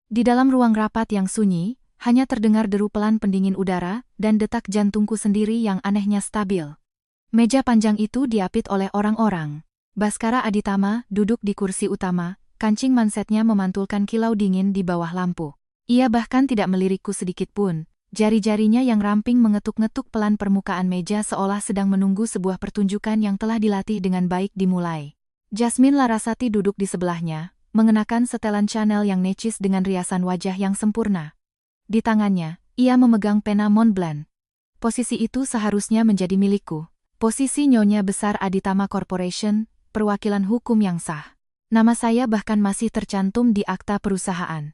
Di dalam ruang rapat yang sunyi, hanya terdengar deru pelan pendingin udara dan detak jantungku sendiri yang anehnya stabil. Meja panjang itu diapit oleh orang-orang. Baskara Aditama duduk di kursi utama, kancing mansetnya memantulkan kilau dingin di bawah lampu. Ia bahkan tidak melirikku sedikit pun. Jari-jarinya yang ramping mengetuk-ngetuk pelan permukaan meja seolah sedang menunggu sebuah pertunjukan yang telah dilatih dengan baik dimulai. Jasmine Larasati duduk di sebelahnya, mengenakan setelan Chanel yang necis dengan riasan wajah yang sempurna. Di tangannya, ia memegang pena Montblanc. Posisi itu seharusnya menjadi milikku. Posisi Nyonya Besar Aditama Corporation, perwakilan hukum yang sah. Nama saya bahkan masih tercantum di akta perusahaan.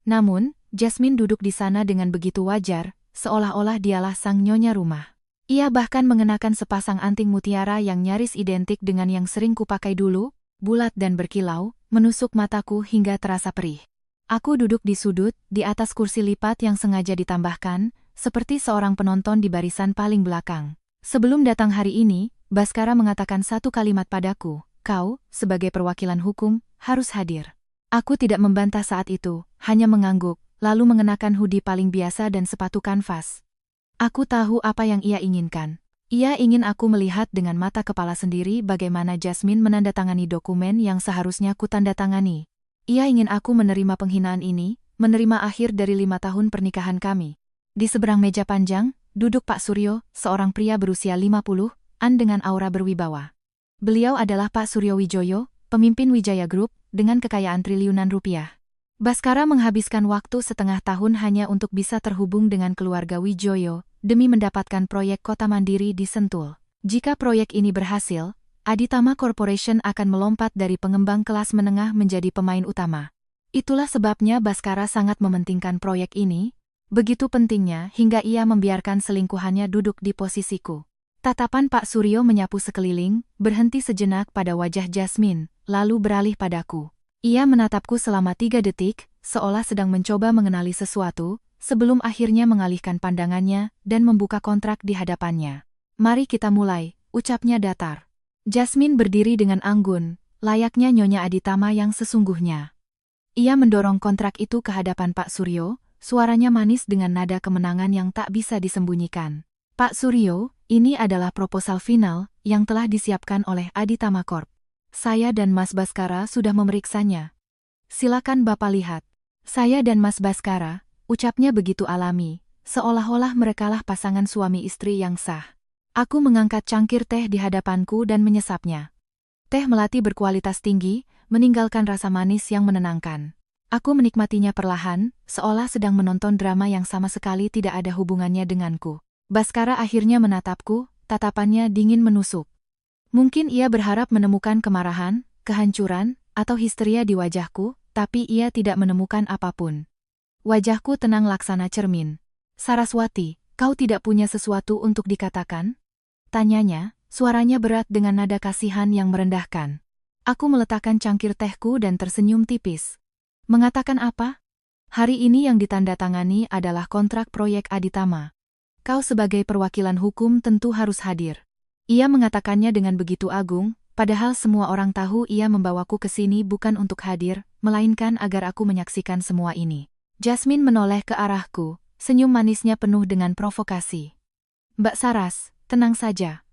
Namun, Jasmine duduk di sana dengan begitu wajar, seolah-olah dialah sang nyonya rumah. Ia bahkan mengenakan sepasang anting mutiara yang nyaris identik dengan yang sering kupakai dulu, bulat dan berkilau, menusuk mataku hingga terasa perih. Aku duduk di sudut, di atas kursi lipat yang sengaja ditambahkan, seperti seorang penonton di barisan paling belakang. Sebelum datang hari ini, Baskara mengatakan satu kalimat padaku, "Kau, sebagai perwakilan hukum, harus hadir." Aku tidak membantah saat itu, hanya mengangguk, lalu mengenakan hoodie paling biasa dan sepatu kanvas. Aku tahu apa yang ia inginkan. Ia ingin aku melihat dengan mata kepala sendiri bagaimana Jasmine menandatangani dokumen yang seharusnya kutandatangani. Ia ingin aku menerima penghinaan ini, menerima akhir dari 5 tahun pernikahan kami. Di seberang meja panjang, duduk Pak Suryo, seorang pria berusia 50-an dengan aura berwibawa. Beliau adalah Pak Suryo Wijoyo, pemimpin Wijaya Group, dengan kekayaan triliunan rupiah. Baskara menghabiskan waktu setengah tahun hanya untuk bisa terhubung dengan keluarga Wijoyo, demi mendapatkan proyek kota mandiri di Sentul. Jika proyek ini berhasil, Aditama Corporation akan melompat dari pengembang kelas menengah menjadi pemain utama. Itulah sebabnya Baskara sangat mementingkan proyek ini, begitu pentingnya hingga ia membiarkan selingkuhannya duduk di posisiku. Tatapan Pak Suryo menyapu sekeliling, berhenti sejenak pada wajah Jasmine, lalu beralih padaku. Ia menatapku selama 3 detik, seolah sedang mencoba mengenali sesuatu, sebelum akhirnya mengalihkan pandangannya dan membuka kontrak di hadapannya. "Mari kita mulai," ucapnya datar. Jasmine berdiri dengan anggun, layaknya Nyonya Aditama yang sesungguhnya. Ia mendorong kontrak itu ke hadapan Pak Suryo, suaranya manis dengan nada kemenangan yang tak bisa disembunyikan. "Pak Suryo, ini adalah proposal final yang telah disiapkan oleh Aditama Corp. Saya dan Mas Baskara sudah memeriksanya. Silakan Bapak lihat." "Saya dan Mas Baskara," ucapnya begitu alami, seolah-olah merekalah pasangan suami istri yang sah. Aku mengangkat cangkir teh di hadapanku dan menyesapnya. Teh melati berkualitas tinggi, meninggalkan rasa manis yang menenangkan. Aku menikmatinya perlahan, seolah sedang menonton drama yang sama sekali tidak ada hubungannya denganku. Baskara akhirnya menatapku, tatapannya dingin menusuk. Mungkin ia berharap menemukan kemarahan, kehancuran, atau histeria di wajahku, tapi ia tidak menemukan apapun. Wajahku tenang laksana cermin. "Saraswati, kau tidak punya sesuatu untuk dikatakan?" Tanyanya, suaranya berat dengan nada kasihan yang merendahkan. Aku meletakkan cangkir tehku dan tersenyum tipis. "Mengatakan apa? Hari ini yang ditandatangani adalah kontrak proyek Aditama. Kau sebagai perwakilan hukum tentu harus hadir." Ia mengatakannya dengan begitu agung, padahal semua orang tahu ia membawaku ke sini bukan untuk hadir, melainkan agar aku menyaksikan semua ini. Jasmine menoleh ke arahku, senyum manisnya penuh dengan provokasi. "Mbak Saras, tenang saja.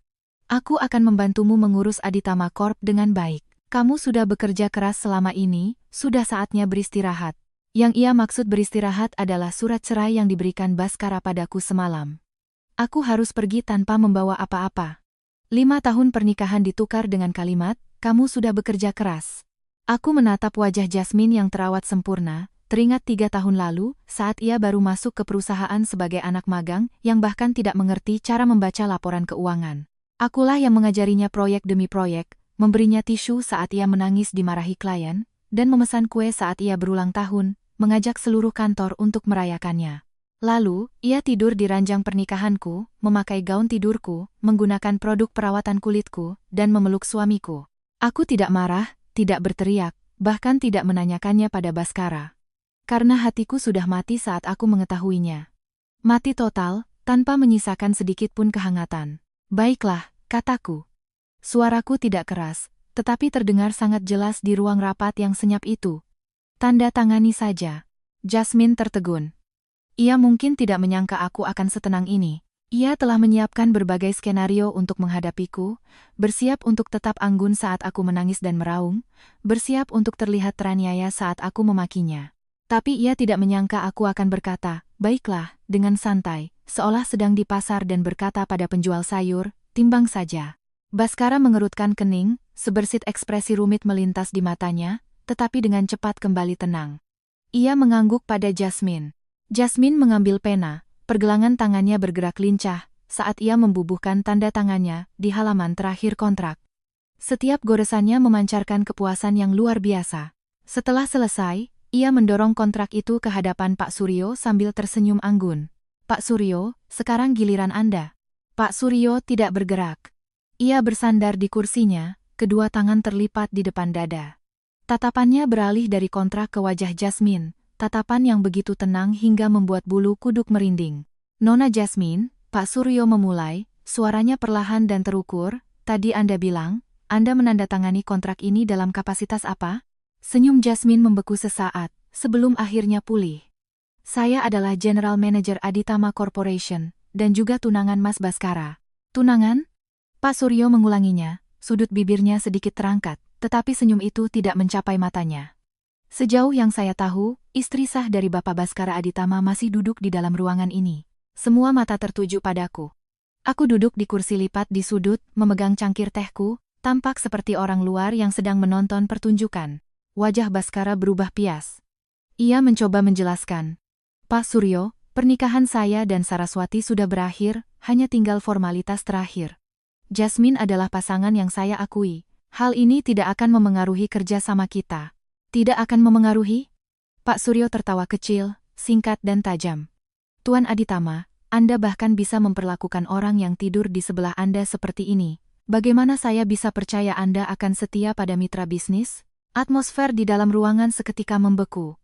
Aku akan membantumu mengurus Aditama Corp dengan baik. Kamu sudah bekerja keras selama ini, sudah saatnya beristirahat." Yang ia maksud beristirahat adalah surat cerai yang diberikan Baskara padaku semalam. Aku harus pergi tanpa membawa apa-apa. 5 tahun pernikahan ditukar dengan kalimat, "Kamu sudah bekerja keras." Aku menatap wajah Jasmine yang terawat sempurna, teringat 3 tahun lalu, saat ia baru masuk ke perusahaan sebagai anak magang, yang bahkan tidak mengerti cara membaca laporan keuangan. Akulah yang mengajarinya proyek demi proyek, memberinya tisu saat ia menangis dimarahi klien, dan memesan kue saat ia berulang tahun, mengajak seluruh kantor untuk merayakannya. Lalu, ia tidur di ranjang pernikahanku, memakai gaun tidurku, menggunakan produk perawatan kulitku, dan memeluk suamiku. Aku tidak marah, tidak berteriak, bahkan tidak menanyakannya pada Baskara. Karena hatiku sudah mati saat aku mengetahuinya. Mati total, tanpa menyisakan sedikit pun kehangatan. "Baiklah," kataku. Suaraku tidak keras, tetapi terdengar sangat jelas di ruang rapat yang senyap itu. "Tanda tangani saja." Jasmine tertegun. Ia mungkin tidak menyangka aku akan setenang ini. Ia telah menyiapkan berbagai skenario untuk menghadapiku, bersiap untuk tetap anggun saat aku menangis dan meraung, bersiap untuk terlihat teraniaya saat aku memakinya. Tapi ia tidak menyangka aku akan berkata, "Baiklah," dengan santai, seolah sedang di pasar dan berkata pada penjual sayur, "Timbang saja." Baskara mengerutkan kening, sebersit ekspresi rumit melintas di matanya, tetapi dengan cepat kembali tenang. Ia mengangguk pada Jasmine. Jasmine mengambil pena, pergelangan tangannya bergerak lincah, saat ia membubuhkan tanda tangannya di halaman terakhir kontrak. Setiap goresannya memancarkan kepuasan yang luar biasa. Setelah selesai, ia mendorong kontrak itu ke hadapan Pak Suryo sambil tersenyum anggun. "Pak Suryo, sekarang giliran Anda." Pak Suryo tidak bergerak. Ia bersandar di kursinya, kedua tangan terlipat di depan dada. Tatapannya beralih dari kontrak ke wajah Jasmine, tatapan yang begitu tenang hingga membuat bulu kuduk merinding. "Nona Jasmine," Pak Suryo memulai, suaranya perlahan dan terukur, "tadi Anda bilang, Anda menandatangani kontrak ini dalam kapasitas apa?" Senyum Jasmine membeku sesaat, sebelum akhirnya pulih. "Saya adalah General Manager Aditama Corporation, dan juga tunangan Mas Baskara." "Tunangan?" Pak Suryo mengulanginya, sudut bibirnya sedikit terangkat, tetapi senyum itu tidak mencapai matanya. "Sejauh yang saya tahu, istri sah dari Bapak Baskara Aditama masih duduk di dalam ruangan ini." Semua mata tertuju padaku. Aku duduk di kursi lipat di sudut, memegang cangkir tehku, tampak seperti orang luar yang sedang menonton pertunjukan. Wajah Baskara berubah pias. Ia mencoba menjelaskan. "Pak Suryo, pernikahan saya dan Saraswati sudah berakhir, hanya tinggal formalitas terakhir. Jasmine adalah pasangan yang saya akui. Hal ini tidak akan memengaruhi kerjasama kita." "Tidak akan memengaruhi?" Pak Suryo tertawa kecil, singkat dan tajam. "Tuan Aditama, Anda bahkan bisa memperlakukan orang yang tidur di sebelah Anda seperti ini. Bagaimana saya bisa percaya Anda akan setia pada mitra bisnis?" Atmosfer di dalam ruangan seketika membeku.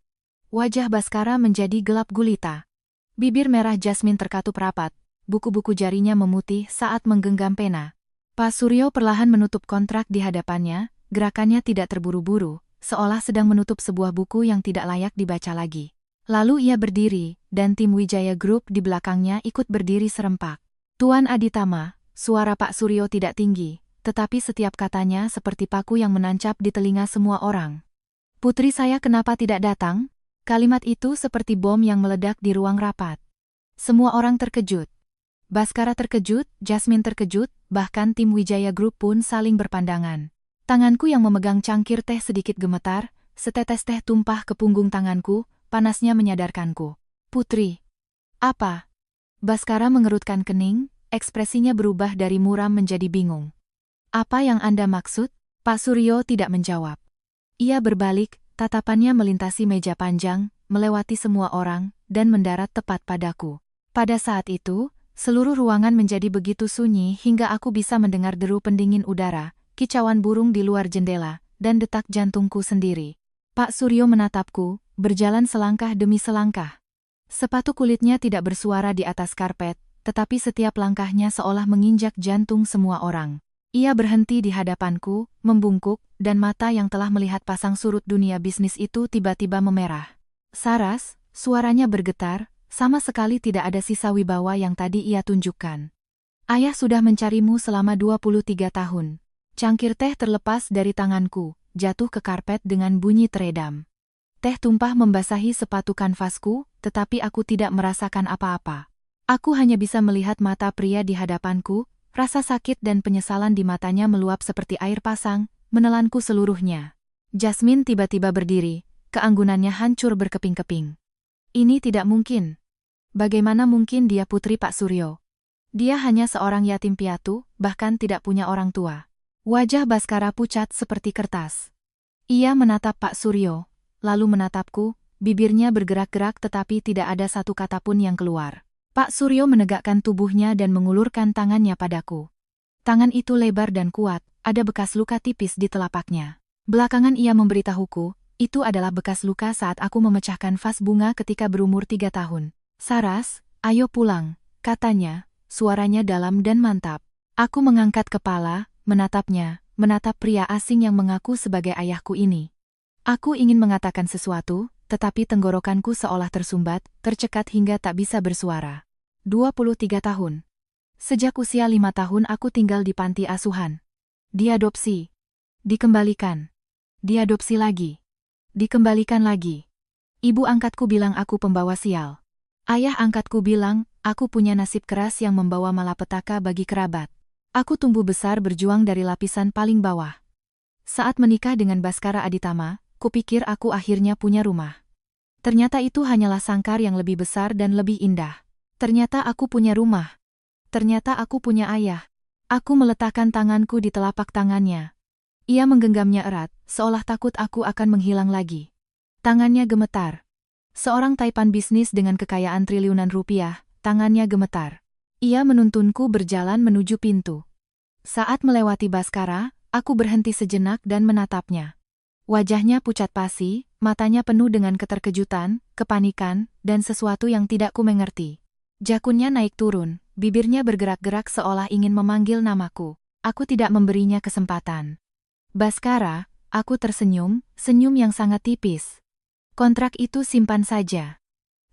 Wajah Baskara menjadi gelap gulita. Bibir merah Jasmine terkatup rapat, buku-buku jarinya memutih saat menggenggam pena. Pak Suryo perlahan menutup kontrak di hadapannya, gerakannya tidak terburu-buru, seolah sedang menutup sebuah buku yang tidak layak dibaca lagi. Lalu ia berdiri, dan tim Wijaya Group di belakangnya ikut berdiri serempak. "Tuan Aditama," suara Pak Suryo tidak tinggi, tetapi setiap katanya seperti paku yang menancap di telinga semua orang. "Putri saya kenapa tidak datang?" Kalimat itu seperti bom yang meledak di ruang rapat. Semua orang terkejut. Baskara terkejut, Jasmine terkejut, bahkan tim Wijaya Group pun saling berpandangan. Tanganku yang memegang cangkir teh sedikit gemetar, setetes teh tumpah ke punggung tanganku, panasnya menyadarkanku. "Putri." "Apa?" Baskara mengerutkan kening, ekspresinya berubah dari muram menjadi bingung. "Apa yang Anda maksud?" Pak Suryo tidak menjawab. Ia berbalik, tatapannya melintasi meja panjang, melewati semua orang, dan mendarat tepat padaku. Pada saat itu, seluruh ruangan menjadi begitu sunyi hingga aku bisa mendengar deru pendingin udara, kicauan burung di luar jendela, dan detak jantungku sendiri. Pak Suryo menatapku, berjalan selangkah demi selangkah. Sepatu kulitnya tidak bersuara di atas karpet, tetapi setiap langkahnya seolah menginjak jantung semua orang. Ia berhenti di hadapanku, membungkuk, dan mata yang telah melihat pasang surut dunia bisnis itu tiba-tiba memerah. "Saras," suaranya bergetar, sama sekali tidak ada sisa wibawa yang tadi ia tunjukkan. "Ayah sudah mencarimu selama 23 tahun. Cangkir teh terlepas dari tanganku, jatuh ke karpet dengan bunyi teredam. Teh tumpah membasahi sepatu kanvasku, tetapi aku tidak merasakan apa-apa. Aku hanya bisa melihat mata pria di hadapanku, rasa sakit dan penyesalan di matanya meluap seperti air pasang, menelanku seluruhnya." Jasmine tiba-tiba berdiri, keanggunannya hancur berkeping-keping. "Ini tidak mungkin. Bagaimana mungkin dia putri Pak Suryo? Dia hanya seorang yatim piatu, bahkan tidak punya orang tua." Wajah Baskara pucat seperti kertas. Ia menatap Pak Suryo, lalu menatapku, bibirnya bergerak-gerak tetapi tidak ada satu kata pun yang keluar. Pak Suryo menegakkan tubuhnya dan mengulurkan tangannya padaku. Tangan itu lebar dan kuat, ada bekas luka tipis di telapaknya. Belakangan ia memberitahuku, itu adalah bekas luka saat aku memecahkan vas bunga ketika berumur 3 tahun. "Saras, ayo pulang," katanya, suaranya dalam dan mantap. Aku mengangkat kepala, menatapnya, menatap pria asing yang mengaku sebagai ayahku ini. Aku ingin mengatakan sesuatu, tetapi tenggorokanku seolah tersumbat, tercekat hingga tak bisa bersuara. 23 tahun. Sejak usia 5 tahun aku tinggal di panti asuhan. Diadopsi. Dikembalikan. Diadopsi lagi. Dikembalikan lagi. Ibu angkatku bilang aku pembawa sial. Ayah angkatku bilang, aku punya nasib keras yang membawa malapetaka bagi kerabat. Aku tumbuh besar berjuang dari lapisan paling bawah. Saat menikah dengan Baskara Aditama, kupikir aku akhirnya punya rumah. Ternyata itu hanyalah sangkar yang lebih besar dan lebih indah. Ternyata aku punya rumah. Ternyata aku punya ayah. Aku meletakkan tanganku di telapak tangannya. Ia menggenggamnya erat, seolah takut aku akan menghilang lagi. Tangannya gemetar. Seorang taipan bisnis dengan kekayaan triliunan rupiah, tangannya gemetar. Ia menuntunku berjalan menuju pintu. Saat melewati Baskara, aku berhenti sejenak dan menatapnya. Wajahnya pucat pasi, matanya penuh dengan keterkejutan, kepanikan, dan sesuatu yang tidak ku mengerti. Jakunnya naik turun, bibirnya bergerak-gerak seolah ingin memanggil namaku. Aku tidak memberinya kesempatan. Baskara, aku tersenyum, senyum yang sangat tipis. Kontrak itu simpan saja.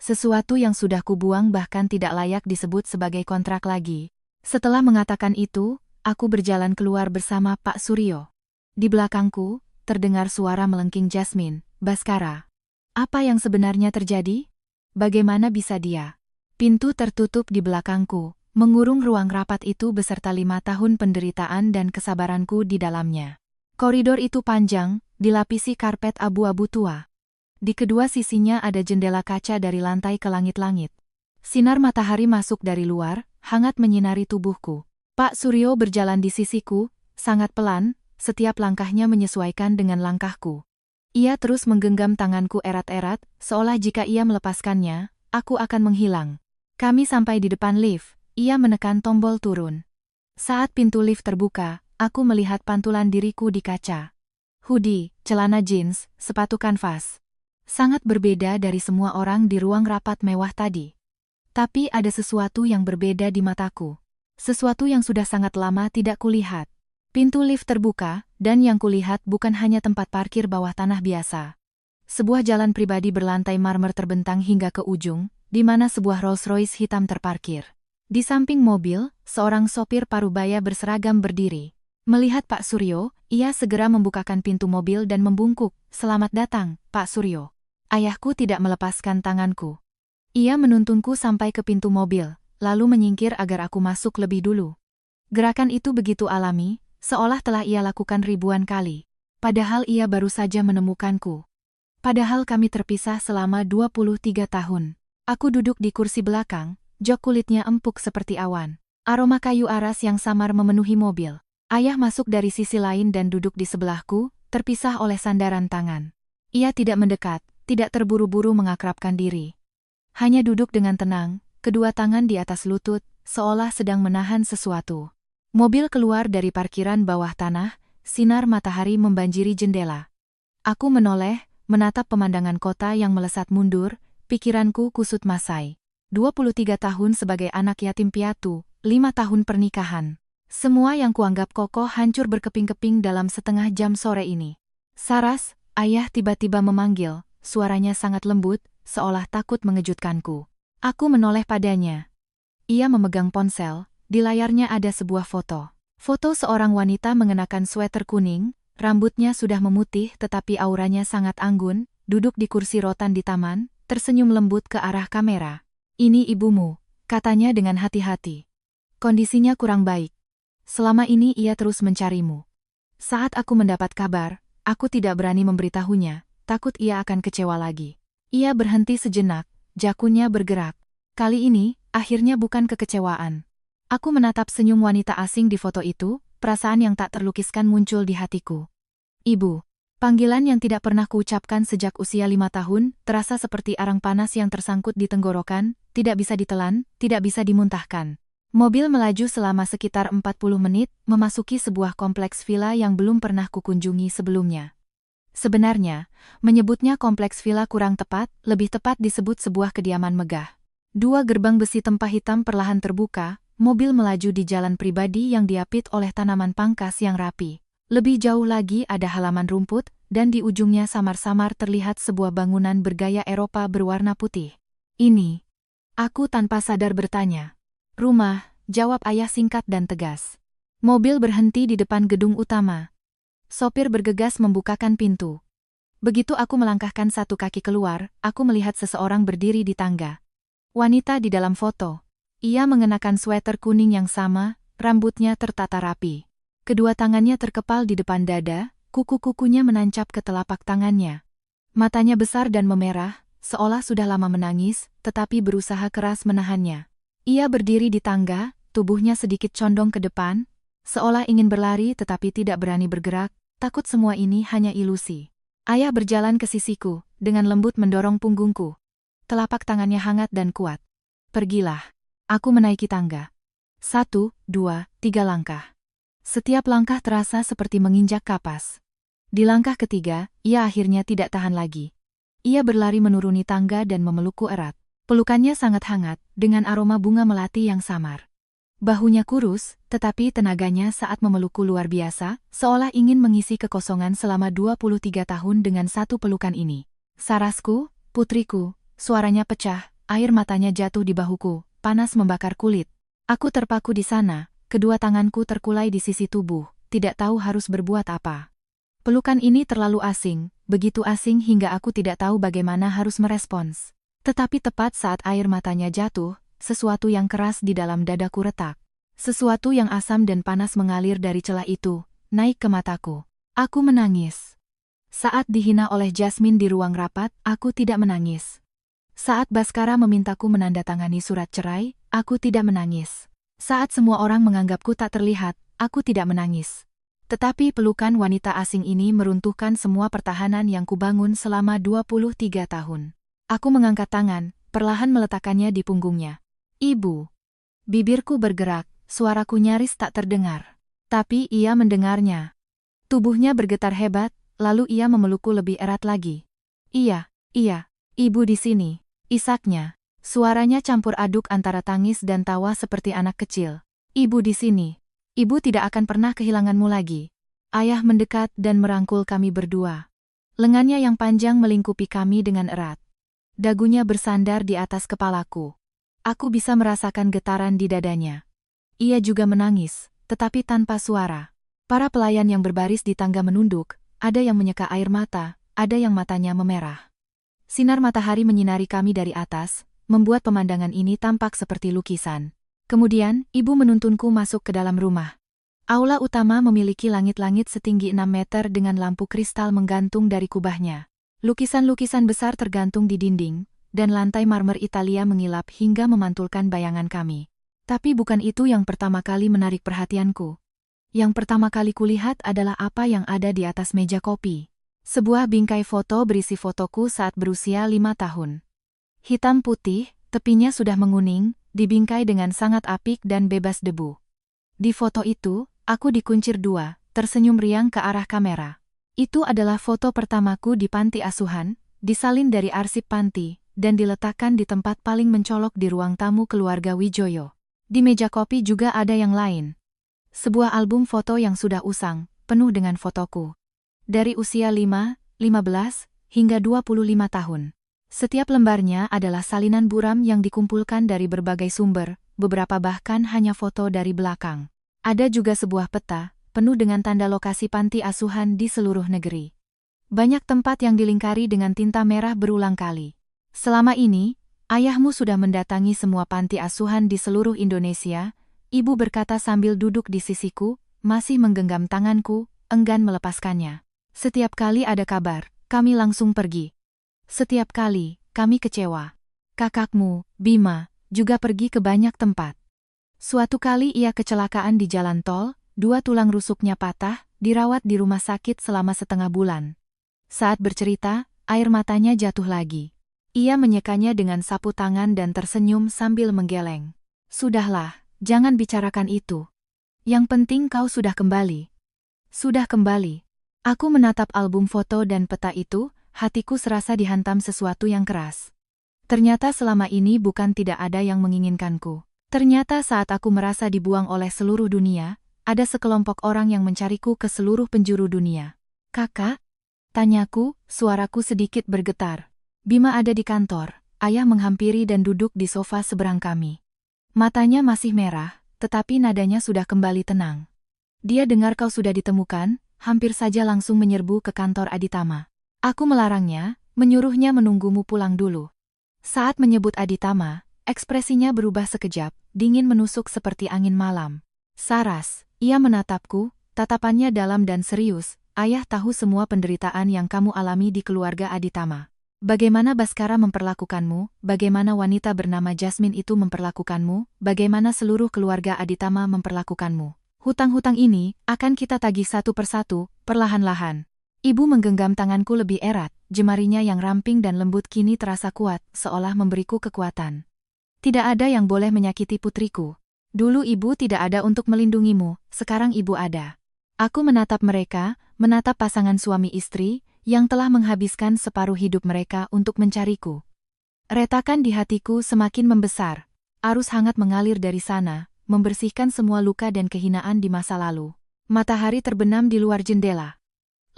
Sesuatu yang sudah kubuang bahkan tidak layak disebut sebagai kontrak lagi. Setelah mengatakan itu, aku berjalan keluar bersama Pak Suryo. Di belakangku, terdengar suara melengking Jasmine. Baskara. Apa yang sebenarnya terjadi? Bagaimana bisa dia? Pintu tertutup di belakangku, mengurung ruang rapat itu beserta 5 tahun penderitaan dan kesabaranku di dalamnya. Koridor itu panjang, dilapisi karpet abu-abu tua. Di kedua sisinya ada jendela kaca dari lantai ke langit-langit. Sinar matahari masuk dari luar, hangat menyinari tubuhku. Pak Suryo berjalan di sisiku, sangat pelan, setiap langkahnya menyesuaikan dengan langkahku. Ia terus menggenggam tanganku erat-erat, seolah jika ia melepaskannya, aku akan menghilang. Kami sampai di depan lift, ia menekan tombol turun. Saat pintu lift terbuka, aku melihat pantulan diriku di kaca. Hoodie, celana jeans, sepatu kanvas. Sangat berbeda dari semua orang di ruang rapat mewah tadi. Tapi ada sesuatu yang berbeda di mataku. Sesuatu yang sudah sangat lama tidak kulihat. Pintu lift terbuka, dan yang kulihat bukan hanya tempat parkir bawah tanah biasa. Sebuah jalan pribadi berlantai marmer terbentang hingga ke ujung, di mana sebuah Rolls-Royce hitam terparkir. Di samping mobil, seorang sopir parubaya berseragam berdiri. Melihat Pak Suryo, ia segera membukakan pintu mobil dan membungkuk, "Selamat datang, Pak Suryo." Ayahku tidak melepaskan tanganku. Ia menuntunku sampai ke pintu mobil, lalu menyingkir agar aku masuk lebih dulu. Gerakan itu begitu alami, seolah telah ia lakukan ribuan kali. Padahal ia baru saja menemukanku. Padahal kami terpisah selama 23 tahun. Aku duduk di kursi belakang, jok kulitnya empuk seperti awan. Aroma kayu aras yang samar memenuhi mobil. Ayah masuk dari sisi lain dan duduk di sebelahku, terpisah oleh sandaran tangan. Ia tidak mendekat, tidak terburu-buru mengakrabkan diri. Hanya duduk dengan tenang, kedua tangan di atas lutut, seolah sedang menahan sesuatu. Mobil keluar dari parkiran bawah tanah, sinar matahari membanjiri jendela. Aku menoleh, menatap pemandangan kota yang melesat mundur, pikiranku kusut masai. 23 tahun sebagai anak yatim piatu, 5 tahun pernikahan. Semua yang kuanggap kokoh hancur berkeping-keping dalam setengah jam sore ini. "Saras," ayah tiba-tiba memanggil, suaranya sangat lembut, seolah takut mengejutkanku. Aku menoleh padanya. Ia memegang ponsel, di layarnya ada sebuah foto. Foto seorang wanita mengenakan sweater kuning, rambutnya sudah memutih tetapi auranya sangat anggun, duduk di kursi rotan di taman, tersenyum lembut ke arah kamera. "Ini ibumu," katanya dengan hati-hati. "Kondisinya kurang baik. Selama ini ia terus mencarimu. Saat aku mendapat kabar, aku tidak berani memberitahunya, takut ia akan kecewa lagi." Ia berhenti sejenak, jakunnya bergerak. Kali ini, akhirnya bukan kekecewaan. Aku menatap senyum wanita asing di foto itu, perasaan yang tak terlukiskan muncul di hatiku. "Ibu." Panggilan yang tidak pernah kuucapkan sejak usia 5 tahun, terasa seperti arang panas yang tersangkut di tenggorokan, tidak bisa ditelan, tidak bisa dimuntahkan. Mobil melaju selama sekitar 40 menit, memasuki sebuah kompleks villa yang belum pernah kukunjungi sebelumnya. Sebenarnya, menyebutnya kompleks villa kurang tepat, lebih tepat disebut sebuah kediaman megah. 2 gerbang besi tempah hitam perlahan terbuka, mobil melaju di jalan pribadi yang diapit oleh tanaman pangkas yang rapi. Lebih jauh lagi ada halaman rumput, dan di ujungnya samar-samar terlihat sebuah bangunan bergaya Eropa berwarna putih. Ini. Aku tanpa sadar bertanya. Rumah, jawab ayah singkat dan tegas. Mobil berhenti di depan gedung utama. Sopir bergegas membukakan pintu. Begitu aku melangkahkan satu kaki keluar, aku melihat seseorang berdiri di tangga. Wanita di dalam foto. Ia mengenakan sweater kuning yang sama, rambutnya tertata rapi. Kedua tangannya terkepal di depan dada, kuku-kukunya menancap ke telapak tangannya. Matanya besar dan memerah, seolah sudah lama menangis, tetapi berusaha keras menahannya. Ia berdiri di tangga, tubuhnya sedikit condong ke depan, seolah ingin berlari tetapi tidak berani bergerak, takut semua ini hanya ilusi. Ayah berjalan ke sisiku, dengan lembut mendorong punggungku. Telapak tangannya hangat dan kuat. Pergilah. Aku menaiki tangga. 1, 2, 3 langkah. Setiap langkah terasa seperti menginjak kapas. Di langkah ketiga, ia akhirnya tidak tahan lagi. Ia berlari menuruni tangga dan memelukku erat. Pelukannya sangat hangat, dengan aroma bunga melati yang samar. Bahunya kurus, tetapi tenaganya saat memelukku luar biasa, seolah ingin mengisi kekosongan selama 23 tahun dengan satu pelukan ini. Sarasku, putriku, suaranya pecah, air matanya jatuh di bahuku, panas membakar kulit. Aku terpaku di sana. Kedua tanganku terkulai di sisi tubuh, tidak tahu harus berbuat apa. Pelukan ini terlalu asing, begitu asing hingga aku tidak tahu bagaimana harus merespons. Tetapi tepat saat air matanya jatuh, sesuatu yang keras di dalam dadaku retak. Sesuatu yang asam dan panas mengalir dari celah itu, naik ke mataku. Aku menangis. Saat dihina oleh Jasmine di ruang rapat, aku tidak menangis. Saat Baskara memintaku menandatangani surat cerai, aku tidak menangis. Saat semua orang menganggapku tak terlihat, aku tidak menangis. Tetapi pelukan wanita asing ini meruntuhkan semua pertahanan yang kubangun selama 23 tahun. Aku mengangkat tangan, perlahan meletakkannya di punggungnya. Ibu. Bibirku bergerak, suaraku nyaris tak terdengar. Tapi ia mendengarnya. Tubuhnya bergetar hebat, lalu ia memelukku lebih erat lagi. Iya, ibu di sini, isaknya. Suaranya campur aduk antara tangis dan tawa seperti anak kecil. Ibu di sini. Ibu tidak akan pernah kehilanganmu lagi. Ayah mendekat dan merangkul kami berdua. Lengannya yang panjang melingkupi kami dengan erat. Dagunya bersandar di atas kepalaku. Aku bisa merasakan getaran di dadanya. Ia juga menangis, tetapi tanpa suara. Para pelayan yang berbaris di tangga menunduk, ada yang menyeka air mata, ada yang matanya memerah. Sinar matahari menyinari kami dari atas, membuat pemandangan ini tampak seperti lukisan. Kemudian, ibu menuntunku masuk ke dalam rumah. Aula utama memiliki langit-langit setinggi 6 meter dengan lampu kristal menggantung dari kubahnya. Lukisan-lukisan besar tergantung di dinding, dan lantai marmer Italia mengilap hingga memantulkan bayangan kami. Tapi bukan itu yang pertama kali menarik perhatianku. Yang pertama kali kulihat adalah apa yang ada di atas meja kopi. Sebuah bingkai foto berisi fotoku saat berusia 5 tahun. Hitam putih, tepinya sudah menguning, dibingkai dengan sangat apik dan bebas debu. Di foto itu, aku dikuncir dua, tersenyum riang ke arah kamera. Itu adalah foto pertamaku di panti asuhan, disalin dari arsip panti, dan diletakkan di tempat paling mencolok di ruang tamu keluarga Wijoyo. Di meja kopi juga ada yang lain. Sebuah album foto yang sudah usang, penuh dengan fotoku. Dari usia 5, 15, hingga 25 tahun. Setiap lembarnya adalah salinan buram yang dikumpulkan dari berbagai sumber, beberapa bahkan hanya foto dari belakang. Ada juga sebuah peta, penuh dengan tanda lokasi panti asuhan di seluruh negeri. Banyak tempat yang dilingkari dengan tinta merah berulang kali. Selama ini, ayahmu sudah mendatangi semua panti asuhan di seluruh Indonesia, ibu berkata sambil duduk di sisiku, masih menggenggam tanganku, enggan melepaskannya. Setiap kali ada kabar, kami langsung pergi. Setiap kali, kami kecewa. Kakakmu, Bima, juga pergi ke banyak tempat. Suatu kali ia kecelakaan di jalan tol, 2 tulang rusuknya patah, dirawat di rumah sakit selama setengah bulan. Saat bercerita, air matanya jatuh lagi. Ia menyekanya dengan sapu tangan dan tersenyum sambil menggeleng. Sudahlah, jangan bicarakan itu. Yang penting kau sudah kembali. Sudah kembali. Aku menatap album foto dan peta itu, hatiku serasa dihantam sesuatu yang keras. Ternyata selama ini bukan tidak ada yang menginginkanku. Ternyata saat aku merasa dibuang oleh seluruh dunia, ada sekelompok orang yang mencariku ke seluruh penjuru dunia. Kakak? Tanyaku, suaraku sedikit bergetar. Bima ada di kantor, ayah menghampiri dan duduk di sofa seberang kami. Matanya masih merah, tetapi nadanya sudah kembali tenang. Dia dengar kau sudah ditemukan, hampir saja langsung menyerbu ke kantor Aditama. Aku melarangnya, menyuruhnya menunggumu pulang dulu. Saat menyebut Aditama, ekspresinya berubah sekejap, dingin menusuk seperti angin malam. Saras, ia menatapku, tatapannya dalam dan serius. Ayah tahu semua penderitaan yang kamu alami di keluarga Aditama. Bagaimana Baskara memperlakukanmu, bagaimana wanita bernama Jasmine itu memperlakukanmu, bagaimana seluruh keluarga Aditama memperlakukanmu. Hutang-hutang ini akan kita tagih satu persatu, perlahan-lahan. Ibu menggenggam tanganku lebih erat, jemarinya yang ramping dan lembut kini terasa kuat, seolah memberiku kekuatan. Tidak ada yang boleh menyakiti putriku. Dulu ibu tidak ada untuk melindungimu, sekarang ibu ada. Aku menatap mereka, menatap pasangan suami istri, yang telah menghabiskan separuh hidup mereka untuk mencariku. Retakan di hatiku semakin membesar. Arus hangat mengalir dari sana, membersihkan semua luka dan kehinaan di masa lalu. Matahari terbenam di luar jendela.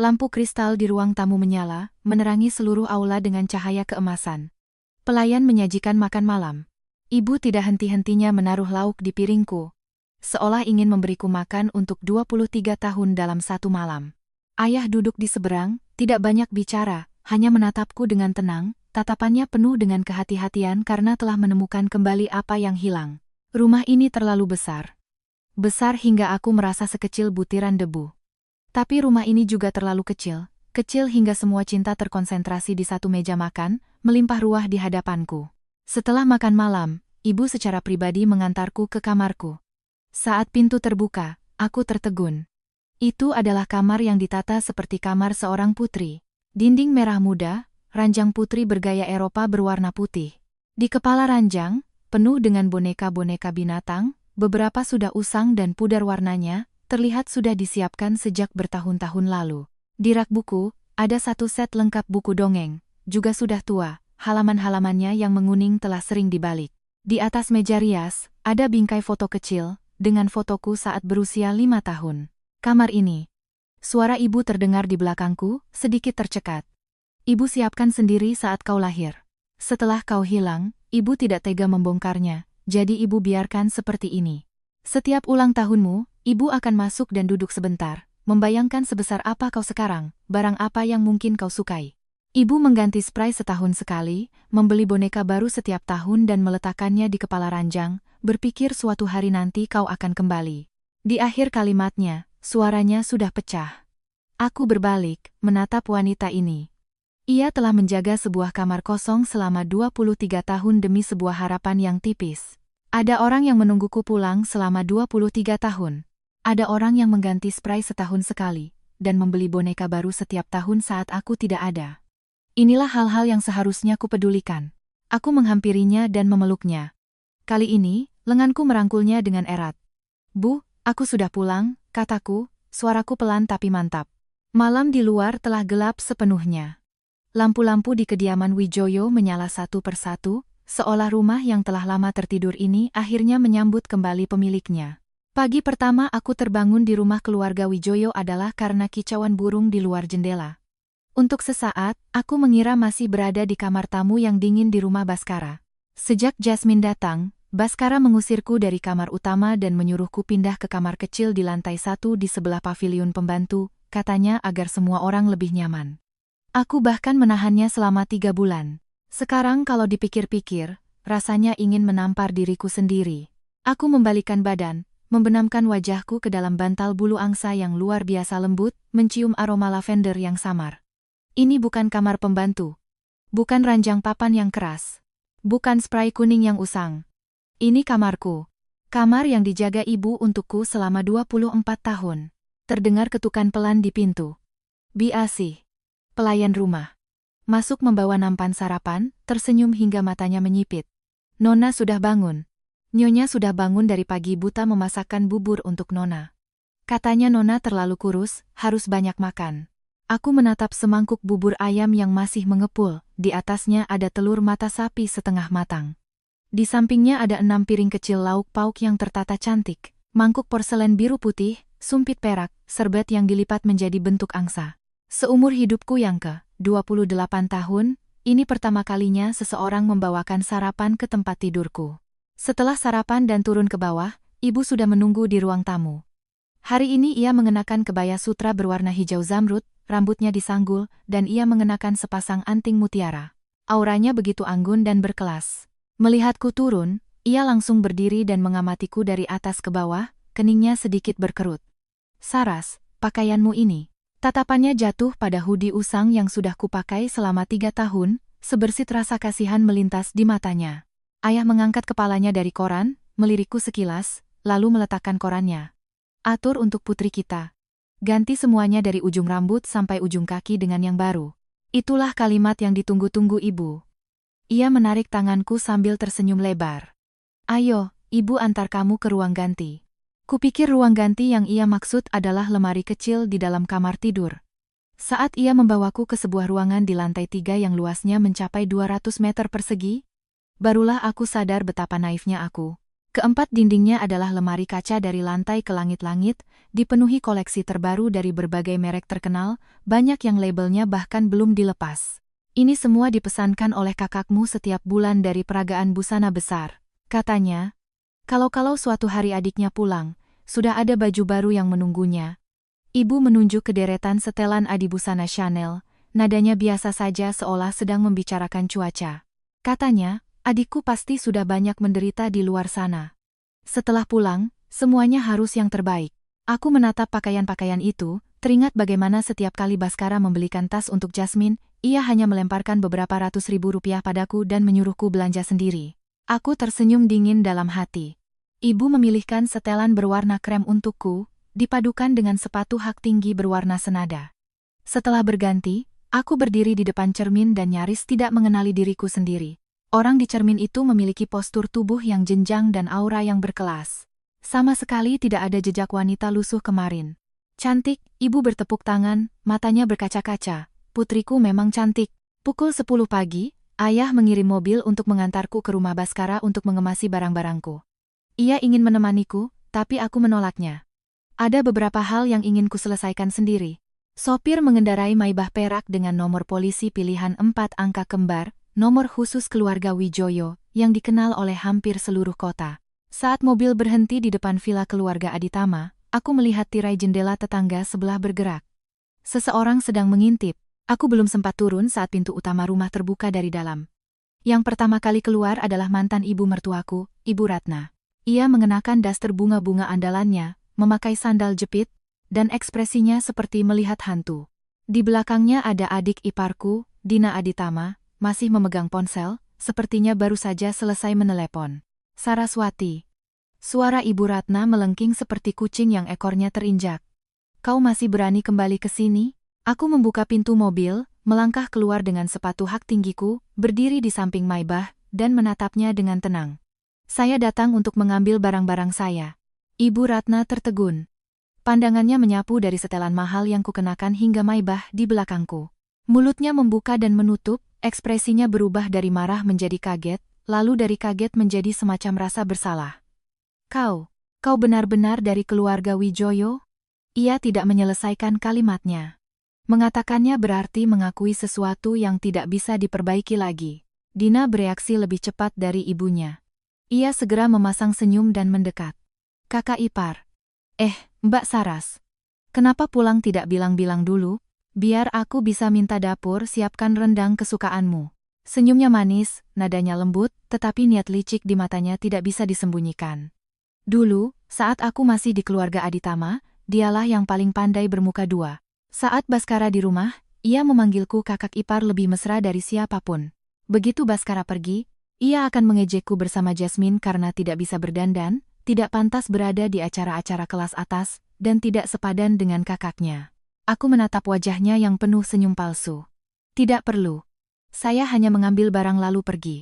Lampu kristal di ruang tamu menyala, menerangi seluruh aula dengan cahaya keemasan. Pelayan menyajikan makan malam. Ibu tidak henti-hentinya menaruh lauk di piringku, seolah ingin memberiku makan untuk 23 tahun dalam satu malam. Ayah duduk di seberang, tidak banyak bicara, hanya menatapku dengan tenang, tatapannya penuh dengan kehati-hatian karena telah menemukan kembali apa yang hilang. Rumah ini terlalu besar. Besar hingga aku merasa sekecil butiran debu. Tapi rumah ini juga terlalu kecil, kecil hingga semua cinta terkonsentrasi di satu meja makan, melimpah ruah di hadapanku. Setelah makan malam, ibu secara pribadi mengantarku ke kamarku. Saat pintu terbuka, aku tertegun. Itu adalah kamar yang ditata seperti kamar seorang putri. Dinding merah muda, ranjang putri bergaya Eropa berwarna putih. Di kepala ranjang, penuh dengan boneka-boneka binatang, beberapa sudah usang dan pudar warnanya, terlihat sudah disiapkan sejak bertahun-tahun lalu. Di rak buku, ada satu set lengkap buku dongeng, juga sudah tua, halaman-halamannya yang menguning telah sering dibalik. Di atas meja rias, ada bingkai foto kecil, dengan fotoku saat berusia 5 tahun. Kamar ini. Suara ibu terdengar di belakangku, sedikit tercekat. Ibu siapkan sendiri saat kau lahir. Setelah kau hilang, ibu tidak tega membongkarnya, jadi ibu biarkan seperti ini. Setiap ulang tahunmu, ibu akan masuk dan duduk sebentar, membayangkan sebesar apa kau sekarang, barang apa yang mungkin kau sukai. Ibu mengganti spray setahun sekali, membeli boneka baru setiap tahun dan meletakkannya di kepala ranjang, berpikir suatu hari nanti kau akan kembali. Di akhir kalimatnya, suaranya sudah pecah. Aku berbalik, menatap wanita ini. Ia telah menjaga sebuah kamar kosong selama 23 tahun demi sebuah harapan yang tipis. Ada orang yang menungguku pulang selama 23 tahun. Ada orang yang mengganti spray setahun sekali, dan membeli boneka baru setiap tahun saat aku tidak ada. Inilah hal-hal yang seharusnya kupedulikan. Aku menghampirinya dan memeluknya. Kali ini, lenganku merangkulnya dengan erat. Bu, aku sudah pulang, kataku, suaraku pelan tapi mantap. Malam di luar telah gelap sepenuhnya. Lampu-lampu di kediaman Wijoyo menyala satu persatu, seolah rumah yang telah lama tertidur ini akhirnya menyambut kembali pemiliknya. Pagi pertama aku terbangun di rumah keluarga Wijoyo adalah karena kicauan burung di luar jendela. Untuk sesaat, aku mengira masih berada di kamar tamu yang dingin di rumah Baskara. Sejak Jasmine datang, Baskara mengusirku dari kamar utama dan menyuruhku pindah ke kamar kecil di lantai 1 di sebelah paviliun pembantu, katanya agar semua orang lebih nyaman. Aku bahkan menahannya selama 3 bulan. Sekarang kalau dipikir-pikir, rasanya ingin menampar diriku sendiri. Aku membalikkan badan, membenamkan wajahku ke dalam bantal bulu angsa yang luar biasa lembut, mencium aroma lavender yang samar. Ini bukan kamar pembantu. Bukan ranjang papan yang keras. Bukan spray kuning yang usang. Ini kamarku. Kamar yang dijaga ibu untukku selama 24 tahun. Terdengar ketukan pelan di pintu. Biasi. Pelayan rumah. Masuk membawa nampan sarapan, tersenyum hingga matanya menyipit. Nona sudah bangun. Nyonya sudah bangun dari pagi buta memasakkan bubur untuk Nona. Katanya Nona terlalu kurus, harus banyak makan. Aku menatap semangkuk bubur ayam yang masih mengepul, di atasnya ada telur mata sapi setengah matang. Di sampingnya ada 6 piring kecil lauk pauk yang tertata cantik, mangkuk porselen biru putih, sumpit perak, serbet yang dilipat menjadi bentuk angsa. Seumur hidupku yang ke-28 tahun, ini pertama kalinya seseorang membawakan sarapan ke tempat tidurku. Setelah sarapan dan turun ke bawah, ibu sudah menunggu di ruang tamu. Hari ini ia mengenakan kebaya sutra berwarna hijau zamrud, rambutnya disanggul, dan ia mengenakan sepasang anting mutiara. Auranya begitu anggun dan berkelas. Melihatku turun, ia langsung berdiri dan mengamatiku dari atas ke bawah, keningnya sedikit berkerut. "Saras, pakaianmu ini." Tatapannya jatuh pada hoodie usang yang sudah kupakai selama 3 tahun, sebersit rasa kasihan melintas di matanya. Ayah mengangkat kepalanya dari koran, melirikku sekilas, lalu meletakkan korannya. "Atur untuk putri kita. Ganti semuanya dari ujung rambut sampai ujung kaki dengan yang baru." Itulah kalimat yang ditunggu-tunggu ibu. Ia menarik tanganku sambil tersenyum lebar. "Ayo, ibu antar kamu ke ruang ganti." Kupikir ruang ganti yang ia maksud adalah lemari kecil di dalam kamar tidur. Saat ia membawaku ke sebuah ruangan di lantai 3 yang luasnya mencapai 200 meter persegi, barulah aku sadar betapa naifnya aku. Keempat dindingnya adalah lemari kaca dari lantai ke langit-langit, dipenuhi koleksi terbaru dari berbagai merek terkenal, banyak yang labelnya bahkan belum dilepas. "Ini semua dipesankan oleh kakakmu setiap bulan dari peragaan busana besar," katanya. Kalau suatu hari adiknya pulang, sudah ada baju baru yang menunggunya. Ibu menunjuk ke deretan setelan adibusana Chanel, nadanya biasa saja seolah sedang membicarakan cuaca. Katanya, "Adikku pasti sudah banyak menderita di luar sana. Setelah pulang, semuanya harus yang terbaik." Aku menatap pakaian-pakaian itu, teringat bagaimana setiap kali Baskara membelikan tas untuk Jasmine, ia hanya melemparkan beberapa ratus ribu rupiah padaku dan menyuruhku belanja sendiri. Aku tersenyum dingin dalam hati. Ibu memilihkan setelan berwarna krem untukku, dipadukan dengan sepatu hak tinggi berwarna senada. Setelah berganti, aku berdiri di depan cermin dan nyaris tidak mengenali diriku sendiri. Orang di cermin itu memiliki postur tubuh yang jenjang dan aura yang berkelas. Sama sekali tidak ada jejak wanita lusuh kemarin. "Cantik," ibu bertepuk tangan, matanya berkaca-kaca. "Putriku memang cantik." Pukul 10 pagi, ayah mengirim mobil untuk mengantarku ke rumah Baskara untuk mengemasi barang-barangku. Ia ingin menemaniku, tapi aku menolaknya. Ada beberapa hal yang ingin kuselesaikan sendiri. Sopir mengendarai Maybach perak dengan nomor polisi pilihan 4 angka kembar, nomor khusus keluarga Wijoyo, yang dikenal oleh hampir seluruh kota. Saat mobil berhenti di depan villa keluarga Aditama, aku melihat tirai jendela tetangga sebelah bergerak. Seseorang sedang mengintip. Aku belum sempat turun saat pintu utama rumah terbuka dari dalam. Yang pertama kali keluar adalah mantan ibu mertuaku, Ibu Ratna. Ia mengenakan daster bunga-bunga andalannya, memakai sandal jepit, dan ekspresinya seperti melihat hantu. Di belakangnya ada adik iparku, Dina Aditama, masih memegang ponsel, sepertinya baru saja selesai menelepon. "Saraswati." Suara Ibu Ratna melengking seperti kucing yang ekornya terinjak. "Kau masih berani kembali ke sini?" Aku membuka pintu mobil, melangkah keluar dengan sepatu hak tinggiku, berdiri di samping Maybach, dan menatapnya dengan tenang. "Saya datang untuk mengambil barang-barang saya." Ibu Ratna tertegun. Pandangannya menyapu dari setelan mahal yang kukenakan hingga Maybach di belakangku. Mulutnya membuka dan menutup, ekspresinya berubah dari marah menjadi kaget, lalu dari kaget menjadi semacam rasa bersalah. Kau benar-benar dari keluarga Wijoyo?" Ia tidak menyelesaikan kalimatnya. Mengatakannya berarti mengakui sesuatu yang tidak bisa diperbaiki lagi. Dina bereaksi lebih cepat dari ibunya. Ia segera memasang senyum dan mendekat. "Kakak ipar." Mbak Saras. Kenapa pulang tidak bilang-bilang dulu? Biar aku bisa minta dapur siapkan rendang kesukaanmu." Senyumnya manis, nadanya lembut, tetapi niat licik di matanya tidak bisa disembunyikan. Dulu, saat aku masih di keluarga Aditama, dialah yang paling pandai bermuka dua. Saat Baskara di rumah, ia memanggilku kakak ipar lebih mesra dari siapapun. Begitu Baskara pergi, ia akan mengejekku bersama Jasmine karena tidak bisa berdandan, tidak pantas berada di acara-acara kelas atas, dan tidak sepadan dengan kakaknya. Aku menatap wajahnya yang penuh senyum palsu. "Tidak perlu. Saya hanya mengambil barang lalu pergi."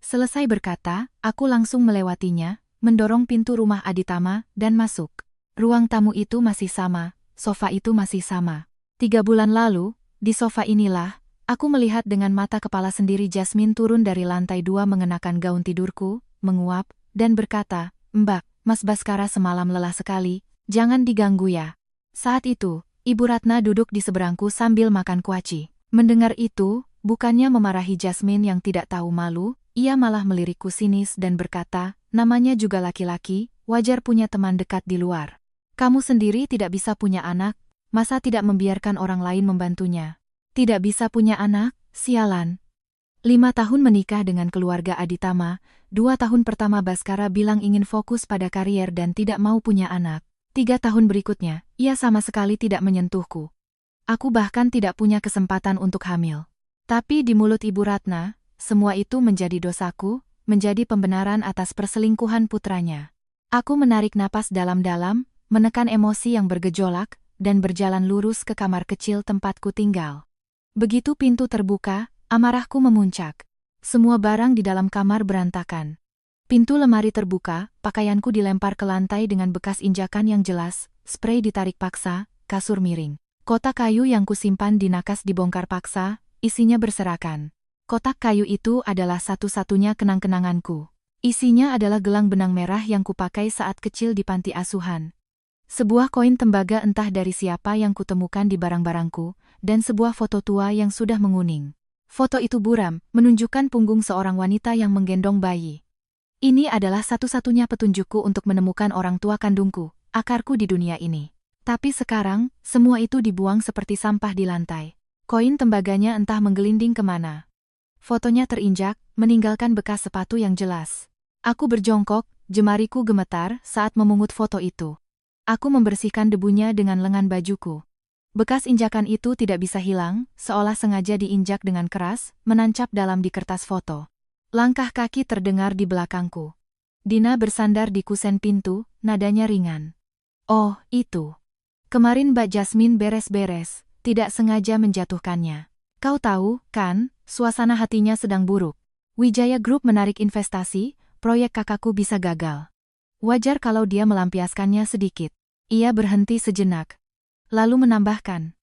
Selesai berkata, aku langsung melewatinya, mendorong pintu rumah Aditama, dan masuk. Ruang tamu itu masih sama, sofa itu masih sama. 3 bulan lalu, di sofa inilah, aku melihat dengan mata kepala sendiri Jasmine turun dari lantai 2 mengenakan gaun tidurku, menguap, dan berkata, "Mbak, Mas Baskara semalam lelah sekali, jangan diganggu ya." Saat itu, Ibu Ratna duduk di seberangku sambil makan kuaci. Mendengar itu, bukannya memarahi Jasmine yang tidak tahu malu, ia malah melirikku sinis dan berkata, namanya juga laki-laki, wajar punya teman dekat di luar. Kamu sendiri tidak bisa punya anak, masa tidak membiarkan orang lain membantunya? Tidak bisa punya anak, sialan. 5 tahun menikah dengan keluarga Aditama, 2 tahun pertama Baskara bilang ingin fokus pada karier dan tidak mau punya anak. 3 tahun berikutnya, ia sama sekali tidak menyentuhku. Aku bahkan tidak punya kesempatan untuk hamil. Tapi di mulut Ibu Ratna, semua itu menjadi dosaku, menjadi pembenaran atas perselingkuhan putranya. Aku menarik napas dalam-dalam, menekan emosi yang bergejolak, dan berjalan lurus ke kamar kecil tempatku tinggal. Begitu pintu terbuka, amarahku memuncak. Semua barang di dalam kamar berantakan. Pintu lemari terbuka, pakaianku dilempar ke lantai dengan bekas injakan yang jelas, sprei ditarik paksa, kasur miring. Kotak kayu yang kusimpan di nakas dibongkar paksa, isinya berserakan. Kotak kayu itu adalah satu-satunya kenang-kenanganku. Isinya adalah gelang benang merah yang kupakai saat kecil di panti asuhan. Sebuah koin tembaga entah dari siapa yang kutemukan di barang-barangku, dan sebuah foto tua yang sudah menguning. Foto itu buram, menunjukkan punggung seorang wanita yang menggendong bayi. Ini adalah satu-satunya petunjukku untuk menemukan orang tua kandungku, akarku di dunia ini. Tapi sekarang, semua itu dibuang seperti sampah di lantai. Koin tembaganya entah menggelinding kemana. Fotonya terinjak, meninggalkan bekas sepatu yang jelas. Aku berjongkok, jemariku gemetar saat memungut foto itu. Aku membersihkan debunya dengan lengan bajuku. Bekas injakan itu tidak bisa hilang, seolah sengaja diinjak dengan keras, menancap dalam di kertas foto. Langkah kaki terdengar di belakangku. Dina bersandar di kusen pintu, nadanya ringan. Oh, itu. Kemarin Mbak Jasmine beres-beres, tidak sengaja menjatuhkannya. Kau tahu, kan, suasana hatinya sedang buruk. Wijaya Group menarik investasi, proyek kakakku bisa gagal. Wajar kalau dia melampiaskannya sedikit. Ia berhenti sejenak. Lalu menambahkan.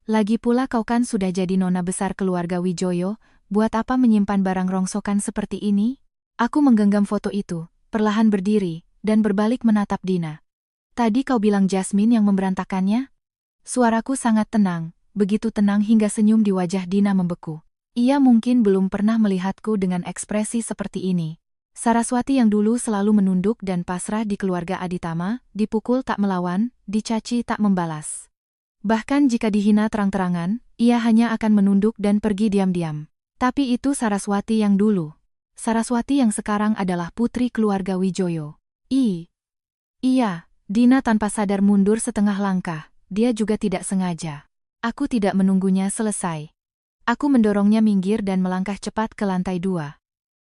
Lagi pula kau kan sudah jadi nona besar keluarga Wijoyo, buat apa menyimpan barang rongsokan seperti ini? Aku menggenggam foto itu, perlahan berdiri, dan berbalik menatap Dina. Tadi kau bilang Jasmine yang memberantakannya? Suaraku sangat tenang, begitu tenang hingga senyum di wajah Dina membeku. Ia mungkin belum pernah melihatku dengan ekspresi seperti ini. Saraswati yang dulu selalu menunduk dan pasrah di keluarga Aditama, dipukul tak melawan, dicaci tak membalas. Bahkan jika dihina terang-terangan, ia hanya akan menunduk dan pergi diam-diam. Tapi itu Saraswati yang dulu. Saraswati yang sekarang adalah putri keluarga Wijoyo. Iya, Dina tanpa sadar mundur setengah langkah, dia juga tidak sengaja. Aku tidak menunggunya selesai. Aku mendorongnya minggir dan melangkah cepat ke lantai 2.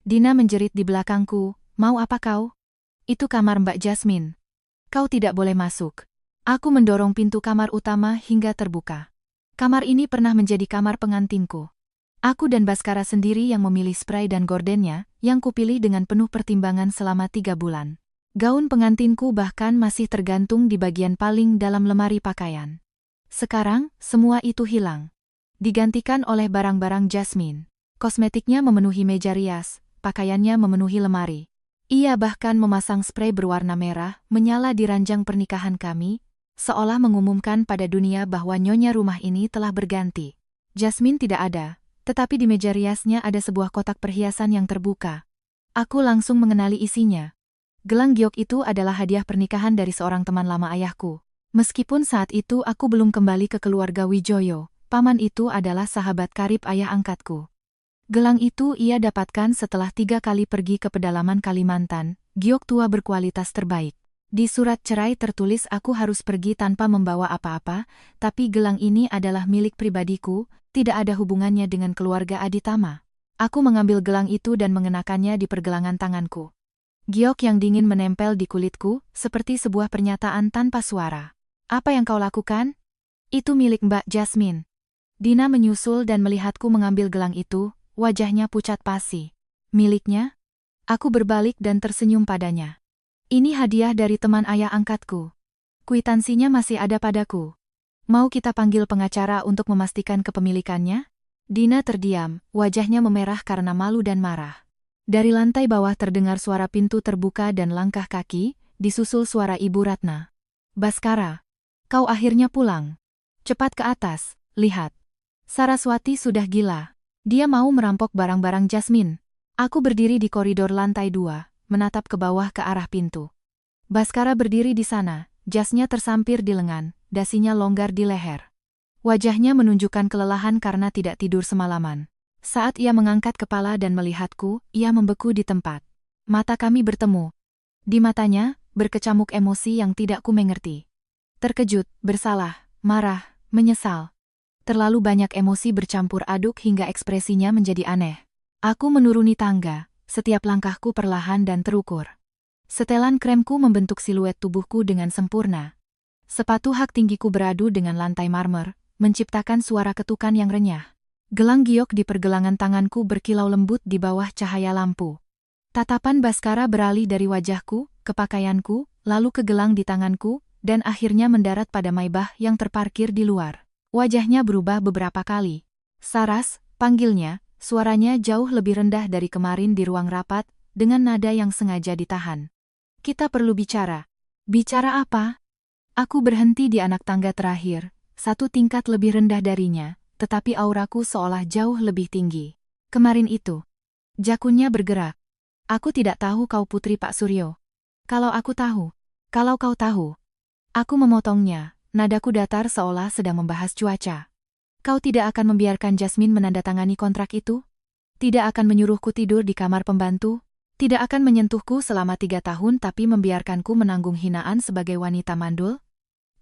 Dina menjerit di belakangku, mau apa kau? Itu kamar Mbak Jasmine. Kau tidak boleh masuk. Aku mendorong pintu kamar utama hingga terbuka. Kamar ini pernah menjadi kamar pengantinku. Aku dan Baskara sendiri yang memilih spray dan gordennya, yang kupilih dengan penuh pertimbangan selama 3 bulan. Gaun pengantinku bahkan masih tergantung di bagian paling dalam lemari pakaian. Sekarang, semua itu hilang. Digantikan oleh barang-barang Jasmine. Kosmetiknya memenuhi meja rias, pakaiannya memenuhi lemari. Ia bahkan memasang spray berwarna merah, menyala di ranjang pernikahan kami, seolah mengumumkan pada dunia bahwa nyonya rumah ini telah berganti. Jasmine tidak ada, tetapi di meja riasnya ada sebuah kotak perhiasan yang terbuka. Aku langsung mengenali isinya. Gelang giok itu adalah hadiah pernikahan dari seorang teman lama ayahku. Meskipun saat itu aku belum kembali ke keluarga Wijoyo, paman itu adalah sahabat karib ayah angkatku. Gelang itu ia dapatkan setelah 3 kali pergi ke pedalaman Kalimantan, giok tua berkualitas terbaik. Di surat cerai tertulis aku harus pergi tanpa membawa apa-apa, tapi gelang ini adalah milik pribadiku, tidak ada hubungannya dengan keluarga Aditama. Aku mengambil gelang itu dan mengenakannya di pergelangan tanganku. Giok yang dingin menempel di kulitku, seperti sebuah pernyataan tanpa suara. Apa yang kau lakukan? Itu milik Mbak Jasmine. Dina menyusul dan melihatku mengambil gelang itu, wajahnya pucat pasi. Miliknya? Aku berbalik dan tersenyum padanya. Ini hadiah dari teman ayah angkatku. Kwitansinya masih ada padaku. Mau kita panggil pengacara untuk memastikan kepemilikannya? Dina terdiam, wajahnya memerah karena malu dan marah. Dari lantai bawah terdengar suara pintu terbuka dan langkah kaki, disusul suara Ibu Ratna. Baskara, kau akhirnya pulang. Cepat ke atas, lihat. Saraswati sudah gila. Dia mau merampok barang-barang Jasmine. Aku berdiri di koridor lantai 2, menatap ke bawah ke arah pintu. Baskara berdiri di sana, jasnya tersampir di lengan, dasinya longgar di leher. Wajahnya menunjukkan kelelahan karena tidak tidur semalaman. Saat ia mengangkat kepala dan melihatku, ia membeku di tempat. Mata kami bertemu. Di matanya, berkecamuk emosi yang tidak ku mengerti. Terkejut, bersalah, marah, menyesal. Terlalu banyak emosi bercampur aduk hingga ekspresinya menjadi aneh. Aku menuruni tangga, setiap langkahku perlahan dan terukur. Setelan kremku membentuk siluet tubuhku dengan sempurna. Sepatu hak tinggiku beradu dengan lantai marmer, menciptakan suara ketukan yang renyah. Gelang giok di pergelangan tanganku berkilau lembut di bawah cahaya lampu. Tatapan Baskara beralih dari wajahku, ke pakaianku, lalu ke gelang di tanganku, dan akhirnya mendarat pada Maibah yang terparkir di luar. Wajahnya berubah beberapa kali. Saras, panggilnya. Suaranya jauh lebih rendah dari kemarin di ruang rapat, dengan nada yang sengaja ditahan. Kita perlu bicara. Bicara apa? Aku berhenti di anak tangga terakhir, satu tingkat lebih rendah darinya, tetapi auraku seolah jauh lebih tinggi. Kemarin itu. Jakunnya bergerak. Aku tidak tahu kau putri Pak Suryo. Kalau aku tahu. Kalau kau tahu. Aku memotongnya, nadaku datar seolah sedang membahas cuaca. Kau tidak akan membiarkan Jasmine menandatangani kontrak itu? Tidak akan menyuruhku tidur di kamar pembantu? Tidak akan menyentuhku selama 3 tahun tapi membiarkanku menanggung hinaan sebagai wanita mandul?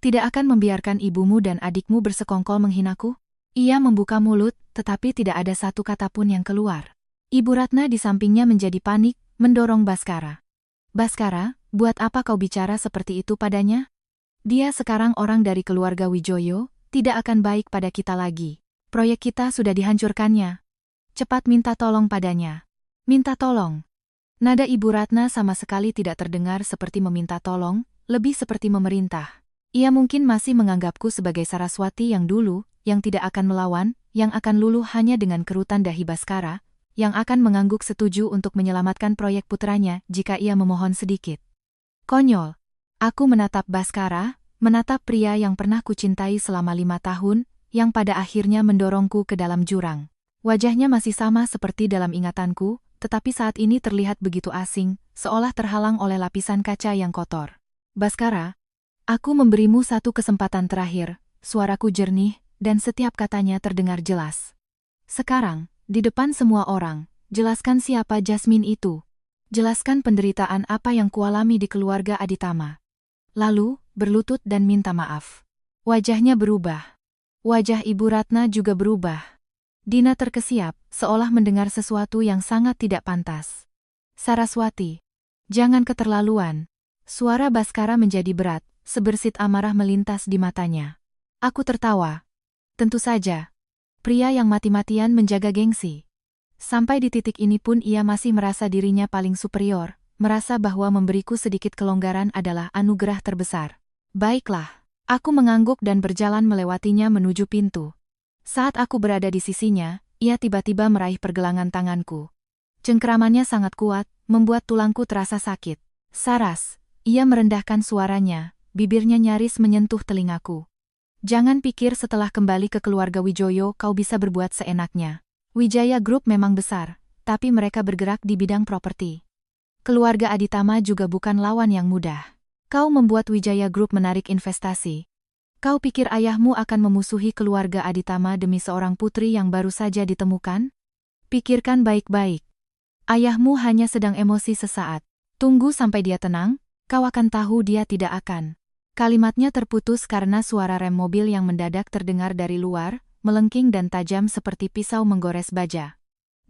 Tidak akan membiarkan ibumu dan adikmu bersekongkol menghinaku? Ia membuka mulut, tetapi tidak ada satu kata pun yang keluar. Ibu Ratna di sampingnya menjadi panik, mendorong Baskara. Baskara, buat apa kau bicara seperti itu padanya? Dia sekarang orang dari keluarga Wijoyo, tidak akan baik pada kita lagi. Proyek kita sudah dihancurkannya. Cepat minta tolong padanya. Minta tolong. Nada Ibu Ratna sama sekali tidak terdengar seperti meminta tolong, lebih seperti memerintah. Ia mungkin masih menganggapku sebagai Saraswati yang dulu, yang tidak akan melawan, yang akan luluh hanya dengan kerutan dahi Baskara, yang akan mengangguk setuju untuk menyelamatkan proyek putranya jika ia memohon sedikit. Konyol. Aku menatap Baskara, menatap pria yang pernah kucintai selama 5 tahun, yang pada akhirnya mendorongku ke dalam jurang. Wajahnya masih sama seperti dalam ingatanku, tetapi saat ini terlihat begitu asing, seolah terhalang oleh lapisan kaca yang kotor. Baskara, aku memberimu satu kesempatan terakhir, suaraku jernih, dan setiap katanya terdengar jelas. Sekarang, di depan semua orang, jelaskan siapa Jasmine itu. Jelaskan penderitaan apa yang kualami di keluarga Aditama. Lalu, berlutut dan minta maaf. Wajahnya berubah. Wajah Ibu Ratna juga berubah. Dina terkesiap, seolah mendengar sesuatu yang sangat tidak pantas. Saraswati, jangan keterlaluan. Suara Baskara menjadi berat, sebersit amarah melintas di matanya. Aku tertawa. Tentu saja. Pria yang mati-matian menjaga gengsi. Sampai di titik ini pun ia masih merasa dirinya paling superior, merasa bahwa memberiku sedikit kelonggaran adalah anugerah terbesar. Baiklah, aku mengangguk dan berjalan melewatinya menuju pintu. Saat aku berada di sisinya, ia tiba-tiba meraih pergelangan tanganku. Cengkeramannya sangat kuat, membuat tulangku terasa sakit. Saras, ia merendahkan suaranya, bibirnya nyaris menyentuh telingaku. Jangan pikir setelah kembali ke keluarga Wijoyo kau bisa berbuat seenaknya. Wijaya Group memang besar, tapi mereka bergerak di bidang properti. Keluarga Aditama juga bukan lawan yang mudah. Kau membuat Wijaya Group menarik investasi. Kau pikir ayahmu akan memusuhi keluarga Aditama demi seorang putri yang baru saja ditemukan? Pikirkan baik-baik. Ayahmu hanya sedang emosi sesaat. Tunggu sampai dia tenang, kau akan tahu dia tidak akan. Kalimatnya terputus karena suara rem mobil yang mendadak terdengar dari luar, melengking dan tajam seperti pisau menggores baja.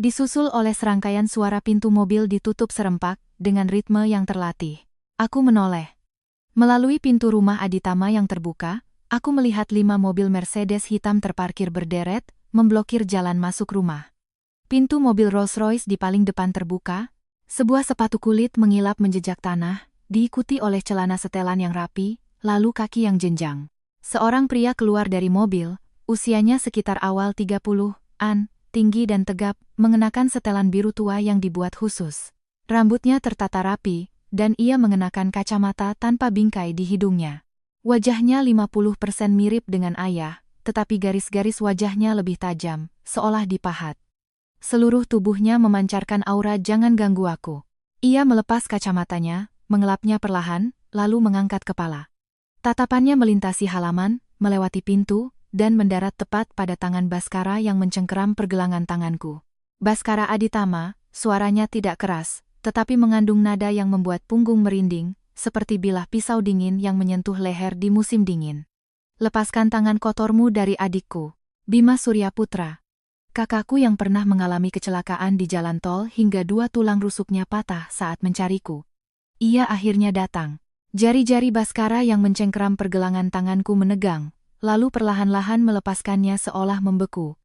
Disusul oleh serangkaian suara pintu mobil ditutup serempak, dengan ritme yang terlatih. Aku menoleh. Melalui pintu rumah Aditama yang terbuka, aku melihat 5 mobil Mercedes hitam terparkir berderet, memblokir jalan masuk rumah. Pintu mobil Rolls-Royce di paling depan terbuka, sebuah sepatu kulit mengilap menjejak tanah, diikuti oleh celana setelan yang rapi, lalu kaki yang jenjang. Seorang pria keluar dari mobil, usianya sekitar awal 30-an, tinggi dan tegap, mengenakan setelan biru tua yang dibuat khusus. Rambutnya tertata rapi, dan ia mengenakan kacamata tanpa bingkai di hidungnya. Wajahnya 50% mirip dengan ayah, tetapi garis-garis wajahnya lebih tajam, seolah dipahat. Seluruh tubuhnya memancarkan aura "jangan ganggu aku". Ia melepas kacamatanya, mengelapnya perlahan, lalu mengangkat kepala. Tatapannya melintasi halaman, melewati pintu, dan mendarat tepat pada tangan Baskara yang mencengkeram pergelangan tanganku. Baskara Aditama, suaranya tidak keras, tetapi mengandung nada yang membuat punggung merinding, seperti bilah pisau dingin yang menyentuh leher di musim dingin. Lepaskan tangan kotormu dari adikku, Bima Suryaputra. Kakakku yang pernah mengalami kecelakaan di jalan tol hingga 2 tulang rusuknya patah saat mencariku. Ia akhirnya datang. Jari-jari Baskara yang mencengkeram pergelangan tanganku menegang, lalu perlahan-lahan melepaskannya seolah membeku.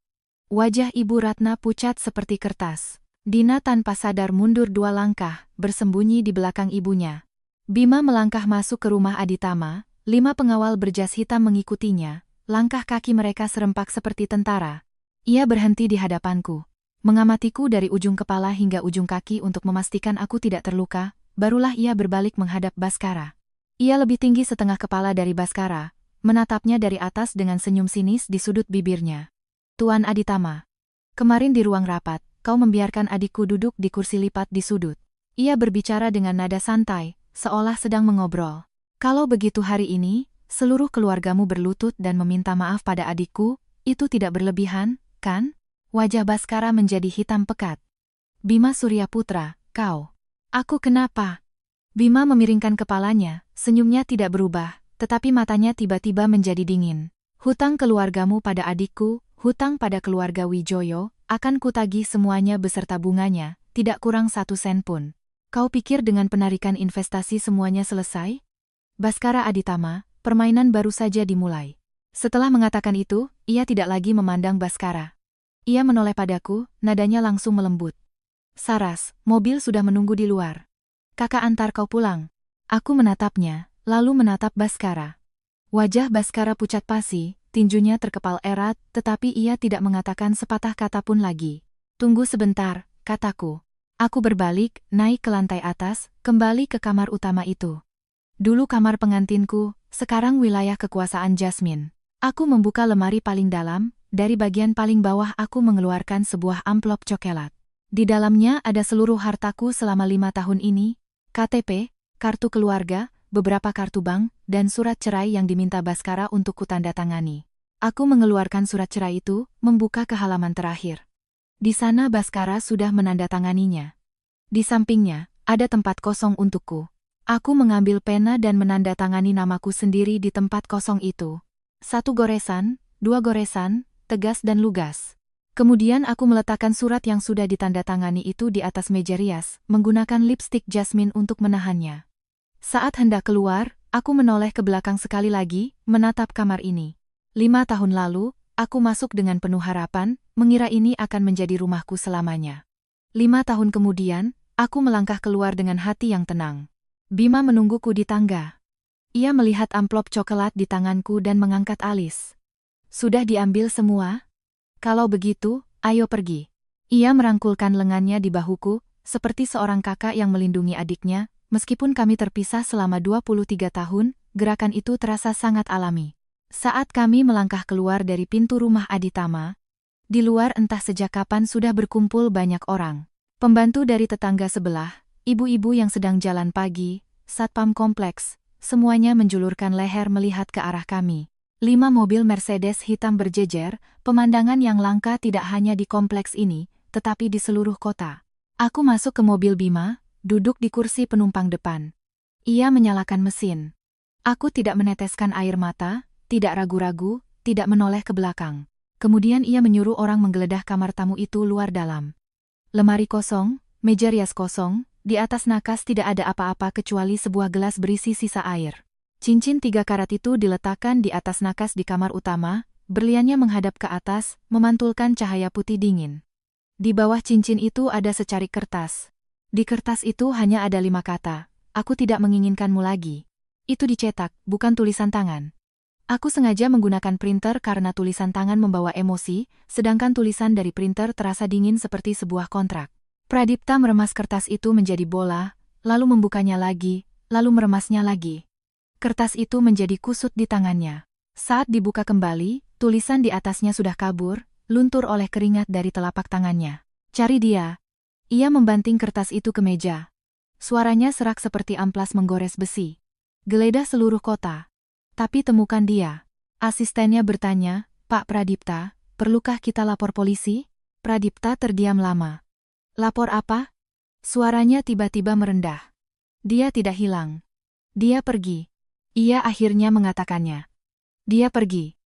Wajah Ibu Ratna pucat seperti kertas. Dina tanpa sadar mundur 2 langkah, bersembunyi di belakang ibunya. Bima melangkah masuk ke rumah Aditama, 5 pengawal berjas hitam mengikutinya, langkah kaki mereka serempak seperti tentara. Ia berhenti di hadapanku, mengamatiku dari ujung kepala hingga ujung kaki untuk memastikan aku tidak terluka, barulah ia berbalik menghadap Baskara. Ia lebih tinggi setengah kepala dari Baskara, menatapnya dari atas dengan senyum sinis di sudut bibirnya. Tuan Aditama, kemarin di ruang rapat, kau membiarkan adikku duduk di kursi lipat di sudut. Ia berbicara dengan nada santai, seolah sedang mengobrol. Kalau begitu hari ini, seluruh keluargamu berlutut dan meminta maaf pada adikku, itu tidak berlebihan, kan? Wajah Baskara menjadi hitam pekat. Bima Suryaputra, kau. Aku kenapa? Bima memiringkan kepalanya, senyumnya tidak berubah, tetapi matanya tiba-tiba menjadi dingin. Hutang keluargamu pada adikku, hutang pada keluarga Wijoyo, akan kutagih semuanya beserta bunganya, tidak kurang 1 sen pun. Kau pikir dengan penarikan investasi semuanya selesai? Baskara Aditama, permainan baru saja dimulai. Setelah mengatakan itu, ia tidak lagi memandang Baskara. Ia menoleh padaku, nadanya langsung melembut. Saras, mobil sudah menunggu di luar. Kakak antar kau pulang. Aku menatapnya, lalu menatap Baskara. Wajah Baskara pucat pasi, tinjunya terkepal erat, tetapi ia tidak mengatakan sepatah kata pun lagi. Tunggu sebentar, kataku. Aku berbalik, naik ke lantai atas, kembali ke kamar utama itu. Dulu kamar pengantinku, sekarang wilayah kekuasaan Jasmine. Aku membuka lemari paling dalam, dari bagian paling bawah aku mengeluarkan sebuah amplop coklat. Di dalamnya ada seluruh hartaku selama 5 tahun ini, KTP, kartu keluarga, beberapa kartu bank, dan surat cerai yang diminta Baskara untuk kutandatangani. Aku mengeluarkan surat cerai itu, membuka ke halaman terakhir. Di sana Baskara sudah menandatanganinya. Di sampingnya, ada tempat kosong untukku. Aku mengambil pena dan menandatangani namaku sendiri di tempat kosong itu. 1 goresan, 2 goresan, tegas dan lugas. Kemudian aku meletakkan surat yang sudah ditandatangani itu di atas meja rias, menggunakan lipstik Jasmine untuk menahannya. Saat hendak keluar, aku menoleh ke belakang sekali lagi, menatap kamar ini. 5 tahun lalu, aku masuk dengan penuh harapan, mengira ini akan menjadi rumahku selamanya. 5 tahun kemudian, aku melangkah keluar dengan hati yang tenang. Bima menungguku di tangga. Ia melihat amplop coklat di tanganku dan mengangkat alis. Sudah diambil semua? Kalau begitu, ayo pergi. Ia merangkulkan lengannya di bahuku, seperti seorang kakak yang melindungi adiknya, meskipun kami terpisah selama 23 tahun, gerakan itu terasa sangat alami. Saat kami melangkah keluar dari pintu rumah Aditama, di luar entah sejak kapan sudah berkumpul banyak orang. Pembantu dari tetangga sebelah, ibu-ibu yang sedang jalan pagi, satpam kompleks, semuanya menjulurkan leher melihat ke arah kami. 5 mobil Mercedes hitam berjejer, pemandangan yang langka tidak hanya di kompleks ini, tetapi di seluruh kota. Aku masuk ke mobil Bima, duduk di kursi penumpang depan. Ia menyalakan mesin. Aku tidak meneteskan air mata, tidak ragu-ragu, tidak menoleh ke belakang. Kemudian ia menyuruh orang menggeledah kamar tamu itu luar dalam. Lemari kosong, meja rias kosong, di atas nakas tidak ada apa-apa kecuali sebuah gelas berisi sisa air. Cincin 3 karat itu diletakkan di atas nakas di kamar utama, berliannya menghadap ke atas, memantulkan cahaya putih dingin. Di bawah cincin itu ada secarik kertas. Di kertas itu hanya ada 5 kata, aku tidak menginginkanmu lagi. Itu dicetak, bukan tulisan tangan. Aku sengaja menggunakan printer karena tulisan tangan membawa emosi, sedangkan tulisan dari printer terasa dingin seperti sebuah kontrak. Pradipta meremas kertas itu menjadi bola, lalu membukanya lagi, lalu meremasnya lagi. Kertas itu menjadi kusut di tangannya. Saat dibuka kembali, Tulisan di atasnya sudah kabur, luntur oleh keringat dari telapak tangannya. Cari dia. Ia membanting kertas itu ke meja. Suaranya serak seperti amplas menggores besi. Geledah seluruh kota. Tapi temukan dia. Asistennya bertanya, Pak Pradipta, perlukah kita lapor polisi? Pradipta terdiam lama. Lapor apa? Suaranya tiba-tiba merendah. Dia tidak hilang. Dia pergi. Ia akhirnya mengatakannya. Dia pergi.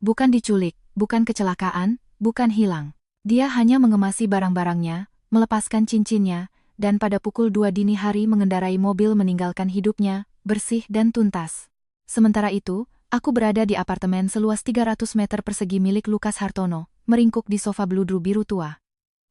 Bukan diculik, bukan kecelakaan, bukan hilang. Dia hanya mengemasi barang-barangnya, melepaskan cincinnya, dan pada pukul 2 dini hari mengendarai mobil meninggalkan hidupnya, bersih dan tuntas. Sementara itu, aku berada di apartemen seluas 300 meter persegi milik Lukas Hartono, meringkuk di sofa bludru biru tua.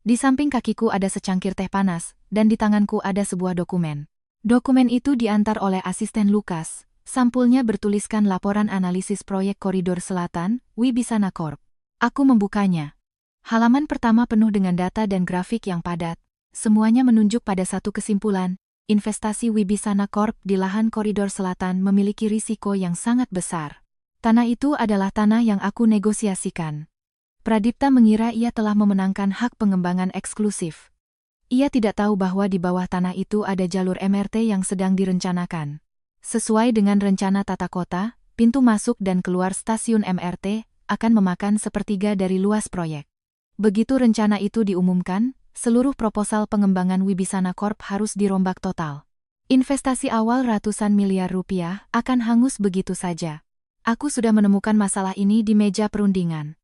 Di samping kakiku ada secangkir teh panas, dan di tanganku ada sebuah dokumen. Dokumen itu diantar oleh asisten Lukas. Sampulnya bertuliskan laporan analisis proyek Koridor Selatan, Wibisana Corp. Aku membukanya. Halaman pertama penuh dengan data dan grafik yang padat. Semuanya menunjuk pada satu kesimpulan, investasi Wibisana Corp di lahan Koridor Selatan memiliki risiko yang sangat besar. Tanah itu adalah tanah yang aku negosiasikan. Pradipta mengira ia telah memenangkan hak pengembangan eksklusif. Ia tidak tahu bahwa di bawah tanah itu ada jalur MRT yang sedang direncanakan. Sesuai dengan rencana tata kota, pintu masuk dan keluar stasiun MRT akan memakan sepertiga dari luas proyek. Begitu rencana itu diumumkan, seluruh proposal pengembangan Wibisana Corp harus dirombak total. Investasi awal ratusan miliar rupiah akan hangus begitu saja. Aku sudah menemukan masalah ini di meja perundingan.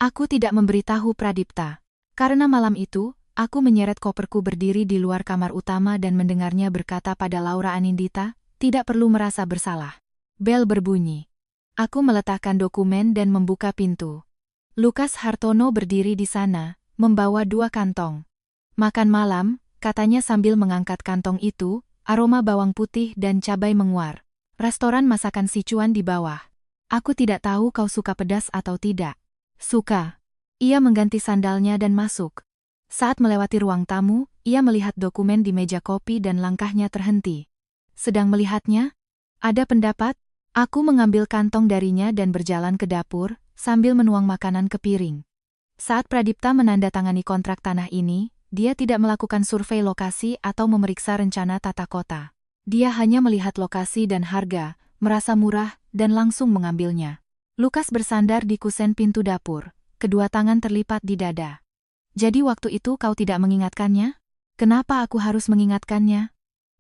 Aku tidak memberitahu Pradipta. Karena malam itu, aku menyeret koperku berdiri di luar kamar utama dan mendengarnya berkata pada Laura Anindita, tidak perlu merasa bersalah. Bel berbunyi. Aku meletakkan dokumen dan membuka pintu. Lukas Hartono berdiri di sana, membawa 2 kantong. Makan malam, katanya sambil mengangkat kantong itu, aroma bawang putih dan cabai menguar. Restoran masakan Sichuan di bawah. Aku tidak tahu kau suka pedas atau tidak. Suka. Ia mengganti sandalnya dan masuk. Saat melewati ruang tamu, ia melihat dokumen di meja kopi dan langkahnya terhenti. Sedang melihatnya? Ada pendapat? Aku mengambil kantong darinya dan berjalan ke dapur, sambil menuang makanan ke piring. Saat Pradipta menandatangani kontrak tanah ini, dia tidak melakukan survei lokasi atau memeriksa rencana tata kota. Dia hanya melihat lokasi dan harga, merasa murah, dan langsung mengambilnya. Lukas bersandar di kusen pintu dapur, kedua tangan terlipat di dada. Jadi waktu itu kau tidak mengingatkannya? Kenapa aku harus mengingatkannya?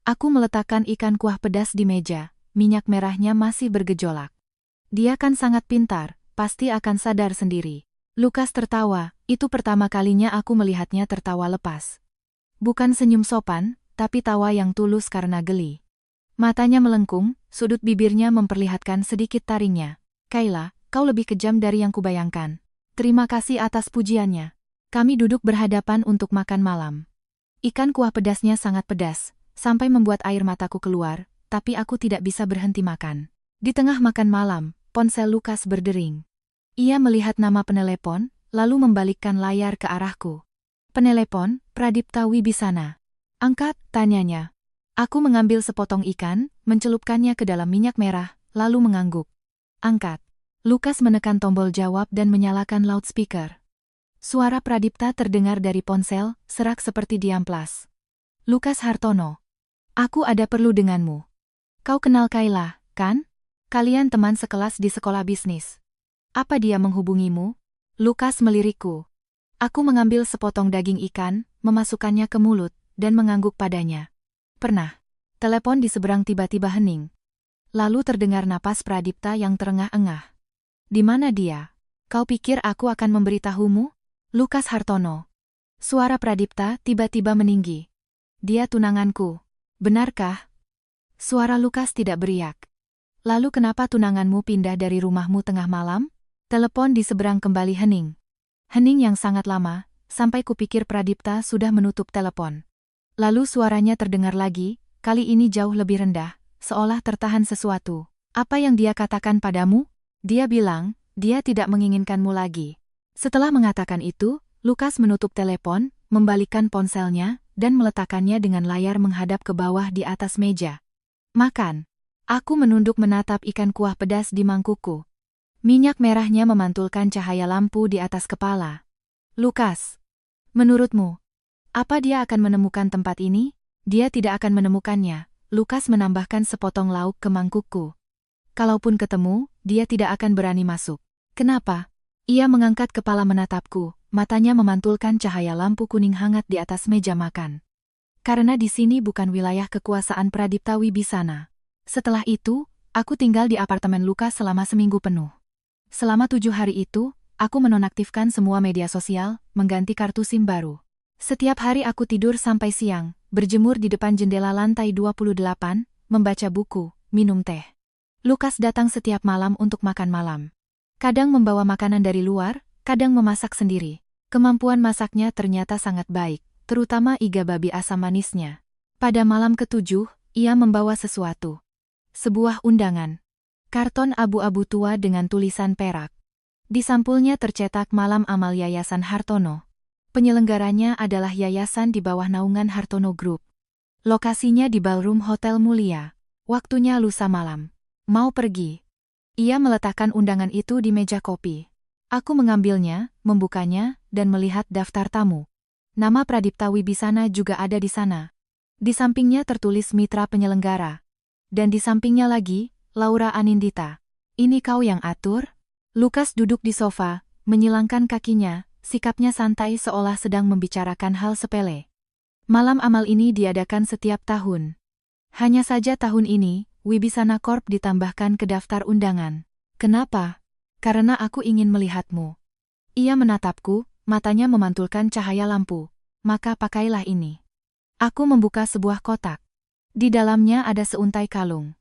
Aku meletakkan ikan kuah pedas di meja, minyak merahnya masih bergejolak. Dia kan sangat pintar, pasti akan sadar sendiri. Lukas tertawa, itu pertama kalinya aku melihatnya tertawa lepas. Bukan senyum sopan, tapi tawa yang tulus karena geli. Matanya melengkung, sudut bibirnya memperlihatkan sedikit taringnya. Kayla, kau lebih kejam dari yang kubayangkan. Terima kasih atas pujiannya. Kami duduk berhadapan untuk makan malam. Ikan kuah pedasnya sangat pedas, sampai membuat air mataku keluar, tapi aku tidak bisa berhenti makan. Di tengah makan malam, ponsel Lukas berdering. Ia melihat nama penelepon, lalu membalikkan layar ke arahku. Penelepon, Pradipta Wibisana. Angkat, tanyanya. Aku mengambil sepotong ikan, mencelupkannya ke dalam minyak merah, lalu mengangguk. Angkat. Lukas menekan tombol jawab dan menyalakan loudspeaker. Suara Pradipta terdengar dari ponsel, serak seperti diamplas. Lukas Hartono. Aku ada perlu denganmu. Kau kenal Kayla, kan? Kalian teman sekelas di sekolah bisnis. Apa dia menghubungimu? Lukas melirikku. Aku mengambil sepotong daging ikan, memasukkannya ke mulut, dan mengangguk padanya. Pernah. Telepon di seberang tiba-tiba hening. Lalu terdengar napas Pradipta yang terengah-engah. Di mana dia? Kau pikir aku akan memberitahumu? Lukas Hartono. Suara Pradipta tiba-tiba meninggi. Dia tunanganku. Benarkah? Suara Lukas tidak beriak. Lalu kenapa tunanganmu pindah dari rumahmu tengah malam? Telepon di seberang kembali hening. Hening yang sangat lama, sampai kupikir Pradipta sudah menutup telepon. Lalu suaranya terdengar lagi, kali ini jauh lebih rendah, seolah tertahan sesuatu. Apa yang dia katakan padamu? Dia bilang, dia tidak menginginkanmu lagi. Setelah mengatakan itu, Lukas menutup telepon, membalikkan ponselnya, dan meletakkannya dengan layar menghadap ke bawah di atas meja. Makan. Aku menunduk menatap ikan kuah pedas di mangkukku. Minyak merahnya memantulkan cahaya lampu di atas kepala. Lukas, menurutmu, apa dia akan menemukan tempat ini? Dia tidak akan menemukannya. Lukas menambahkan sepotong lauk ke mangkukku. Kalaupun ketemu, dia tidak akan berani masuk. Kenapa? Ia mengangkat kepala menatapku, matanya memantulkan cahaya lampu kuning hangat di atas meja makan. Karena di sini bukan wilayah kekuasaan Pradipta Wibisana. Setelah itu, aku tinggal di apartemen Lukas selama seminggu penuh. Selama 7 hari itu, aku menonaktifkan semua media sosial, mengganti kartu SIM baru. Setiap hari aku tidur sampai siang, berjemur di depan jendela lantai 28, membaca buku, minum teh. Lukas datang setiap malam untuk makan malam. Kadang membawa makanan dari luar, kadang memasak sendiri. Kemampuan masaknya ternyata sangat baik, terutama iga babi asam manisnya. Pada malam ke-7, ia membawa sesuatu. Sebuah undangan. Karton abu-abu tua dengan tulisan perak. Di sampulnya tercetak Malam Amal Yayasan Hartono. Penyelenggaranya adalah yayasan di bawah naungan Hartono Group. Lokasinya di Ballroom Hotel Mulia. Waktunya lusa malam. Mau pergi? Ia meletakkan undangan itu di meja kopi. Aku mengambilnya, membukanya, dan melihat daftar tamu. Nama Pradipta Wibisana juga ada di sana. Di sampingnya tertulis mitra penyelenggara. Dan di sampingnya lagi, Laura Anindita. Ini kau yang atur? Lukas duduk di sofa, menyilangkan kakinya, sikapnya santai seolah sedang membicarakan hal sepele. Malam amal ini diadakan setiap tahun. Hanya saja tahun ini, Wibisana Corp ditambahkan ke daftar undangan. Kenapa? Karena aku ingin melihatmu. Ia menatapku, matanya memantulkan cahaya lampu. Maka pakailah ini. Aku membuka sebuah kotak. Di dalamnya ada seuntai kalung.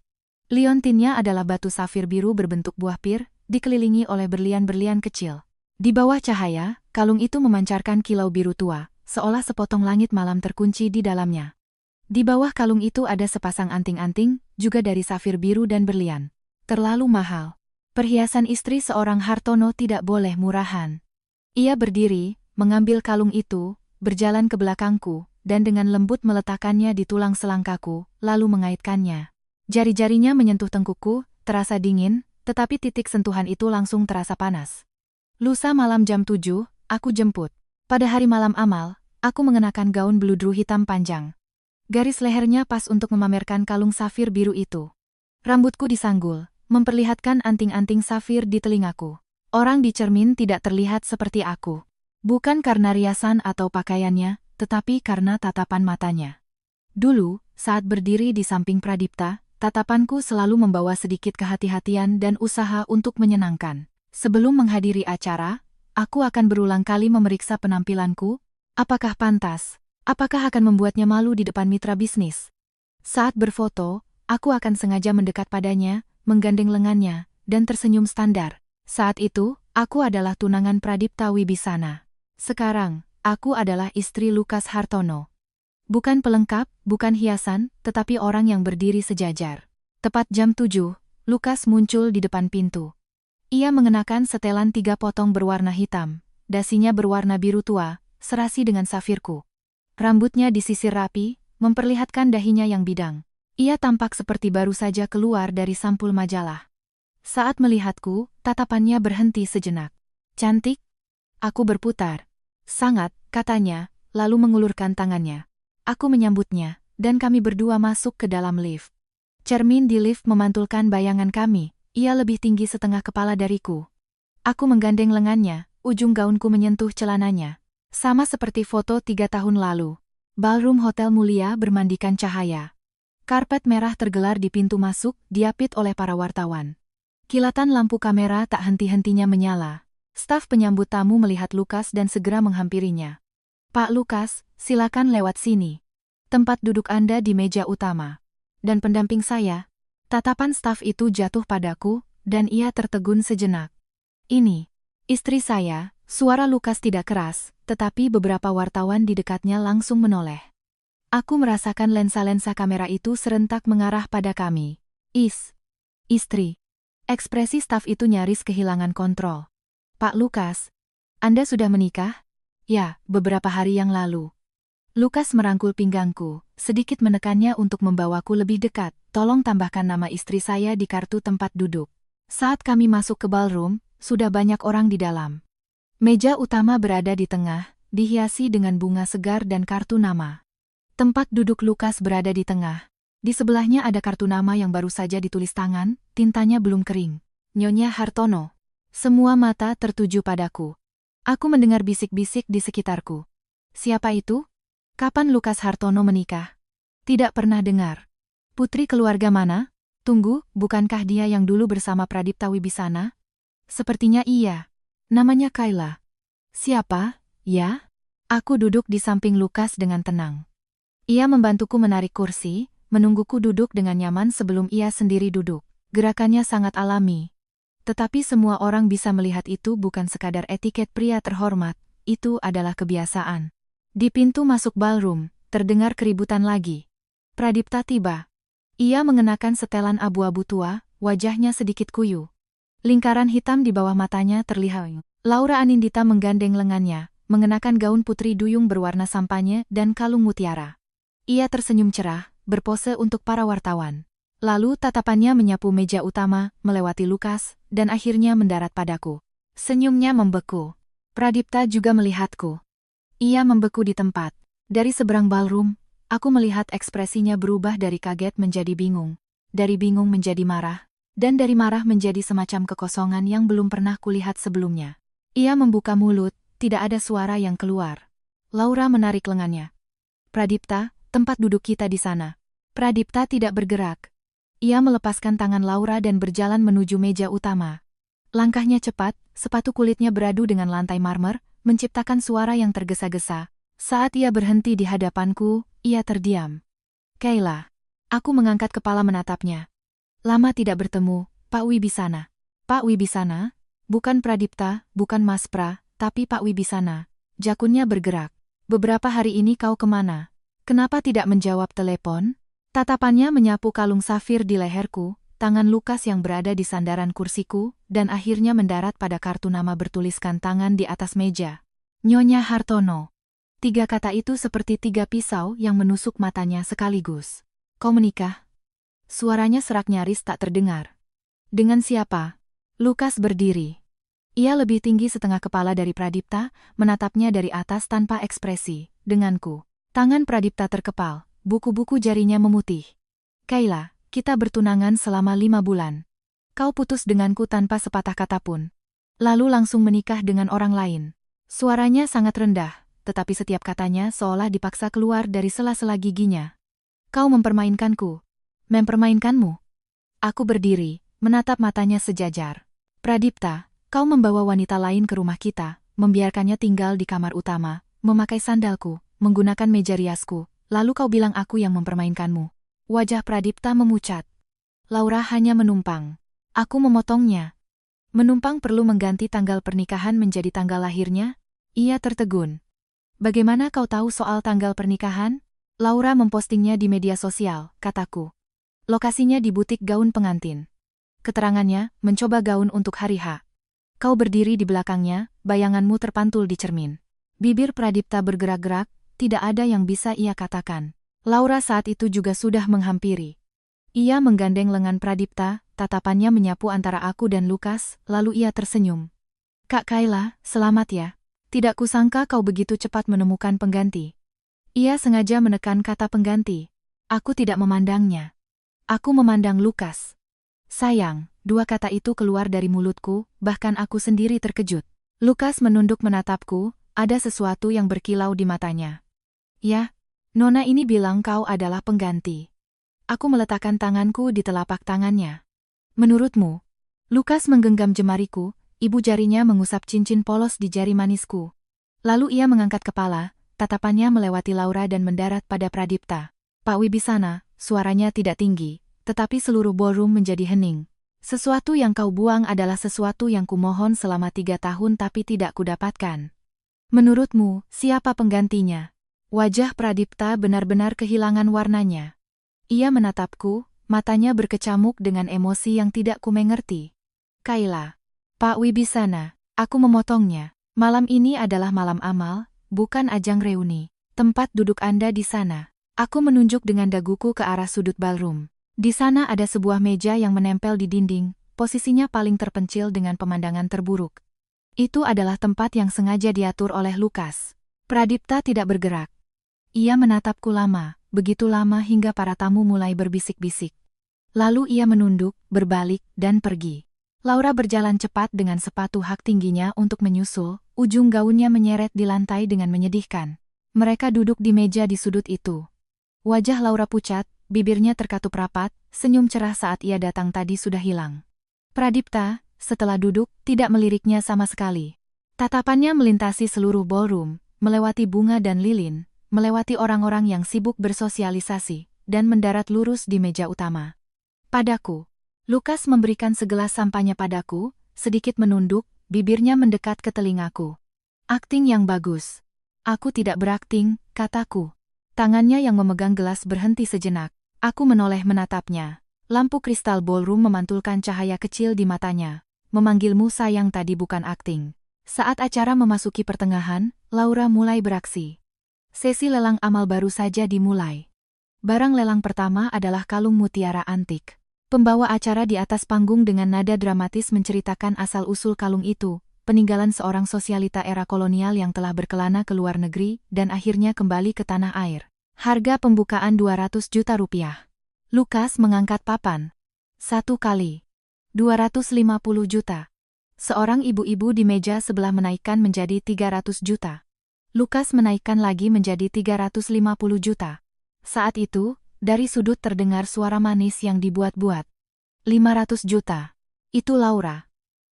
Liontinnya adalah batu safir biru berbentuk buah pir, dikelilingi oleh berlian-berlian kecil. Di bawah cahaya, kalung itu memancarkan kilau biru tua, seolah sepotong langit malam terkunci di dalamnya. Di bawah kalung itu ada sepasang anting-anting, juga dari safir biru dan berlian. Terlalu mahal. Perhiasan istri seorang Hartono tidak boleh murahan. Ia berdiri, mengambil kalung itu, berjalan ke belakangku, dan dengan lembut meletakkannya di tulang selangkaku, lalu mengaitkannya. Jari-jarinya menyentuh tengkukku, terasa dingin, tetapi titik sentuhan itu langsung terasa panas. Lusa malam jam 7, aku jemput. Pada hari malam amal, aku mengenakan gaun bludru hitam panjang. Garis lehernya pas untuk memamerkan kalung safir biru itu. Rambutku disanggul, memperlihatkan anting-anting safir di telingaku. Orang di cermin tidak terlihat seperti aku. Bukan karena riasan atau pakaiannya, tetapi karena tatapan matanya. Dulu, saat berdiri di samping Pradipta, tatapanku selalu membawa sedikit kehati-hatian dan usaha untuk menyenangkan. Sebelum menghadiri acara, aku akan berulang kali memeriksa penampilanku. Apakah pantas? Apakah akan membuatnya malu di depan mitra bisnis? Saat berfoto, aku akan sengaja mendekat padanya, menggandeng lengannya, dan tersenyum standar. Saat itu, aku adalah tunangan Pradipta Wibisana. Sekarang, aku adalah istri Lukas Hartono. Bukan pelengkap, bukan hiasan, tetapi orang yang berdiri sejajar. Tepat jam 7, Lukas muncul di depan pintu. Ia mengenakan setelan 3 potong berwarna hitam, dasinya berwarna biru tua, serasi dengan safirku. Rambutnya disisir rapi, memperlihatkan dahinya yang bidang. Ia tampak seperti baru saja keluar dari sampul majalah. Saat melihatku, tatapannya berhenti sejenak. Cantik? Aku berputar. Sangat, katanya, lalu mengulurkan tangannya. Aku menyambutnya, dan kami berdua masuk ke dalam lift. Cermin di lift memantulkan bayangan kami. Ia lebih tinggi setengah kepala dariku. Aku menggandeng lengannya, ujung gaunku menyentuh celananya. Sama seperti foto 3 tahun lalu. Ballroom Hotel Mulia bermandikan cahaya. Karpet merah tergelar di pintu masuk, diapit oleh para wartawan. Kilatan lampu kamera tak henti-hentinya menyala. Staf penyambut tamu melihat Lukas dan segera menghampirinya. Pak Lukas, silakan lewat sini. Tempat duduk Anda di meja utama. Dan pendamping saya. Tatapan staf itu jatuh padaku, dan ia tertegun sejenak. Ini, istri saya. Suara Lukas tidak keras, tetapi beberapa wartawan di dekatnya langsung menoleh. Aku merasakan lensa-lensa kamera itu serentak mengarah pada kami. Istri. Ekspresi staf itu nyaris kehilangan kontrol. Pak Lukas, Anda sudah menikah? Ya, beberapa hari yang lalu. Lukas merangkul pinggangku, sedikit menekannya untuk membawaku lebih dekat. Tolong tambahkan nama istri saya di kartu tempat duduk. Saat kami masuk ke ballroom, sudah banyak orang di dalam. Meja utama berada di tengah, dihiasi dengan bunga segar dan kartu nama. Tempat duduk Lukas berada di tengah. Di sebelahnya ada kartu nama yang baru saja ditulis tangan, tintanya belum kering. Nyonya Hartono. Semua mata tertuju padaku. Aku mendengar bisik-bisik di sekitarku. Siapa itu? Kapan Lukas Hartono menikah? Tidak pernah dengar. Putri keluarga mana? Tunggu, bukankah dia yang dulu bersama Pradipta Wibisana? Sepertinya iya. Namanya Kayla. Siapa? Ya? Aku duduk di samping Lukas dengan tenang. Ia membantuku menarik kursi, menungguku duduk dengan nyaman sebelum ia sendiri duduk. Gerakannya sangat alami. Tetapi semua orang bisa melihat itu bukan sekadar etiket pria terhormat, itu adalah kebiasaan. Di pintu masuk ballroom, terdengar keributan lagi. Pradipta tiba. Ia mengenakan setelan abu-abu tua, wajahnya sedikit kuyu. Lingkaran hitam di bawah matanya terlihat. Laura Anindita menggandeng lengannya, mengenakan gaun putri duyung berwarna sampanye dan kalung mutiara. Ia tersenyum cerah, berpose untuk para wartawan. Lalu tatapannya menyapu meja utama, melewati Lukas, dan akhirnya mendarat padaku. Senyumnya membeku. Pradipta juga melihatku. Ia membeku di tempat. Dari seberang ballroom, aku melihat ekspresinya berubah dari kaget menjadi bingung. Dari bingung menjadi marah. Dan dari marah menjadi semacam kekosongan yang belum pernah kulihat sebelumnya. Ia membuka mulut, tidak ada suara yang keluar. Laura menarik lengannya. Pradipta, tempat duduk kita di sana. Pradipta tidak bergerak. Ia melepaskan tangan Laura dan berjalan menuju meja utama. Langkahnya cepat, sepatu kulitnya beradu dengan lantai marmer, menciptakan suara yang tergesa-gesa. Saat ia berhenti di hadapanku, ia terdiam. Kayla. Aku mengangkat kepala menatapnya. Lama tidak bertemu, Pak Wibisana. Pak Wibisana? Bukan Pradipta, bukan Mas Pra, tapi Pak Wibisana. Jakunnya bergerak. Beberapa hari ini kau kemana? Kenapa tidak menjawab telepon? Tatapannya menyapu kalung safir di leherku, tangan Lukas yang berada di sandaran kursiku, dan akhirnya mendarat pada kartu nama bertuliskan tangan di atas meja. Nyonya Hartono. 3 kata itu seperti 3 pisau yang menusuk matanya sekaligus. Kau menikah? Suaranya serak nyaris tak terdengar. Dengan siapa? Lukas berdiri. Ia lebih tinggi setengah kepala dari Pradipta, menatapnya dari atas tanpa ekspresi. Denganku. Tangan Pradipta terkepal, buku-buku jarinya memutih. Kayla, kita bertunangan selama 5 bulan. Kau putus denganku tanpa sepatah kata pun. Lalu langsung menikah dengan orang lain. Suaranya sangat rendah, tetapi setiap katanya seolah dipaksa keluar dari sela-sela giginya. Kau mempermainkanku. Mempermainkanmu? Aku berdiri, menatap matanya sejajar. Pradipta, kau membawa wanita lain ke rumah kita, membiarkannya tinggal di kamar utama, memakai sandalku, menggunakan meja riasku, lalu kau bilang aku yang mempermainkanmu. Wajah Pradipta memucat. Laura hanya menumpang. Aku memotongnya. Menumpang perlu mengganti tanggal pernikahan menjadi tanggal lahirnya? Ia tertegun. Bagaimana kau tahu soal tanggal pernikahan? Laura mempostingnya di media sosial, kataku. Lokasinya di butik gaun pengantin. Keterangannya, mencoba gaun untuk hari H. Kau berdiri di belakangnya, bayanganmu terpantul di cermin. Bibir Pradipta bergerak-gerak, tidak ada yang bisa ia katakan. Laura saat itu juga sudah menghampiri. Ia menggandeng lengan Pradipta, tatapannya menyapu antara aku dan Lukas, lalu ia tersenyum. Kak Kayla, selamat ya. Tidak kusangka kau begitu cepat menemukan pengganti. Ia sengaja menekan kata pengganti. Aku tidak memandangnya. Aku memandang Lukas. Sayang, 2 kata itu keluar dari mulutku, bahkan aku sendiri terkejut. Lukas menunduk menatapku, ada sesuatu yang berkilau di matanya. Ya, Nona ini bilang kau adalah pengganti. Aku meletakkan tanganku di telapak tangannya. Menurutmu? Lukas menggenggam jemariku, ibu jarinya mengusap cincin polos di jari manisku. Lalu ia mengangkat kepala, tatapannya melewati Laura dan mendarat pada Pradipta. Pak Wibisana, suaranya tidak tinggi, tetapi seluruh ballroom menjadi hening. Sesuatu yang kau buang adalah sesuatu yang kumohon selama 3 tahun tapi tidak kudapatkan. Menurutmu, siapa penggantinya? Wajah Pradipta benar-benar kehilangan warnanya. Ia menatapku, matanya berkecamuk dengan emosi yang tidak kumengerti. Kayla. Pak Wibisana, aku memotongnya. Malam ini adalah malam amal, bukan ajang reuni. Tempat duduk Anda di sana. Aku menunjuk dengan daguku ke arah sudut ballroom. Di sana ada sebuah meja yang menempel di dinding, posisinya paling terpencil dengan pemandangan terburuk. Itu adalah tempat yang sengaja diatur oleh Lukas. Pradipta tidak bergerak. Ia menatapku lama, begitu lama hingga para tamu mulai berbisik-bisik. Lalu ia menunduk, berbalik, dan pergi. Laura berjalan cepat dengan sepatu hak tingginya untuk menyusul, ujung gaunnya menyeret di lantai dengan menyedihkan. Mereka duduk di meja di sudut itu. Wajah Laura pucat, bibirnya terkatup rapat, senyum cerah saat ia datang tadi sudah hilang. Pradipta, setelah duduk, tidak meliriknya sama sekali. Tatapannya melintasi seluruh ballroom, melewati bunga dan lilin, melewati orang-orang yang sibuk bersosialisasi, dan mendarat lurus di meja utama. Padaku. Lukas memberikan segelas sampahnya padaku, sedikit menunduk, bibirnya mendekat ke telingaku. Akting yang bagus. Aku tidak berakting, kataku. Tangannya yang memegang gelas berhenti sejenak. Aku menoleh menatapnya. Lampu kristal ballroom memantulkan cahaya kecil di matanya. Memanggilmu sayang tadi bukan akting. Saat acara memasuki pertengahan, Laura mulai beraksi. Sesi lelang amal baru saja dimulai. Barang lelang pertama adalah kalung mutiara antik. Pembawa acara di atas panggung dengan nada dramatis menceritakan asal-usul kalung itu, peninggalan seorang sosialita era kolonial yang telah berkelana ke luar negeri dan akhirnya kembali ke tanah air. Harga pembukaan 200 juta rupiah. Lukas mengangkat papan. 1 kali. 250 juta. Seorang ibu-ibu di meja sebelah menaikkan menjadi 300 juta. Lukas menaikkan lagi menjadi 350 juta. Saat itu, dari sudut terdengar suara manis yang dibuat-buat. 500 juta. Itu Laura.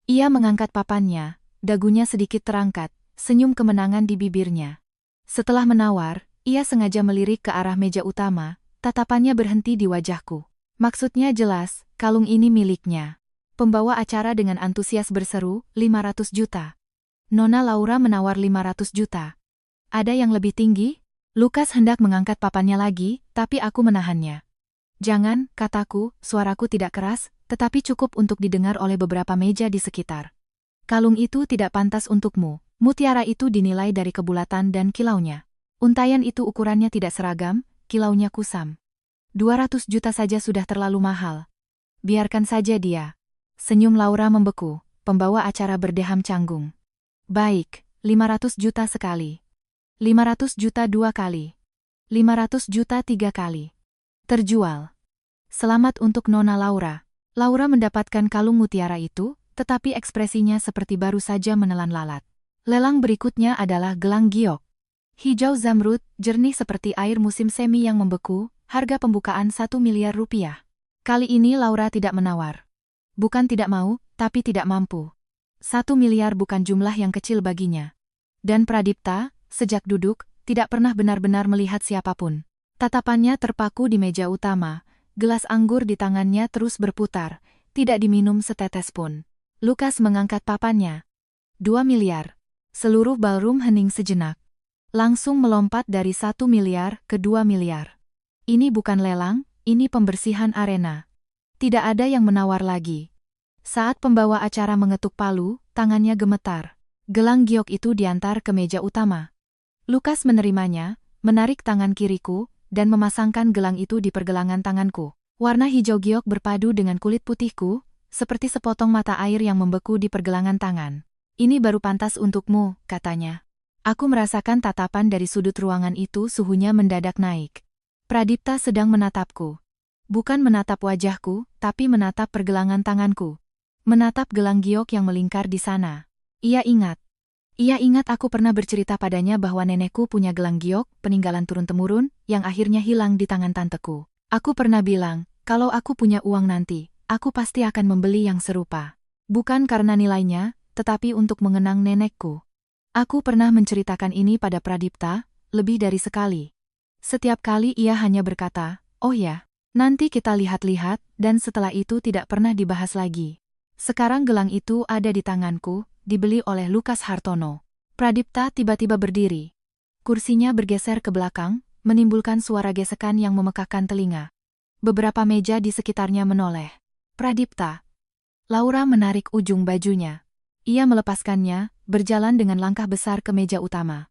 Ia mengangkat papannya, dagunya sedikit terangkat, senyum kemenangan di bibirnya. Setelah menawar, ia sengaja melirik ke arah meja utama, tatapannya berhenti di wajahku. Maksudnya jelas, kalung ini miliknya. Pembawa acara dengan antusias berseru, 500 juta. Nona Laura menawar 500 juta. Ada yang lebih tinggi? Lukas hendak mengangkat papannya lagi, tapi aku menahannya. Jangan, kataku, suaraku tidak keras, tetapi cukup untuk didengar oleh beberapa meja di sekitar. Kalung itu tidak pantas untukmu. Mutiara itu dinilai dari kebulatan dan kilaunya. Untaian itu ukurannya tidak seragam, kilaunya kusam. 200 juta saja sudah terlalu mahal. Biarkan saja dia. Senyum Laura membeku, pembawa acara berdeham canggung. Baik, 500 juta sekali. 500 juta 2 kali. 500 juta 3 kali. Terjual. Selamat untuk Nona Laura. Laura mendapatkan kalung mutiara itu, tetapi ekspresinya seperti baru saja menelan lalat. Lelang berikutnya adalah gelang giok. Hijau zamrud, jernih seperti air musim semi yang membeku, harga pembukaan 1 miliar rupiah. Kali ini Laura tidak menawar. Bukan tidak mau, tapi tidak mampu. 1 miliar bukan jumlah yang kecil baginya. Dan Pradipta, sejak duduk, tidak pernah benar-benar melihat siapapun. Tatapannya terpaku di meja utama, gelas anggur di tangannya terus berputar, tidak diminum setetes pun. Lukas mengangkat papannya. 2 miliar. Seluruh ballroom hening sejenak. Langsung melompat dari 1 miliar ke 2 miliar. Ini bukan lelang, ini pembersihan arena. Tidak ada yang menawar lagi. Saat pembawa acara mengetuk palu, tangannya gemetar. Gelang giok itu diantar ke meja utama. Lukas menerimanya, menarik tangan kiriku, dan memasangkan gelang itu di pergelangan tanganku. Warna hijau giok berpadu dengan kulit putihku, seperti sepotong mata air yang membeku di pergelangan tangan. Ini baru pantas untukmu, katanya. Aku merasakan tatapan dari sudut ruangan itu, suhunya mendadak naik. Pradipta sedang menatapku. Bukan menatap wajahku, tapi menatap pergelangan tanganku. Menatap gelang giok yang melingkar di sana. Ia ingat aku pernah bercerita padanya bahwa nenekku punya gelang giok, peninggalan turun-temurun, yang akhirnya hilang di tangan tanteku. Aku pernah bilang, kalau aku punya uang nanti, aku pasti akan membeli yang serupa. Bukan karena nilainya, tetapi untuk mengenang nenekku. Aku pernah menceritakan ini pada Pradipta, lebih dari sekali. Setiap kali ia hanya berkata, oh ya, nanti kita lihat-lihat, dan setelah itu tidak pernah dibahas lagi. Sekarang gelang itu ada di tanganku, dibeli oleh Lukas Hartono. Pradipta tiba-tiba berdiri. Kursinya bergeser ke belakang, menimbulkan suara gesekan yang memekakkan telinga. Beberapa meja di sekitarnya menoleh. Pradipta. Laura menarik ujung bajunya. Ia melepaskannya, berjalan dengan langkah besar ke meja utama.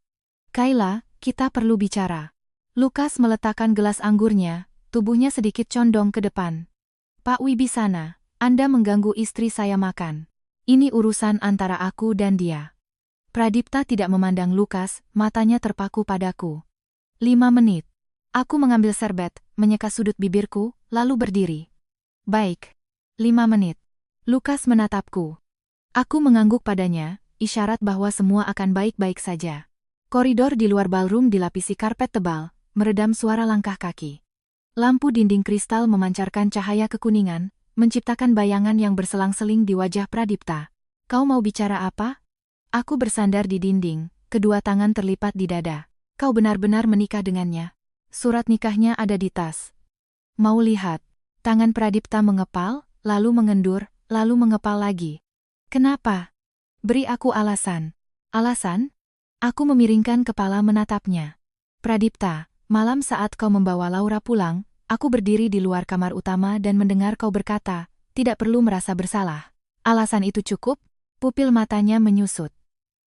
Kayla, kita perlu bicara. Lukas meletakkan gelas anggurnya, tubuhnya sedikit condong ke depan. Pak Wibisana, Anda mengganggu istri saya makan. Ini urusan antara aku dan dia. Pradipta tidak memandang Lukas, matanya terpaku padaku. 5 menit. Aku mengambil serbet, menyeka sudut bibirku, lalu berdiri. Baik. 5 menit. Lukas menatapku. Aku mengangguk padanya, isyarat bahwa semua akan baik-baik saja. Koridor di luar ballroom dilapisi karpet tebal, meredam suara langkah kaki. Lampu dinding kristal memancarkan cahaya kekuningan, menciptakan bayangan yang berselang-seling di wajah Pradipta. Kau mau bicara apa? Aku bersandar di dinding, kedua tangan terlipat di dada. Kau benar-benar menikah dengannya. Surat nikahnya ada di tas. Mau lihat? Tangan Pradipta mengepal, lalu mengendur, lalu mengepal lagi. Kenapa? Beri aku alasan. Alasan? Aku memiringkan kepala menatapnya. Pradipta, malam saat kau membawa Laura pulang, aku berdiri di luar kamar utama dan mendengar kau berkata, tidak perlu merasa bersalah. Alasan itu cukup? Pupil matanya menyusut.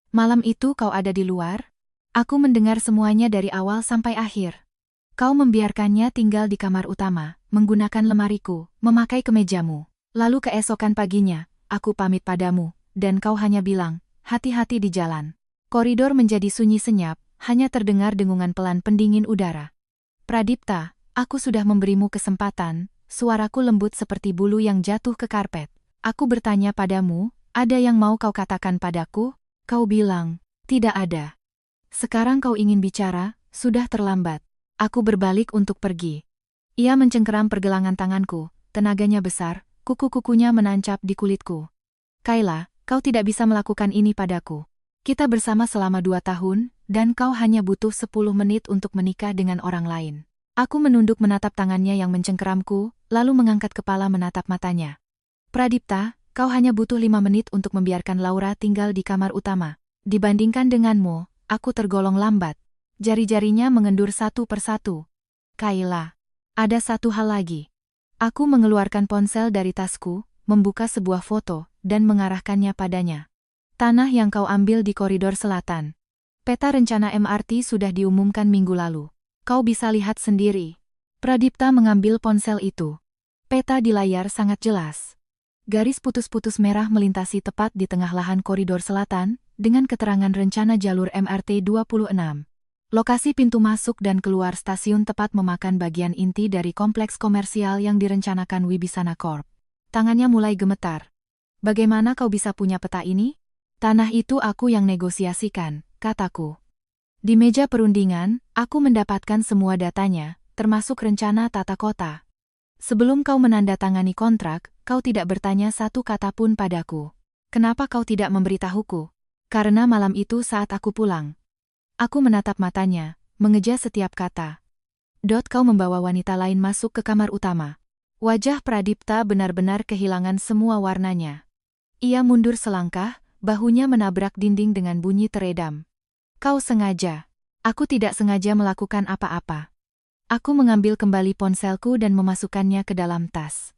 Malam itu kau ada di luar? Aku mendengar semuanya dari awal sampai akhir. Kau membiarkannya tinggal di kamar utama, menggunakan lemariku, memakai kemejamu. Lalu keesokan paginya, aku pamit padamu, dan kau hanya bilang, hati-hati di jalan. Koridor menjadi sunyi senyap, hanya terdengar dengungan pelan pendingin udara. Pradipta, aku sudah memberimu kesempatan, suaraku lembut seperti bulu yang jatuh ke karpet. Aku bertanya padamu, ada yang mau kau katakan padaku? Kau bilang, tidak ada. Sekarang kau ingin bicara, sudah terlambat. Aku berbalik untuk pergi. Ia mencengkeram pergelangan tanganku, tenaganya besar, kuku-kukunya menancap di kulitku. Kayla, kau tidak bisa melakukan ini padaku. Kita bersama selama 2 tahun, dan kau hanya butuh 10 menit untuk menikah dengan orang lain. Aku menunduk menatap tangannya yang mencengkeramku, lalu mengangkat kepala menatap matanya. Pradipta, kau hanya butuh 5 menit untuk membiarkan Laura tinggal di kamar utama. Dibandingkan denganmu, aku tergolong lambat. Jari-jarinya mengendur satu persatu. Kayla, ada satu hal lagi. Aku mengeluarkan ponsel dari tasku, membuka sebuah foto, dan mengarahkannya padanya. Tanah yang kau ambil di koridor selatan. Peta rencana MRT sudah diumumkan minggu lalu. Kau bisa lihat sendiri. Pradipta mengambil ponsel itu. Peta di layar sangat jelas. Garis putus-putus merah melintasi tepat di tengah lahan koridor selatan, dengan keterangan rencana jalur MRT 26. Lokasi pintu masuk dan keluar stasiun tepat memakan bagian inti dari kompleks komersial yang direncanakan Wibisana Corp. Tangannya mulai gemetar. Bagaimana kau bisa punya peta ini? Tanah itu aku yang negosiasikan, kataku. Di meja perundingan, aku mendapatkan semua datanya, termasuk rencana tata kota. Sebelum kau menandatangani kontrak, kau tidak bertanya satu kata pun padaku. Kenapa kau tidak memberitahuku? Karena malam itu saat aku pulang. Aku menatap matanya, mengeja setiap kata. Kau membawa wanita lain masuk ke kamar utama. Wajah Pradipta benar-benar kehilangan semua warnanya. Ia mundur selangkah, bahunya menabrak dinding dengan bunyi teredam. Kau sengaja. Aku tidak sengaja melakukan apa-apa. Aku mengambil kembali ponselku dan memasukkannya ke dalam tas.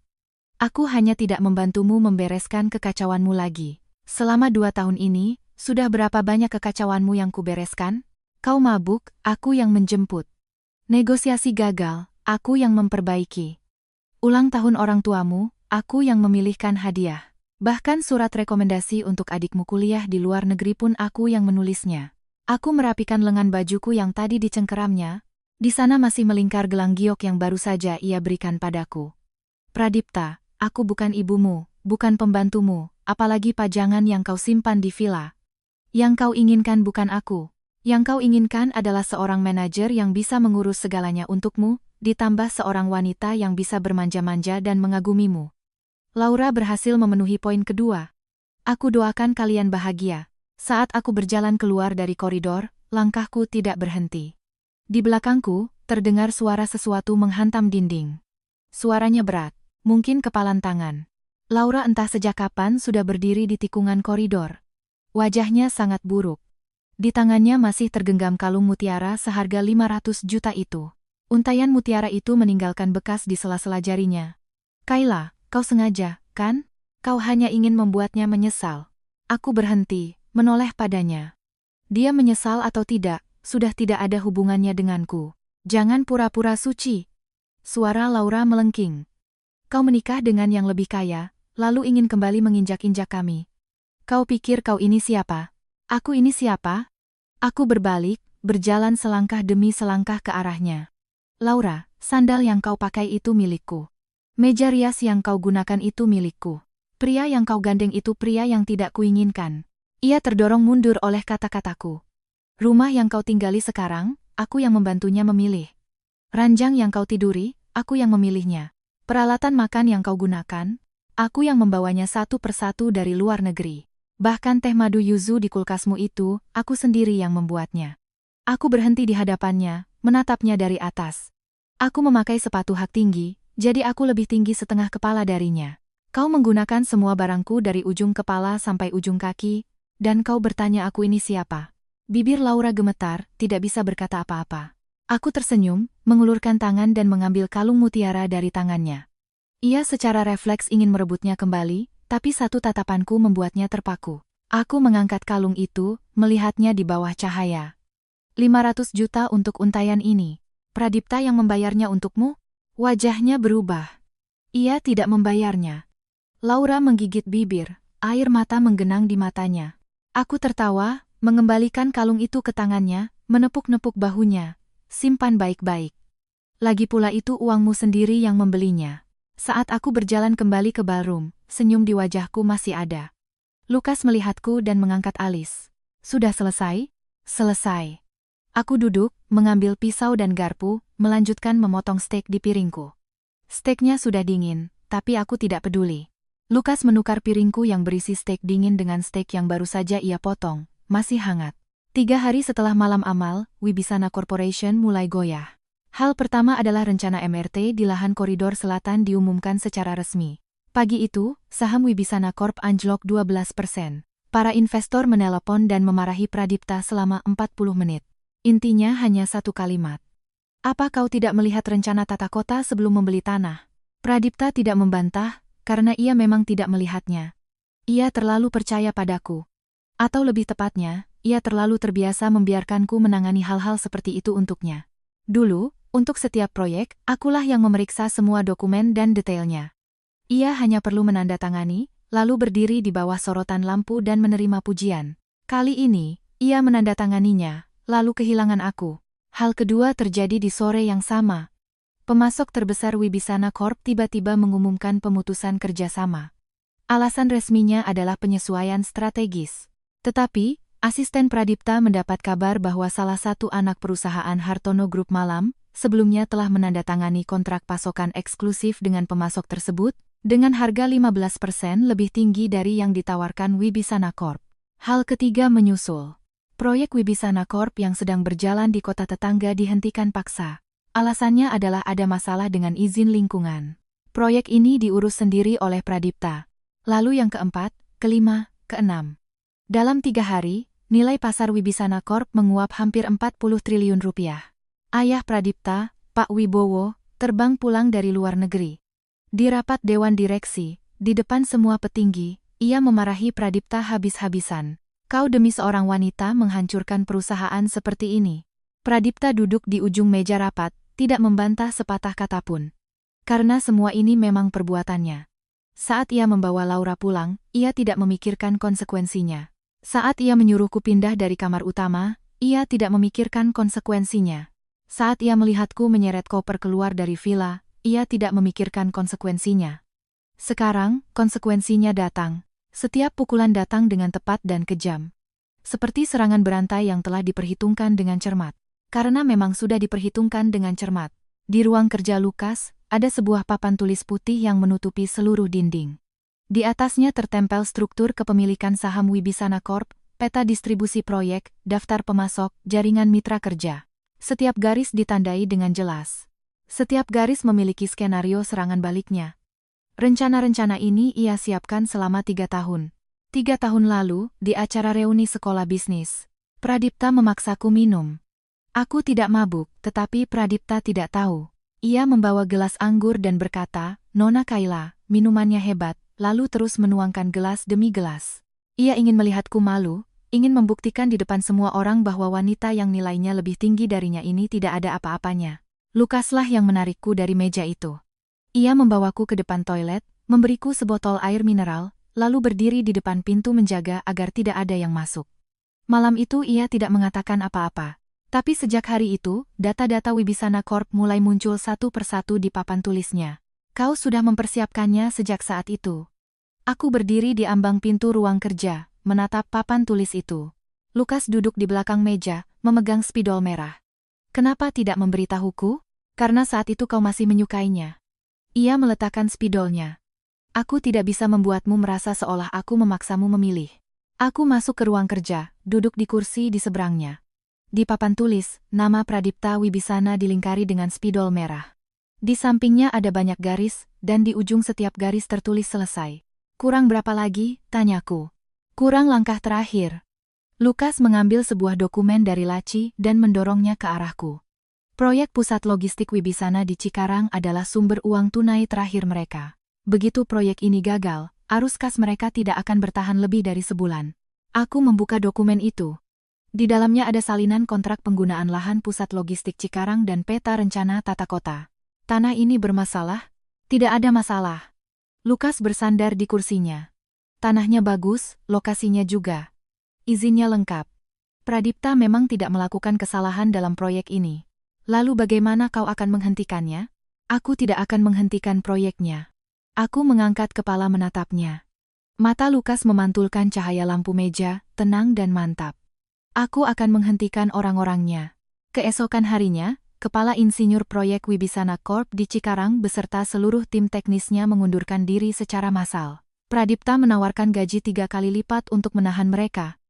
Aku hanya tidak membantumu membereskan kekacauanmu lagi. Selama 2 tahun ini, sudah berapa banyak kekacauanmu yang kubereskan? Kau mabuk, aku yang menjemput. Negosiasi gagal, aku yang memperbaiki. Ulang tahun orang tuamu, aku yang memilihkan hadiah. Bahkan surat rekomendasi untuk adikmu kuliah di luar negeri pun aku yang menulisnya. Aku merapikan lengan bajuku yang tadi dicengkeramnya. Di sana masih melingkar gelang giok yang baru saja ia berikan padaku. Pradipta, aku bukan ibumu, bukan pembantumu, apalagi pajangan yang kau simpan di villa. Yang kau inginkan bukan aku. Yang kau inginkan adalah seorang manajer yang bisa mengurus segalanya untukmu, ditambah seorang wanita yang bisa bermanja-manja dan mengagumimu. Laura berhasil memenuhi poin kedua. Aku doakan kalian bahagia. Saat aku berjalan keluar dari koridor, langkahku tidak berhenti. Di belakangku, terdengar suara sesuatu menghantam dinding. Suaranya berat, mungkin kepalan tangan. Laura entah sejak kapan sudah berdiri di tikungan koridor. Wajahnya sangat buruk. Di tangannya masih tergenggam kalung mutiara seharga 500 juta itu. Untaian mutiara itu meninggalkan bekas di sela-sela jarinya. Kayla, kau sengaja, kan? Kau hanya ingin membuatnya menyesal. Aku berhenti, menoleh padanya. Dia menyesal atau tidak, sudah tidak ada hubungannya denganku. Jangan pura-pura suci. Suara Laura melengking. Kau menikah dengan yang lebih kaya, lalu ingin kembali menginjak-injak kami. Kau pikir kau ini siapa? Aku ini siapa? Aku berbalik, berjalan selangkah demi selangkah ke arahnya. Laura, sandal yang kau pakai itu milikku. Meja rias yang kau gunakan itu milikku. Pria yang kau gandeng itu pria yang tidak kuinginkan. Ia terdorong mundur oleh kata-kataku. Rumah yang kau tinggali sekarang, aku yang membantunya memilih. Ranjang yang kau tiduri, aku yang memilihnya. Peralatan makan yang kau gunakan, aku yang membawanya satu persatu dari luar negeri. Bahkan teh madu yuzu di kulkasmu itu, aku sendiri yang membuatnya. Aku berhenti di hadapannya, menatapnya dari atas. Aku memakai sepatu hak tinggi, jadi aku lebih tinggi setengah kepala darinya. Kau menggunakan semua barangku dari ujung kepala sampai ujung kaki, dan kau bertanya aku ini siapa? Bibir Laura gemetar, tidak bisa berkata apa-apa. Aku tersenyum, mengulurkan tangan dan mengambil kalung mutiara dari tangannya. Ia secara refleks ingin merebutnya kembali, tapi satu tatapanku membuatnya terpaku. Aku mengangkat kalung itu, melihatnya di bawah cahaya. 500 juta untuk untaian ini. Pradipta yang membayarnya untukmu? Wajahnya berubah. Ia tidak membayarnya. Laura menggigit bibir, air mata menggenang di matanya. Aku tertawa, mengembalikan kalung itu ke tangannya, menepuk-nepuk bahunya. Simpan baik-baik. Lagi pula itu uangmu sendiri yang membelinya. Saat aku berjalan kembali ke ballroom, senyum di wajahku masih ada. Lukas melihatku dan mengangkat alis. Sudah selesai? Selesai. Aku duduk, mengambil pisau dan garpu, melanjutkan memotong steak di piringku. Steaknya sudah dingin, tapi aku tidak peduli. Lukas menukar piringku yang berisi steak dingin dengan steak yang baru saja ia potong, masih hangat. 3 hari setelah malam amal, Wibisana Corporation mulai goyah. Hal pertama adalah rencana MRT di lahan koridor selatan diumumkan secara resmi. Pagi itu, saham Wibisana Corp anjlok 12%. Para investor menelepon dan memarahi Pradipta selama 40 menit. Intinya hanya satu kalimat. Apa kau tidak melihat rencana tata kota sebelum membeli tanah? Pradipta tidak membantah, karena ia memang tidak melihatnya. Ia terlalu percaya padaku. Atau lebih tepatnya, ia terlalu terbiasa membiarkanku menangani hal-hal seperti itu untuknya. Dulu, untuk setiap proyek, akulah yang memeriksa semua dokumen dan detailnya. Ia hanya perlu menandatangani, lalu berdiri di bawah sorotan lampu dan menerima pujian. Kali ini, ia menandatanganinya, lalu kehilangan aku. Hal kedua terjadi di sore yang sama. Pemasok terbesar Wibisana Corp tiba-tiba mengumumkan pemutusan kerjasama. Alasan resminya adalah penyesuaian strategis. Tetapi, asisten Pradipta mendapat kabar bahwa salah satu anak perusahaan Hartono Group Malam, sebelumnya telah menandatangani kontrak pasokan eksklusif dengan pemasok tersebut, dengan harga 15% lebih tinggi dari yang ditawarkan Wibisana Corp. Hal ketiga menyusul. Proyek Wibisana Corp yang sedang berjalan di kota tetangga dihentikan paksa. Alasannya adalah ada masalah dengan izin lingkungan. Proyek ini diurus sendiri oleh Pradipta. Lalu yang keempat, kelima, keenam. Dalam 3 hari, nilai pasar Wibisana Corp menguap hampir 40 triliun rupiah. Ayah Pradipta, Pak Wibowo, terbang pulang dari luar negeri. Di rapat Dewan Direksi, di depan semua petinggi, ia memarahi Pradipta habis-habisan. Kau demi seorang wanita menghancurkan perusahaan seperti ini. Pradipta duduk di ujung meja rapat, tidak membantah sepatah kata pun. Karena semua ini memang perbuatannya. Saat ia membawa Laura pulang, ia tidak memikirkan konsekuensinya. Saat ia menyuruhku pindah dari kamar utama, ia tidak memikirkan konsekuensinya. Saat ia melihatku menyeret koper keluar dari villa, ia tidak memikirkan konsekuensinya. Sekarang, konsekuensinya datang. Setiap pukulan datang dengan tepat dan kejam. Seperti serangan berantai yang telah diperhitungkan dengan cermat. Karena memang sudah diperhitungkan dengan cermat. Di ruang kerja Lukas, ada sebuah papan tulis putih yang menutupi seluruh dinding. Di atasnya tertempel struktur kepemilikan saham Wibisana Corp, peta distribusi proyek, daftar pemasok, jaringan mitra kerja. Setiap garis ditandai dengan jelas. Setiap garis memiliki skenario serangan baliknya. Rencana-rencana ini ia siapkan selama 3 tahun. 3 tahun lalu, di acara reuni sekolah bisnis, Pradipta memaksaku minum. Aku tidak mabuk, tetapi Pradipta tidak tahu. Ia membawa gelas anggur dan berkata, "Nona Kayla, minumannya hebat," lalu terus menuangkan gelas demi gelas. Ia ingin melihatku malu, ingin membuktikan di depan semua orang bahwa wanita yang nilainya lebih tinggi darinya ini tidak ada apa-apanya. Lukaslah yang menarikku dari meja itu. Ia membawaku ke depan toilet, memberiku sebotol air mineral, lalu berdiri di depan pintu menjaga agar tidak ada yang masuk. Malam itu ia tidak mengatakan apa-apa. Tapi sejak hari itu, data-data Wibisana Corp mulai muncul satu persatu di papan tulisnya. Kau sudah mempersiapkannya sejak saat itu. Aku berdiri di ambang pintu ruang kerja, menatap papan tulis itu. Lukas duduk di belakang meja, memegang spidol merah. Kenapa tidak memberitahuku? Karena saat itu kau masih menyukainya. Ia meletakkan spidolnya. Aku tidak bisa membuatmu merasa seolah aku memaksamu memilih. Aku masuk ke ruang kerja, duduk di kursi di seberangnya. Di papan tulis, nama Pradipta Wibisana dilingkari dengan spidol merah. Di sampingnya ada banyak garis, dan di ujung setiap garis tertulis selesai. Kurang berapa lagi? Tanyaku. Kurang langkah terakhir. Lukas mengambil sebuah dokumen dari laci dan mendorongnya ke arahku. Proyek Pusat Logistik Wibisana di Cikarang adalah sumber uang tunai terakhir mereka. Begitu proyek ini gagal, arus kas mereka tidak akan bertahan lebih dari sebulan. Aku membuka dokumen itu. Di dalamnya ada salinan kontrak penggunaan lahan Pusat Logistik Cikarang dan peta rencana tata kota. Tanah ini bermasalah? Tidak ada masalah. Lukas bersandar di kursinya. Tanahnya bagus, lokasinya juga. Izinnya lengkap. Pradipta memang tidak melakukan kesalahan dalam proyek ini. Lalu bagaimana kau akan menghentikannya? Aku tidak akan menghentikan proyeknya. Aku mengangkat kepala menatapnya. Mata Lukas memantulkan cahaya lampu meja, tenang dan mantap. Aku akan menghentikan orang-orangnya. Keesokan harinya, Kepala Insinyur Proyek Wibisana Corp di Cikarang beserta seluruh tim teknisnya mengundurkan diri secara massal. Pradipta menawarkan gaji 3 kali lipat untuk menahan mereka.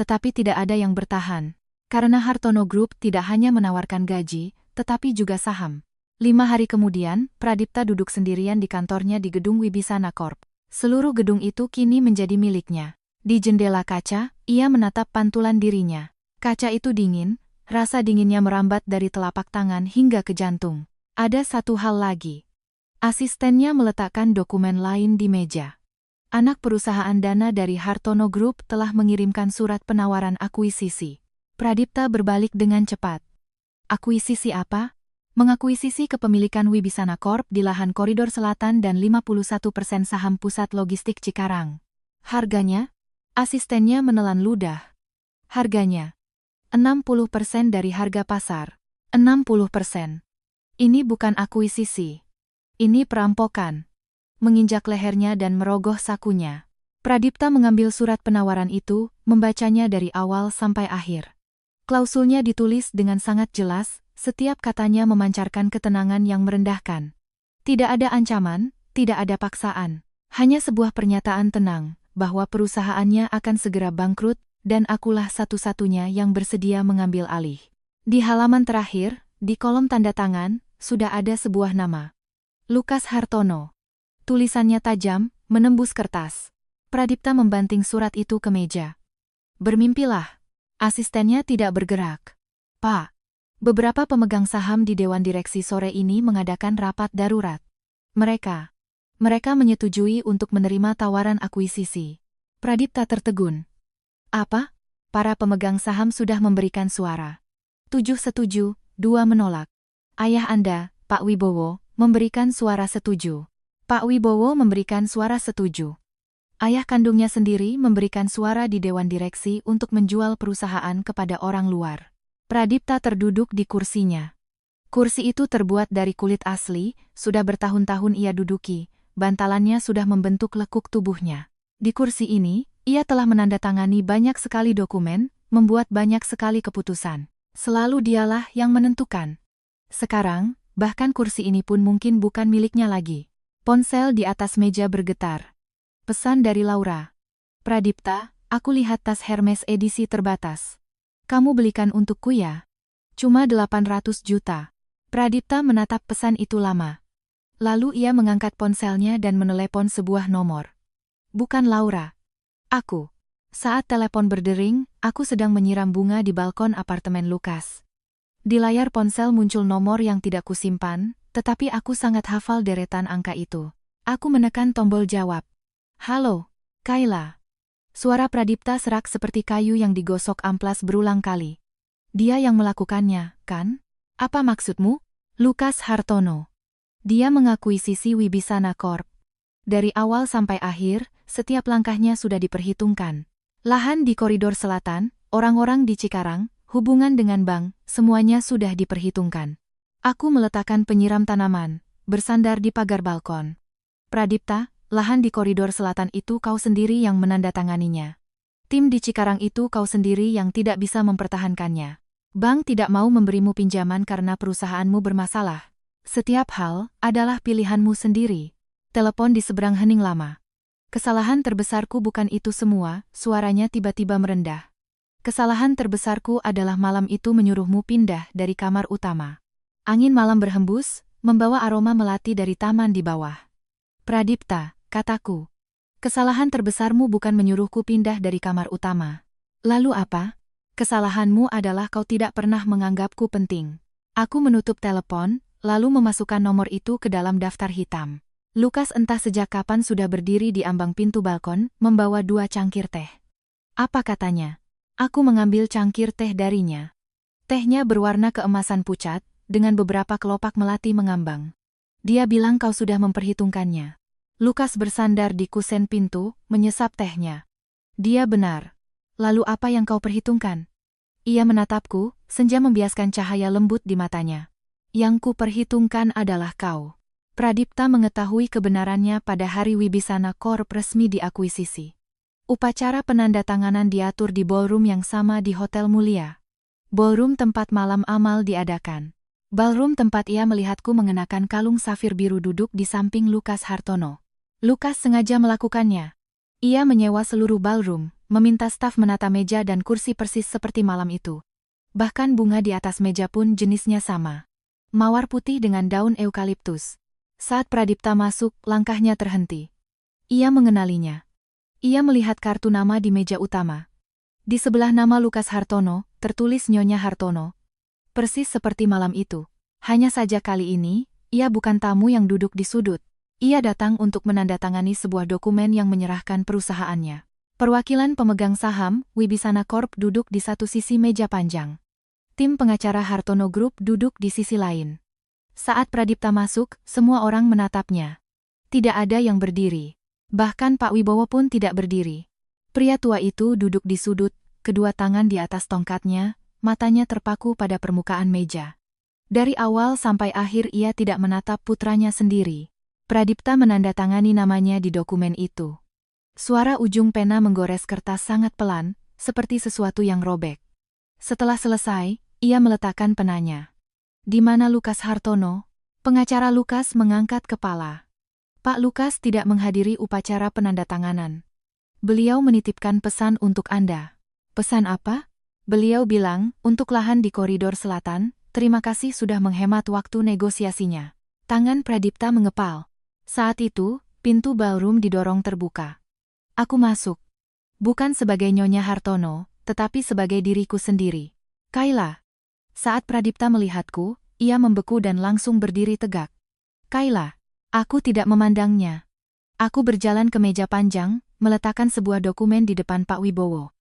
Tetapi tidak ada yang bertahan. Karena Hartono Group tidak hanya menawarkan gaji, tetapi juga saham. 5 hari kemudian, Pradipta duduk sendirian di kantornya di gedung Wibisana Corp. Seluruh gedung itu kini menjadi miliknya. Di jendela kaca, ia menatap pantulan dirinya. Kaca itu dingin, rasa dinginnya merambat dari telapak tangan hingga ke jantung. Ada satu hal lagi. Asistennya meletakkan dokumen lain di meja. Anak perusahaan dana dari Hartono Group telah mengirimkan surat penawaran akuisisi. Pradipta berbalik dengan cepat. Akuisisi apa? Mengakuisisi kepemilikan Wibisana Corp di lahan koridor selatan dan 51% saham Pusat Logistik Cikarang. Harganya? Asistennya menelan ludah. Harganya 60% dari harga pasar. 60%. Ini bukan akuisisi. Ini perampokan. Menginjak lehernya dan merogoh sakunya. Pradipta mengambil surat penawaran itu, membacanya dari awal sampai akhir. Klausulnya ditulis dengan sangat jelas, setiap katanya memancarkan ketenangan yang merendahkan. Tidak ada ancaman, tidak ada paksaan. Hanya sebuah pernyataan tenang, bahwa perusahaannya akan segera bangkrut, dan akulah satu-satunya yang bersedia mengambil alih. Di halaman terakhir, di kolom tanda tangan, sudah ada sebuah nama. Lukas Hartono. Tulisannya tajam, menembus kertas. Pradipta membanting surat itu ke meja. Bermimpilah. Asistennya tidak bergerak. Pak, beberapa pemegang saham di Dewan Direksi sore ini mengadakan rapat darurat. Mereka menyetujui untuk menerima tawaran akuisisi. Pradipta tertegun. Apa? Para pemegang saham sudah memberikan suara. 7 setuju, 2 menolak. Ayah Anda, Pak Wibowo, memberikan suara setuju. Pak Wibowo memberikan suara setuju. Ayah kandungnya sendiri memberikan suara di Dewan Direksi untuk menjual perusahaan kepada orang luar. Pradipta terduduk di kursinya. Kursi itu terbuat dari kulit asli, sudah bertahun-tahun ia duduki, bantalannya sudah membentuk lekuk tubuhnya. Di kursi ini, ia telah menandatangani banyak sekali dokumen, membuat banyak sekali keputusan. Selalu dialah yang menentukan. Sekarang, bahkan kursi ini pun mungkin bukan miliknya lagi. Ponsel di atas meja bergetar. Pesan dari Laura. Pradipta, aku lihat tas Hermes edisi terbatas. Kamu belikan untukku ya? Cuma 800 juta. Pradipta menatap pesan itu lama. Lalu ia mengangkat ponselnya dan menelepon sebuah nomor. Bukan Laura. Aku. Saat telepon berdering, aku sedang menyiram bunga di balkon apartemen Lukas. Di layar ponsel muncul nomor yang tidak kusimpan, tetapi aku sangat hafal deretan angka itu. Aku menekan tombol jawab. Halo, Kayla. Suara Pradipta serak seperti kayu yang digosok amplas berulang kali. Dia yang melakukannya, kan? Apa maksudmu? Lukas Hartono. Dia mengakuisisi Wibisana Corp. Dari awal sampai akhir, setiap langkahnya sudah diperhitungkan. Lahan di koridor selatan, orang-orang di Cikarang, hubungan dengan bank, semuanya sudah diperhitungkan. Aku meletakkan penyiram tanaman, bersandar di pagar balkon. Pradipta, lahan di koridor selatan itu kau sendiri yang menandatanganinya. Tim di Cikarang itu kau sendiri yang tidak bisa mempertahankannya. Bank tidak mau memberimu pinjaman karena perusahaanmu bermasalah. Setiap hal adalah pilihanmu sendiri. Telepon di seberang hening lama. Kesalahan terbesarku bukan itu semua, suaranya tiba-tiba merendah. Kesalahan terbesarku adalah malam itu menyuruhmu pindah dari kamar utama. Angin malam berhembus, membawa aroma melati dari taman di bawah. Pradipta, kataku. Kesalahan terbesarmu bukan menyuruhku pindah dari kamar utama. Lalu apa? Kesalahanmu adalah kau tidak pernah menganggapku penting. Aku menutup telepon, lalu memasukkan nomor itu ke dalam daftar hitam. Lukas entah sejak kapan sudah berdiri di ambang pintu balkon, membawa 2 cangkir teh. Apa katanya? Aku mengambil cangkir teh darinya. Tehnya berwarna keemasan pucat, dengan beberapa kelopak melati mengambang. Dia bilang kau sudah memperhitungkannya. Lukas bersandar di kusen pintu, menyesap tehnya. Dia benar. Lalu apa yang kau perhitungkan? Ia menatapku, senja membiaskan cahaya lembut di matanya. Yang ku perhitungkan adalah kau. Pradipta mengetahui kebenarannya pada hari Wibisana Corp resmi diakuisisi. Upacara penandatanganan diatur di ballroom yang sama di Hotel Mulia. Ballroom tempat malam amal diadakan. Ballroom tempat ia melihatku mengenakan kalung safir biru duduk di samping Lukas Hartono. Lukas sengaja melakukannya. Ia menyewa seluruh ballroom, meminta staf menata meja dan kursi persis seperti malam itu. Bahkan bunga di atas meja pun jenisnya sama. Mawar putih dengan daun eukaliptus. Saat Pradipta masuk, langkahnya terhenti. Ia mengenalinya. Ia melihat kartu nama di meja utama. Di sebelah nama Lukas Hartono, tertulis Nyonya Hartono. Persis seperti malam itu. Hanya saja kali ini, ia bukan tamu yang duduk di sudut. Ia datang untuk menandatangani sebuah dokumen yang menyerahkan perusahaannya. Perwakilan pemegang saham, Wibisana Corp duduk di satu sisi meja panjang. Tim pengacara Hartono Group duduk di sisi lain. Saat Pradipta masuk, semua orang menatapnya. Tidak ada yang berdiri. Bahkan Pak Wibowo pun tidak berdiri. Pria tua itu duduk di sudut, kedua tangan di atas tongkatnya, matanya terpaku pada permukaan meja. Dari awal sampai akhir ia tidak menatap putranya sendiri. Pradipta menandatangani namanya di dokumen itu. Suara ujung pena menggores kertas sangat pelan, seperti sesuatu yang robek. Setelah selesai, ia meletakkan penanya. Di mana Lukas Hartono? Pengacara Lukas mengangkat kepala. Pak Lukas tidak menghadiri upacara penandatanganan. Beliau menitipkan pesan untuk Anda. Pesan apa? Beliau bilang, untuk lahan di koridor selatan, terima kasih sudah menghemat waktu negosiasinya. Tangan Pradipta mengepal. Saat itu, pintu ballroom didorong terbuka. Aku masuk. Bukan sebagai Nyonya Hartono, tetapi sebagai diriku sendiri. Kayla. Saat Pradipta melihatku, ia membeku dan langsung berdiri tegak. Kayla. Aku tidak memandangnya. Aku berjalan ke meja panjang, meletakkan sebuah dokumen di depan Pak Wibowo.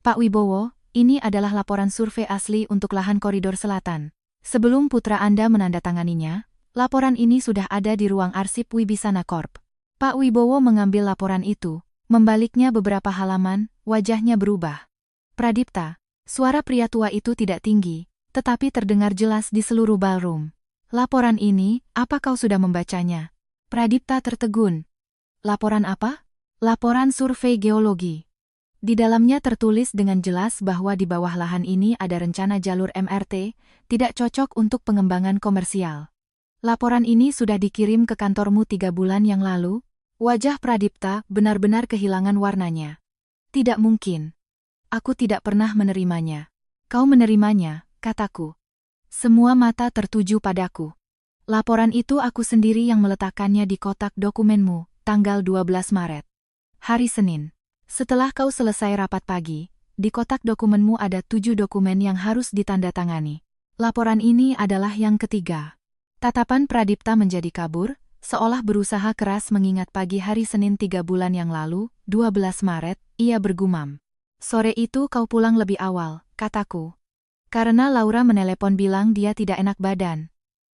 Pak Wibowo, ini adalah laporan survei asli untuk lahan koridor selatan. Sebelum putra Anda menandatanganinya, laporan ini sudah ada di ruang arsip Wibisana Corp. Pak Wibowo mengambil laporan itu, membaliknya beberapa halaman, wajahnya berubah. Pradipta. Suara pria tua itu tidak tinggi, tetapi terdengar jelas di seluruh ballroom. Laporan ini, apa kau sudah membacanya? Pradipta tertegun. Laporan apa? Laporan survei geologi. Di dalamnya tertulis dengan jelas bahwa di bawah lahan ini ada rencana jalur MRT, tidak cocok untuk pengembangan komersial. Laporan ini sudah dikirim ke kantormu 3 bulan yang lalu. Wajah Pradipta benar-benar kehilangan warnanya. Tidak mungkin. Aku tidak pernah menerimanya. Kau menerimanya, kataku. Semua mata tertuju padaku. Laporan itu aku sendiri yang meletakkannya di kotak dokumenmu, tanggal 12 Maret. Hari Senin. Setelah kau selesai rapat pagi, di kotak dokumenmu ada 7 dokumen yang harus ditandatangani. Laporan ini adalah yang ketiga. Tatapan Pradipta menjadi kabur, seolah berusaha keras mengingat pagi hari Senin 3 bulan yang lalu, 12 Maret, ia bergumam. Sore itu kau pulang lebih awal, kataku. Karena Laura menelepon bilang dia tidak enak badan.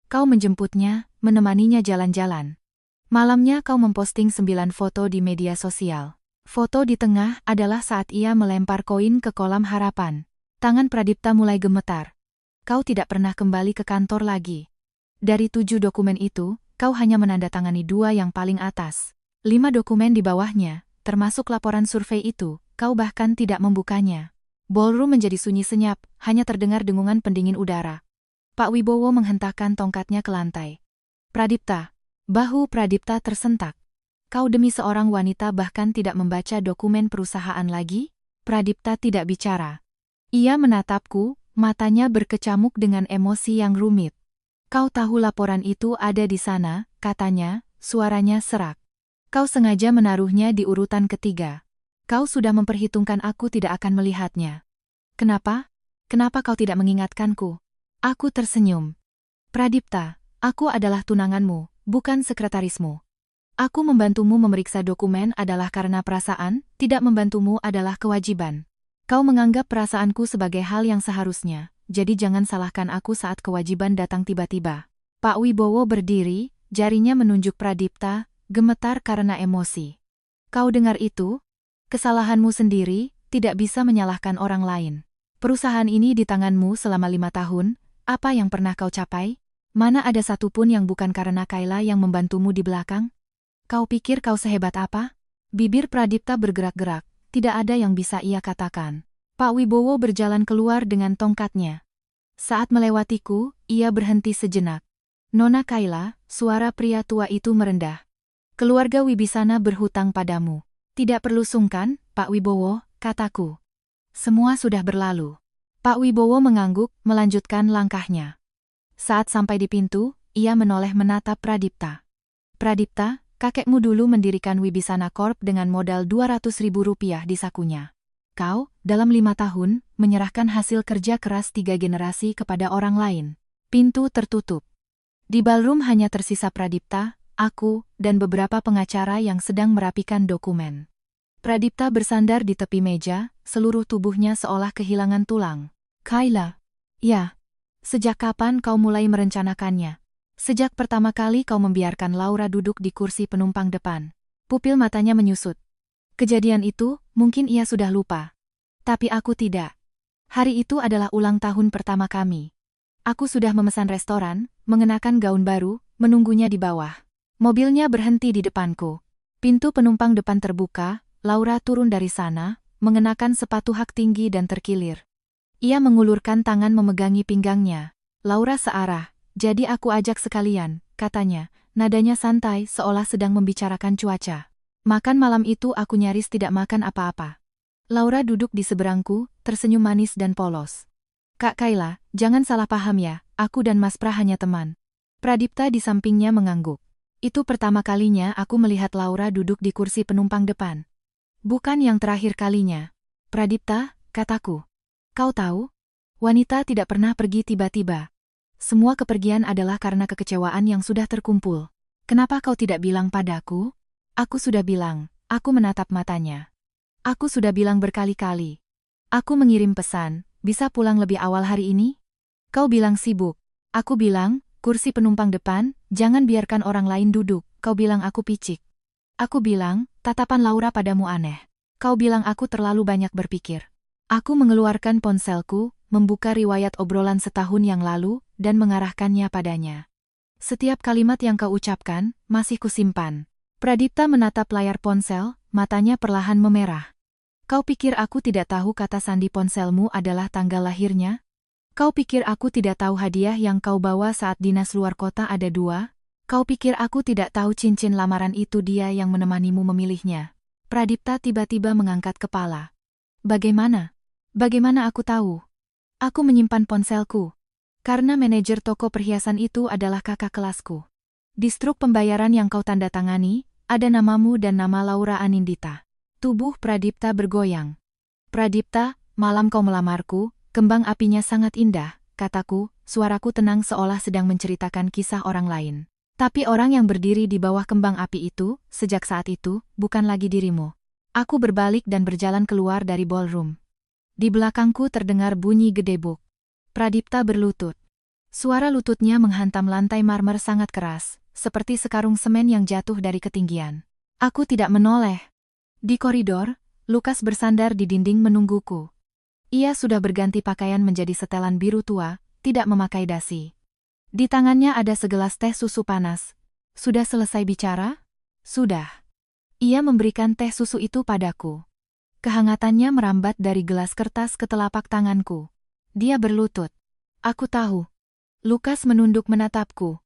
Kau menjemputnya, menemaninya jalan-jalan. Malamnya kau memposting 9 foto di media sosial. Foto di tengah adalah saat ia melempar koin ke kolam harapan. Tangan Pradipta mulai gemetar. Kau tidak pernah kembali ke kantor lagi. Dari 7 dokumen itu, kau hanya menandatangani 2 yang paling atas. 5 dokumen di bawahnya, termasuk laporan survei itu, kau bahkan tidak membukanya. Ballroom menjadi sunyi senyap, hanya terdengar dengungan pendingin udara. Pak Wibowo menghentakkan tongkatnya ke lantai. Pradipta. Bahu Pradipta tersentak. Kau demi seorang wanita bahkan tidak membaca dokumen perusahaan lagi? Pradipta tidak bicara. Ia menatapku, matanya berkecamuk dengan emosi yang rumit. Kau tahu laporan itu ada di sana, katanya, suaranya serak. Kau sengaja menaruhnya di urutan ketiga. Kau sudah memperhitungkan aku tidak akan melihatnya. Kenapa? Kenapa kau tidak mengingatkanku? Aku tersenyum. Pradipta, aku adalah tunanganmu, bukan sekretarismu. Aku membantumu memeriksa dokumen adalah karena perasaan, tidak membantumu adalah kewajiban. Kau menganggap perasaanku sebagai hal yang seharusnya, jadi jangan salahkan aku saat kewajiban datang tiba-tiba. Pak Wibowo berdiri, jarinya menunjuk Pradipta, gemetar karena emosi. Kau dengar itu? Kesalahanmu sendiri, tidak bisa menyalahkan orang lain. Perusahaan ini di tanganmu selama 5 tahun, apa yang pernah kau capai? Mana ada satupun yang bukan karena Kayla yang membantumu di belakang? Kau pikir kau sehebat apa? Bibir Pradipta bergerak-gerak, tidak ada yang bisa ia katakan. Pak Wibowo berjalan keluar dengan tongkatnya. Saat melewatiku, ia berhenti sejenak. Nona Kayla, suara pria tua itu merendah. Keluarga Wibisana berhutang padamu. Tidak perlu sungkan, Pak Wibowo, kataku. Semua sudah berlalu. Pak Wibowo mengangguk, melanjutkan langkahnya. Saat sampai di pintu, ia menoleh menatap Pradipta. Pradipta, kakekmu dulu mendirikan Wibisana Corp dengan modal Rp200.000 di sakunya. Kau, dalam 5 tahun, menyerahkan hasil kerja keras 3 generasi kepada orang lain. Pintu tertutup. Di ballroom hanya tersisa Pradipta, aku, dan beberapa pengacara yang sedang merapikan dokumen. Pradipta bersandar di tepi meja, seluruh tubuhnya seolah kehilangan tulang. Kayla. Ya. Sejak kapan kau mulai merencanakannya? Sejak pertama kali kau membiarkan Laura duduk di kursi penumpang depan. Pupil matanya menyusut. Kejadian itu, mungkin ia sudah lupa. Tapi aku tidak. Hari itu adalah ulang tahun pertama kami. Aku sudah memesan restoran, mengenakan gaun baru, menunggunya di bawah. Mobilnya berhenti di depanku. Pintu penumpang depan terbuka, Laura turun dari sana, mengenakan sepatu hak tinggi dan terkilir. Ia mengulurkan tangan memegangi pinggangnya. Laura searah, jadi aku ajak sekalian, katanya, nadanya santai seolah sedang membicarakan cuaca. Makan malam itu aku nyaris tidak makan apa-apa. Laura duduk di seberangku, tersenyum manis dan polos. Kak Kayla, jangan salah paham ya, aku dan Mas Pra hanya teman. Pradipta di sampingnya mengangguk. Itu pertama kalinya aku melihat Laura duduk di kursi penumpang depan. Bukan yang terakhir kalinya. Pradipta, kataku. Kau tahu? Wanita tidak pernah pergi tiba-tiba. Semua kepergian adalah karena kekecewaan yang sudah terkumpul. Kenapa kau tidak bilang padaku? Aku sudah bilang, aku menatap matanya. Aku sudah bilang berkali-kali. Aku mengirim pesan, bisa pulang lebih awal hari ini? Kau bilang sibuk. Aku bilang, kursi penumpang depan, jangan biarkan orang lain duduk. Kau bilang aku picik. Aku bilang, tatapan Laura padamu aneh. Kau bilang aku terlalu banyak berpikir. Aku mengeluarkan ponselku, membuka riwayat obrolan setahun yang lalu, dan mengarahkannya padanya. Setiap kalimat yang kau ucapkan, masih kusimpan. Pradipta menatap layar ponsel, matanya perlahan memerah. Kau pikir aku tidak tahu kata sandi ponselmu adalah tanggal lahirnya? Kau pikir aku tidak tahu hadiah yang kau bawa saat dinas luar kota ada 2? Kau pikir aku tidak tahu cincin lamaran itu dia yang menemanimu memilihnya? Pradipta tiba-tiba mengangkat kepala. Bagaimana? Bagaimana aku tahu? Aku menyimpan ponselku. Karena manajer toko perhiasan itu adalah kakak kelasku. Di struk pembayaran yang kau tanda tangani, ada namamu dan nama Laura Anindita. Tubuh Pradipta bergoyang. Pradipta, malam kau melamarku, kembang apinya sangat indah, kataku, suaraku tenang seolah sedang menceritakan kisah orang lain. Tapi orang yang berdiri di bawah kembang api itu, sejak saat itu, bukan lagi dirimu. Aku berbalik dan berjalan keluar dari ballroom. Di belakangku terdengar bunyi gedebuk. Pradipta berlutut. Suara lututnya menghantam lantai marmer sangat keras, seperti sekarung semen yang jatuh dari ketinggian. Aku tidak menoleh. Di koridor, Lukas bersandar di dinding menungguku. Ia sudah berganti pakaian menjadi setelan biru tua, tidak memakai dasi. Di tangannya ada segelas teh susu panas. Sudah selesai bicara? Sudah. Ia memberikan teh susu itu padaku. Kehangatannya merambat dari gelas kertas ke telapak tanganku. Dia berlutut. Aku tahu. Lukas menunduk menatapku.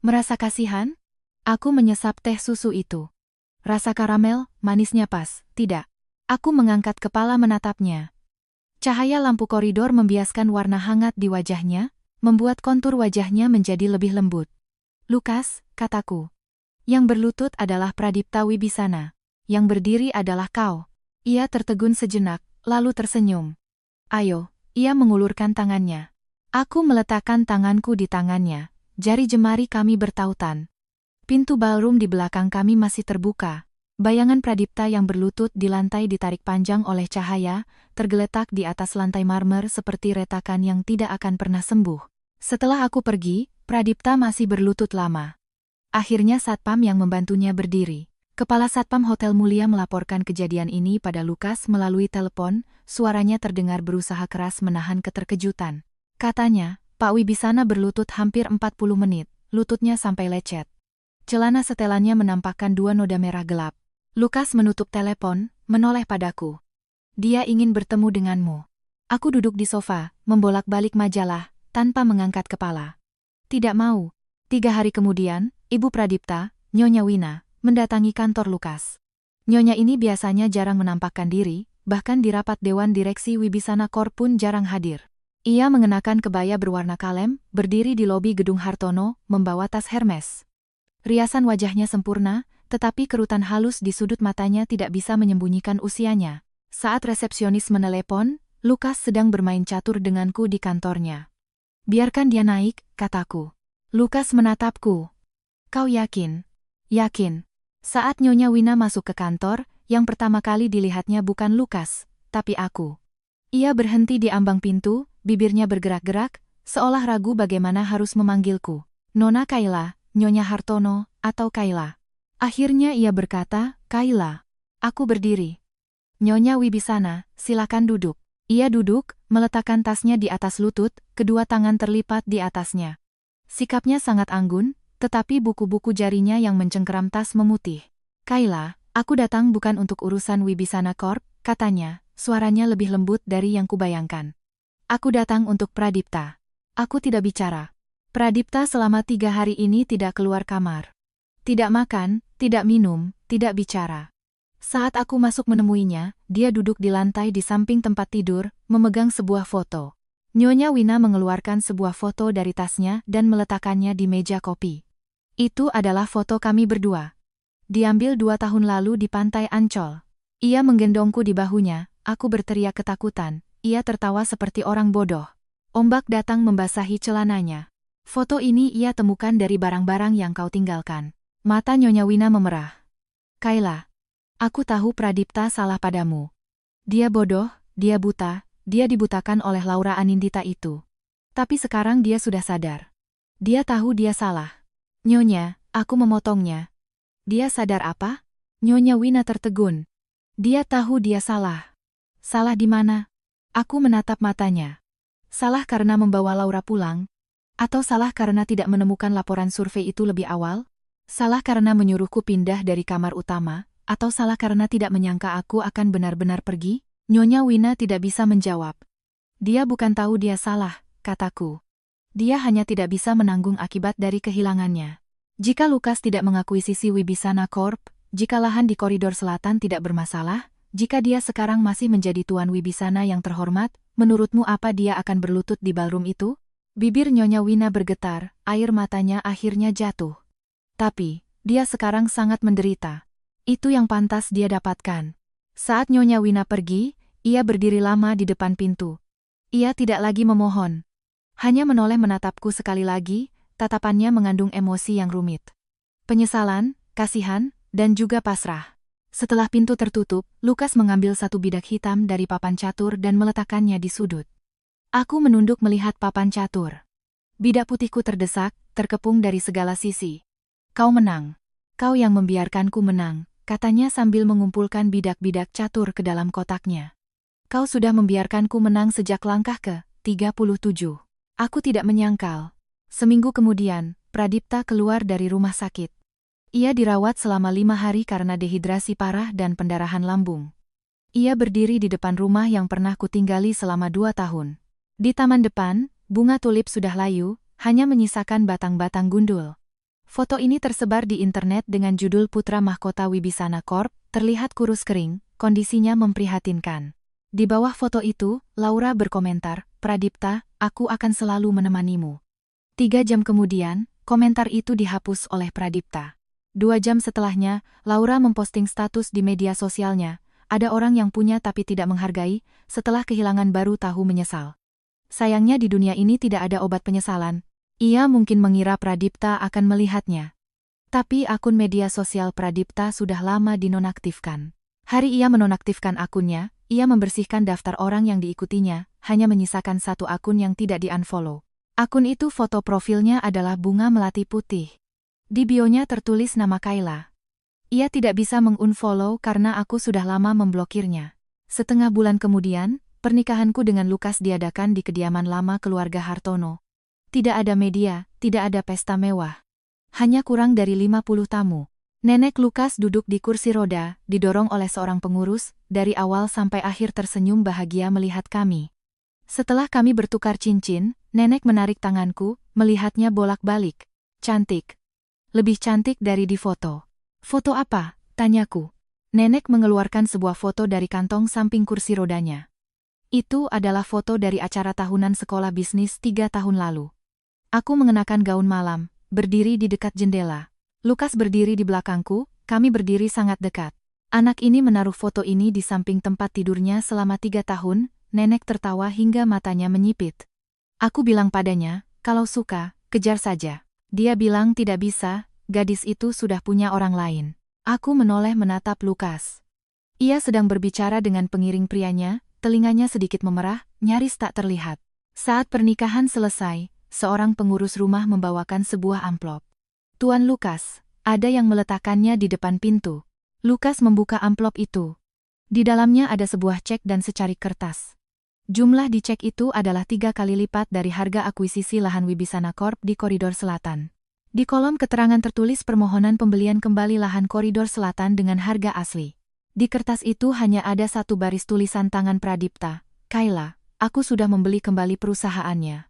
Merasa kasihan? Aku menyesap teh susu itu. Rasa karamel, manisnya pas, tidak. Aku mengangkat kepala menatapnya. Cahaya lampu koridor membiaskan warna hangat di wajahnya, membuat kontur wajahnya menjadi lebih lembut. Lukas, kataku. Yang berlutut adalah Pradipta Wibisana. Yang berdiri adalah kau. Ia tertegun sejenak, lalu tersenyum. Ayo, ia mengulurkan tangannya. Aku meletakkan tanganku di tangannya. Jari jemari kami bertautan. Pintu ballroom di belakang kami masih terbuka. Bayangan Pradipta yang berlutut di lantai ditarik panjang oleh cahaya, tergeletak di atas lantai marmer seperti retakan yang tidak akan pernah sembuh. Setelah aku pergi, Pradipta masih berlutut lama. Akhirnya satpam yang membantunya berdiri. Kepala satpam Hotel Mulia melaporkan kejadian ini pada Lukas melalui telepon, suaranya terdengar berusaha keras menahan keterkejutan. Katanya, Pak Wibisana berlutut hampir 40 menit, lututnya sampai lecet. Celana setelannya menampakkan 2 noda merah gelap. Lukas menutup telepon, menoleh padaku. Dia ingin bertemu denganmu. Aku duduk di sofa, membolak-balik majalah, tanpa mengangkat kepala. Tidak mau. 3 hari kemudian, Ibu Pradipta, Nyonya Wina, mendatangi kantor Lukas. Nyonya ini biasanya jarang menampakkan diri, bahkan di rapat Dewan Direksi Wibisana Corp pun jarang hadir. Ia mengenakan kebaya berwarna kalem, berdiri di lobi gedung Hartono, membawa tas Hermes. Riasan wajahnya sempurna, tetapi kerutan halus di sudut matanya tidak bisa menyembunyikan usianya. Saat resepsionis menelepon, Lukas sedang bermain catur denganku di kantornya. Biarkan dia naik, kataku. Lukas menatapku. Kau yakin? Yakin. Saat Nyonya Wina masuk ke kantor, yang pertama kali dilihatnya bukan Lukas, tapi aku. Ia berhenti di ambang pintu, bibirnya bergerak-gerak, seolah ragu bagaimana harus memanggilku. Nona Kayla, Nyonya Hartono, atau Kayla. Akhirnya ia berkata, Kayla. Aku berdiri. Nyonya Wibisana, silakan duduk. Ia duduk, meletakkan tasnya di atas lutut, kedua tangan terlipat di atasnya. Sikapnya sangat anggun, tetapi buku-buku jarinya yang mencengkeram tas memutih. Kayla, aku datang bukan untuk urusan Wibisana Corp, katanya, suaranya lebih lembut dari yang kubayangkan. Aku datang untuk Pradipta. Aku tidak bicara. Pradipta selama 3 hari ini tidak keluar kamar. Tidak makan, tidak minum, tidak bicara. Saat aku masuk menemuinya, dia duduk di lantai di samping tempat tidur, memegang sebuah foto. Nyonya Wina mengeluarkan sebuah foto dari tasnya dan meletakkannya di meja kopi. Itu adalah foto kami berdua. Diambil 2 tahun lalu di pantai Ancol. Ia menggendongku di bahunya, aku berteriak ketakutan, ia tertawa seperti orang bodoh. Ombak datang membasahi celananya. Foto ini ia temukan dari barang-barang yang kau tinggalkan. Mata Nyonya Wina memerah. Kayla, aku tahu Pradipta salah padamu. Dia bodoh, dia buta, dia dibutakan oleh Laura Anindita itu. Tapi sekarang dia sudah sadar. Dia tahu dia salah. Nyonya, aku memotongnya. Dia sadar apa? Nyonya Wina tertegun. Dia tahu dia salah. Salah di mana? Aku menatap matanya. Salah karena membawa Laura pulang? Atau salah karena tidak menemukan laporan survei itu lebih awal? Salah karena menyuruhku pindah dari kamar utama? Atau salah karena tidak menyangka aku akan benar-benar pergi? Nyonya Wina tidak bisa menjawab. Dia bukan tahu dia salah, kataku. Dia hanya tidak bisa menanggung akibat dari kehilangannya. Jika Lukas tidak mengakui sisi Wibisana Corp, jika lahan di koridor selatan tidak bermasalah, jika dia sekarang masih menjadi tuan Wibisana yang terhormat, menurutmu apa dia akan berlutut di ballroom itu? Bibir Nyonya Wina bergetar, air matanya akhirnya jatuh. Tapi, dia sekarang sangat menderita. Itu yang pantas dia dapatkan. Saat Nyonya Wina pergi, ia berdiri lama di depan pintu. Ia tidak lagi memohon. Hanya menoleh menatapku sekali lagi, tatapannya mengandung emosi yang rumit. Penyesalan, kasihan, dan juga pasrah. Setelah pintu tertutup, Lukas mengambil satu bidak hitam dari papan catur dan meletakkannya di sudut. Aku menunduk melihat papan catur. Bidak putihku terdesak, terkepung dari segala sisi. Kau menang. Kau yang membiarkanku menang, katanya sambil mengumpulkan bidak-bidak catur ke dalam kotaknya. Kau sudah membiarkanku menang sejak langkah ke-37. Aku tidak menyangkal. Seminggu kemudian, Pradipta keluar dari rumah sakit. Ia dirawat selama 5 hari karena dehidrasi parah dan pendarahan lambung. Ia berdiri di depan rumah yang pernah kutinggali selama 2 tahun. Di taman depan, bunga tulip sudah layu, hanya menyisakan batang-batang gundul. Foto ini tersebar di internet dengan judul Putra Mahkota Wibisana Corp, terlihat kurus kering, kondisinya memprihatinkan. Di bawah foto itu, Laura berkomentar, "Pradipta, aku akan selalu menemanimu." 3 jam kemudian, komentar itu dihapus oleh Pradipta. 2 jam setelahnya, Laura memposting status di media sosialnya, "Ada orang yang punya tapi tidak menghargai, setelah kehilangan baru tahu menyesal." Sayangnya di dunia ini tidak ada obat penyesalan. Ia mungkin mengira Pradipta akan melihatnya. Tapi akun media sosial Pradipta sudah lama dinonaktifkan. Hari ia menonaktifkan akunnya, ia membersihkan daftar orang yang diikutinya, hanya menyisakan 1 akun yang tidak di-unfollow. Akun itu foto profilnya adalah bunga melati putih. Di bionya tertulis nama Kayla. Ia tidak bisa meng-unfollow karena aku sudah lama memblokirnya. Setengah bulan kemudian, pernikahanku dengan Lukas diadakan di kediaman lama keluarga Hartono. Tidak ada media, tidak ada pesta mewah. Hanya kurang dari 50 tamu. Nenek Lukas duduk di kursi roda, didorong oleh seorang pengurus, dari awal sampai akhir tersenyum bahagia melihat kami. Setelah kami bertukar cincin, nenek menarik tanganku, melihatnya bolak-balik. Cantik. Lebih cantik dari di foto. Foto apa? Tanyaku. Nenek mengeluarkan sebuah foto dari kantong samping kursi rodanya. Itu adalah foto dari acara tahunan sekolah bisnis 3 tahun lalu. Aku mengenakan gaun malam, berdiri di dekat jendela. Lukas berdiri di belakangku, kami berdiri sangat dekat. Anak ini menaruh foto ini di samping tempat tidurnya selama 3 tahun, nenek tertawa hingga matanya menyipit. Aku bilang padanya, "Kalau suka, kejar saja." Dia bilang tidak bisa, gadis itu sudah punya orang lain. Aku menoleh menatap Lukas. Ia sedang berbicara dengan pengiring prianya, telinganya sedikit memerah, nyaris tak terlihat. Saat pernikahan selesai, seorang pengurus rumah membawakan sebuah amplop. "Tuan Lukas," ada yang meletakkannya di depan pintu. Lukas membuka amplop itu. Di dalamnya ada sebuah cek dan secarik kertas. Jumlah di cek itu adalah 3 kali lipat dari harga akuisisi lahan Wibisana Corp di Koridor Selatan. Di kolom keterangan tertulis permohonan pembelian kembali lahan Koridor Selatan dengan harga asli. Di kertas itu hanya ada 1 baris tulisan tangan Pradipta, "Kayla, aku sudah membeli kembali perusahaannya.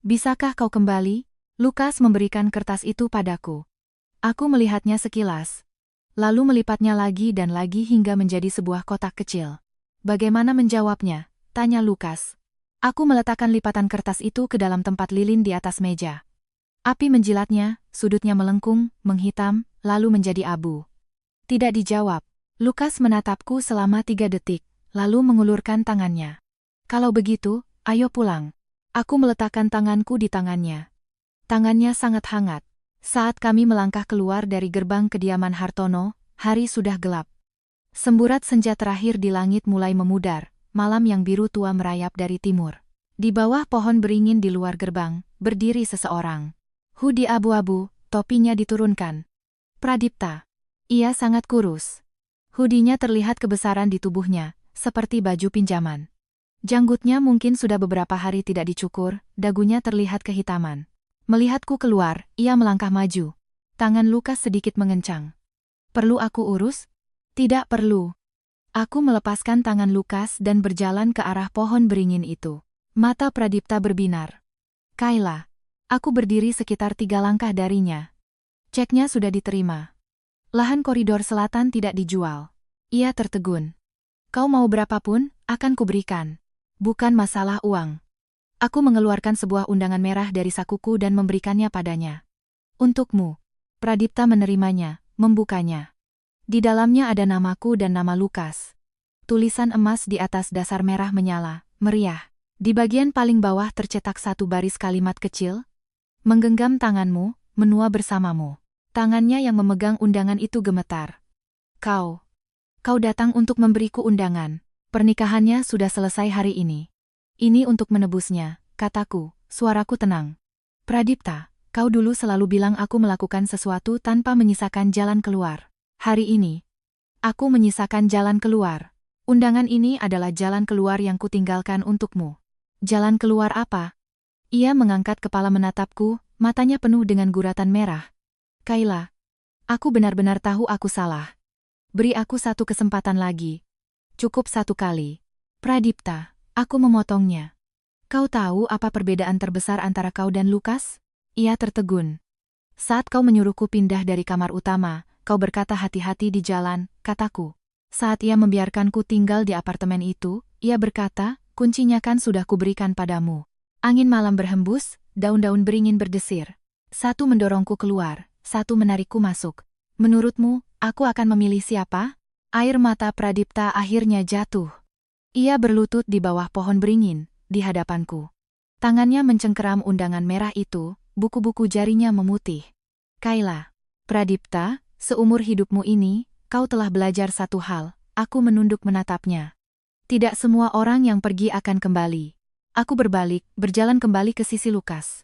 Bisakah kau kembali?" Lukas memberikan kertas itu padaku. Aku melihatnya sekilas. Lalu melipatnya lagi dan lagi hingga menjadi sebuah kotak kecil. "Bagaimana menjawabnya?" tanya Lukas. Aku meletakkan lipatan kertas itu ke dalam tempat lilin di atas meja. Api menjilatnya, sudutnya melengkung, menghitam, lalu menjadi abu. Tidak dijawab. Lukas menatapku selama 3 detik, lalu mengulurkan tangannya. "Kalau begitu, ayo pulang." Aku meletakkan tanganku di tangannya. Tangannya sangat hangat. Saat kami melangkah keluar dari gerbang kediaman Hartono, hari sudah gelap. Semburat senja terakhir di langit mulai memudar, malam yang biru tua merayap dari timur. Di bawah pohon beringin di luar gerbang, berdiri seseorang. Hoodie abu-abu, topinya diturunkan. Pradipta. Ia sangat kurus. Hoodie-nya terlihat kebesaran di tubuhnya, seperti baju pinjaman. Janggutnya mungkin sudah beberapa hari tidak dicukur, dagunya terlihat kehitaman. Melihatku keluar, ia melangkah maju. Tangan Lukas sedikit mengencang. "Perlu aku urus?" "Tidak perlu." Aku melepaskan tangan Lukas dan berjalan ke arah pohon beringin itu. Mata Pradipta berbinar. "Kayla." Aku berdiri sekitar 3 langkah darinya. "Ceknya sudah diterima. Lahan Koridor Selatan tidak dijual." Ia tertegun. "Kau mau berapapun, akan kuberikan. Bukan masalah uang." Aku mengeluarkan sebuah undangan merah dari sakuku dan memberikannya padanya. "Untukmu." Pradipta menerimanya, membukanya. Di dalamnya ada namaku dan nama Lukas. Tulisan emas di atas dasar merah menyala, meriah. Di bagian paling bawah tercetak 1 baris kalimat kecil. "Menggenggam tanganmu, menua bersamamu." Tangannya yang memegang undangan itu gemetar. Kau datang untuk memberiku undangan. Pernikahannya sudah selesai hari ini. Ini untuk menebusnya, kataku, suaraku tenang. "Pradipta, Kau dulu selalu bilang aku melakukan sesuatu tanpa menyisakan jalan keluar. Hari ini, aku menyisakan jalan keluar. Undangan ini adalah jalan keluar yang kutinggalkan untukmu. Jalan keluar apa? Ia mengangkat kepala menatapku, matanya penuh dengan guratan merah. Kayla, aku benar-benar tahu aku salah. Beri aku satu kesempatan lagi. Cukup satu kali. Pradipta, aku memotongnya. Kau tahu apa perbedaan terbesar antara kau dan Lukas? Ia tertegun. Saat kau menyuruhku pindah dari kamar utama, kau berkata hati-hati di jalan, kataku. Saat ia membiarkanku tinggal di apartemen itu, ia berkata, kuncinya kan sudah kuberikan padamu. Angin malam berhembus, daun-daun beringin berdesir. Satu mendorongku keluar, satu menarikku masuk. Menurutmu, aku akan memilih siapa? Air mata Pradipta akhirnya jatuh. Ia berlutut di bawah pohon beringin, di hadapanku. Tangannya mencengkeram undangan merah itu, buku-buku jarinya memutih. Kayla, Pradipta, seumur hidupmu ini, kau telah belajar satu hal, aku menunduk menatapnya. Tidak semua orang yang pergi akan kembali. Aku berbalik, berjalan kembali ke sisi Lukas.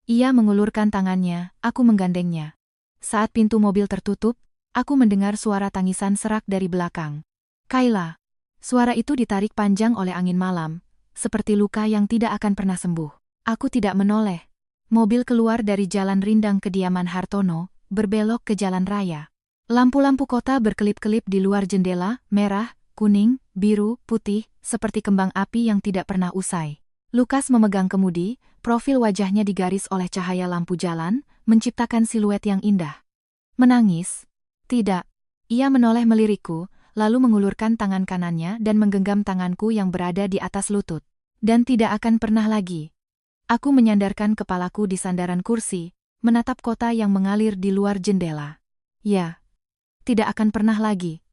Ia mengulurkan tangannya, aku menggandengnya. Saat pintu mobil tertutup, aku mendengar suara tangisan serak dari belakang. Kayla. Suara itu ditarik panjang oleh angin malam, seperti luka yang tidak akan pernah sembuh. Aku tidak menoleh. Mobil keluar dari jalan rindang kediaman Hartono, berbelok ke jalan raya. Lampu-lampu kota berkelip-kelip di luar jendela, merah, kuning, biru, putih, seperti kembang api yang tidak pernah usai. Lukas memegang kemudi, profil wajahnya digaris oleh cahaya lampu jalan, menciptakan siluet yang indah. Menangis? Tidak. Ia menoleh melirikku, lalu mengulurkan tangan kanannya dan menggenggam tanganku yang berada di atas lutut. Dan tidak akan pernah lagi. Aku menyandarkan kepalaku di sandaran kursi, menatap kota yang mengalir di luar jendela. Ya, tidak akan pernah lagi.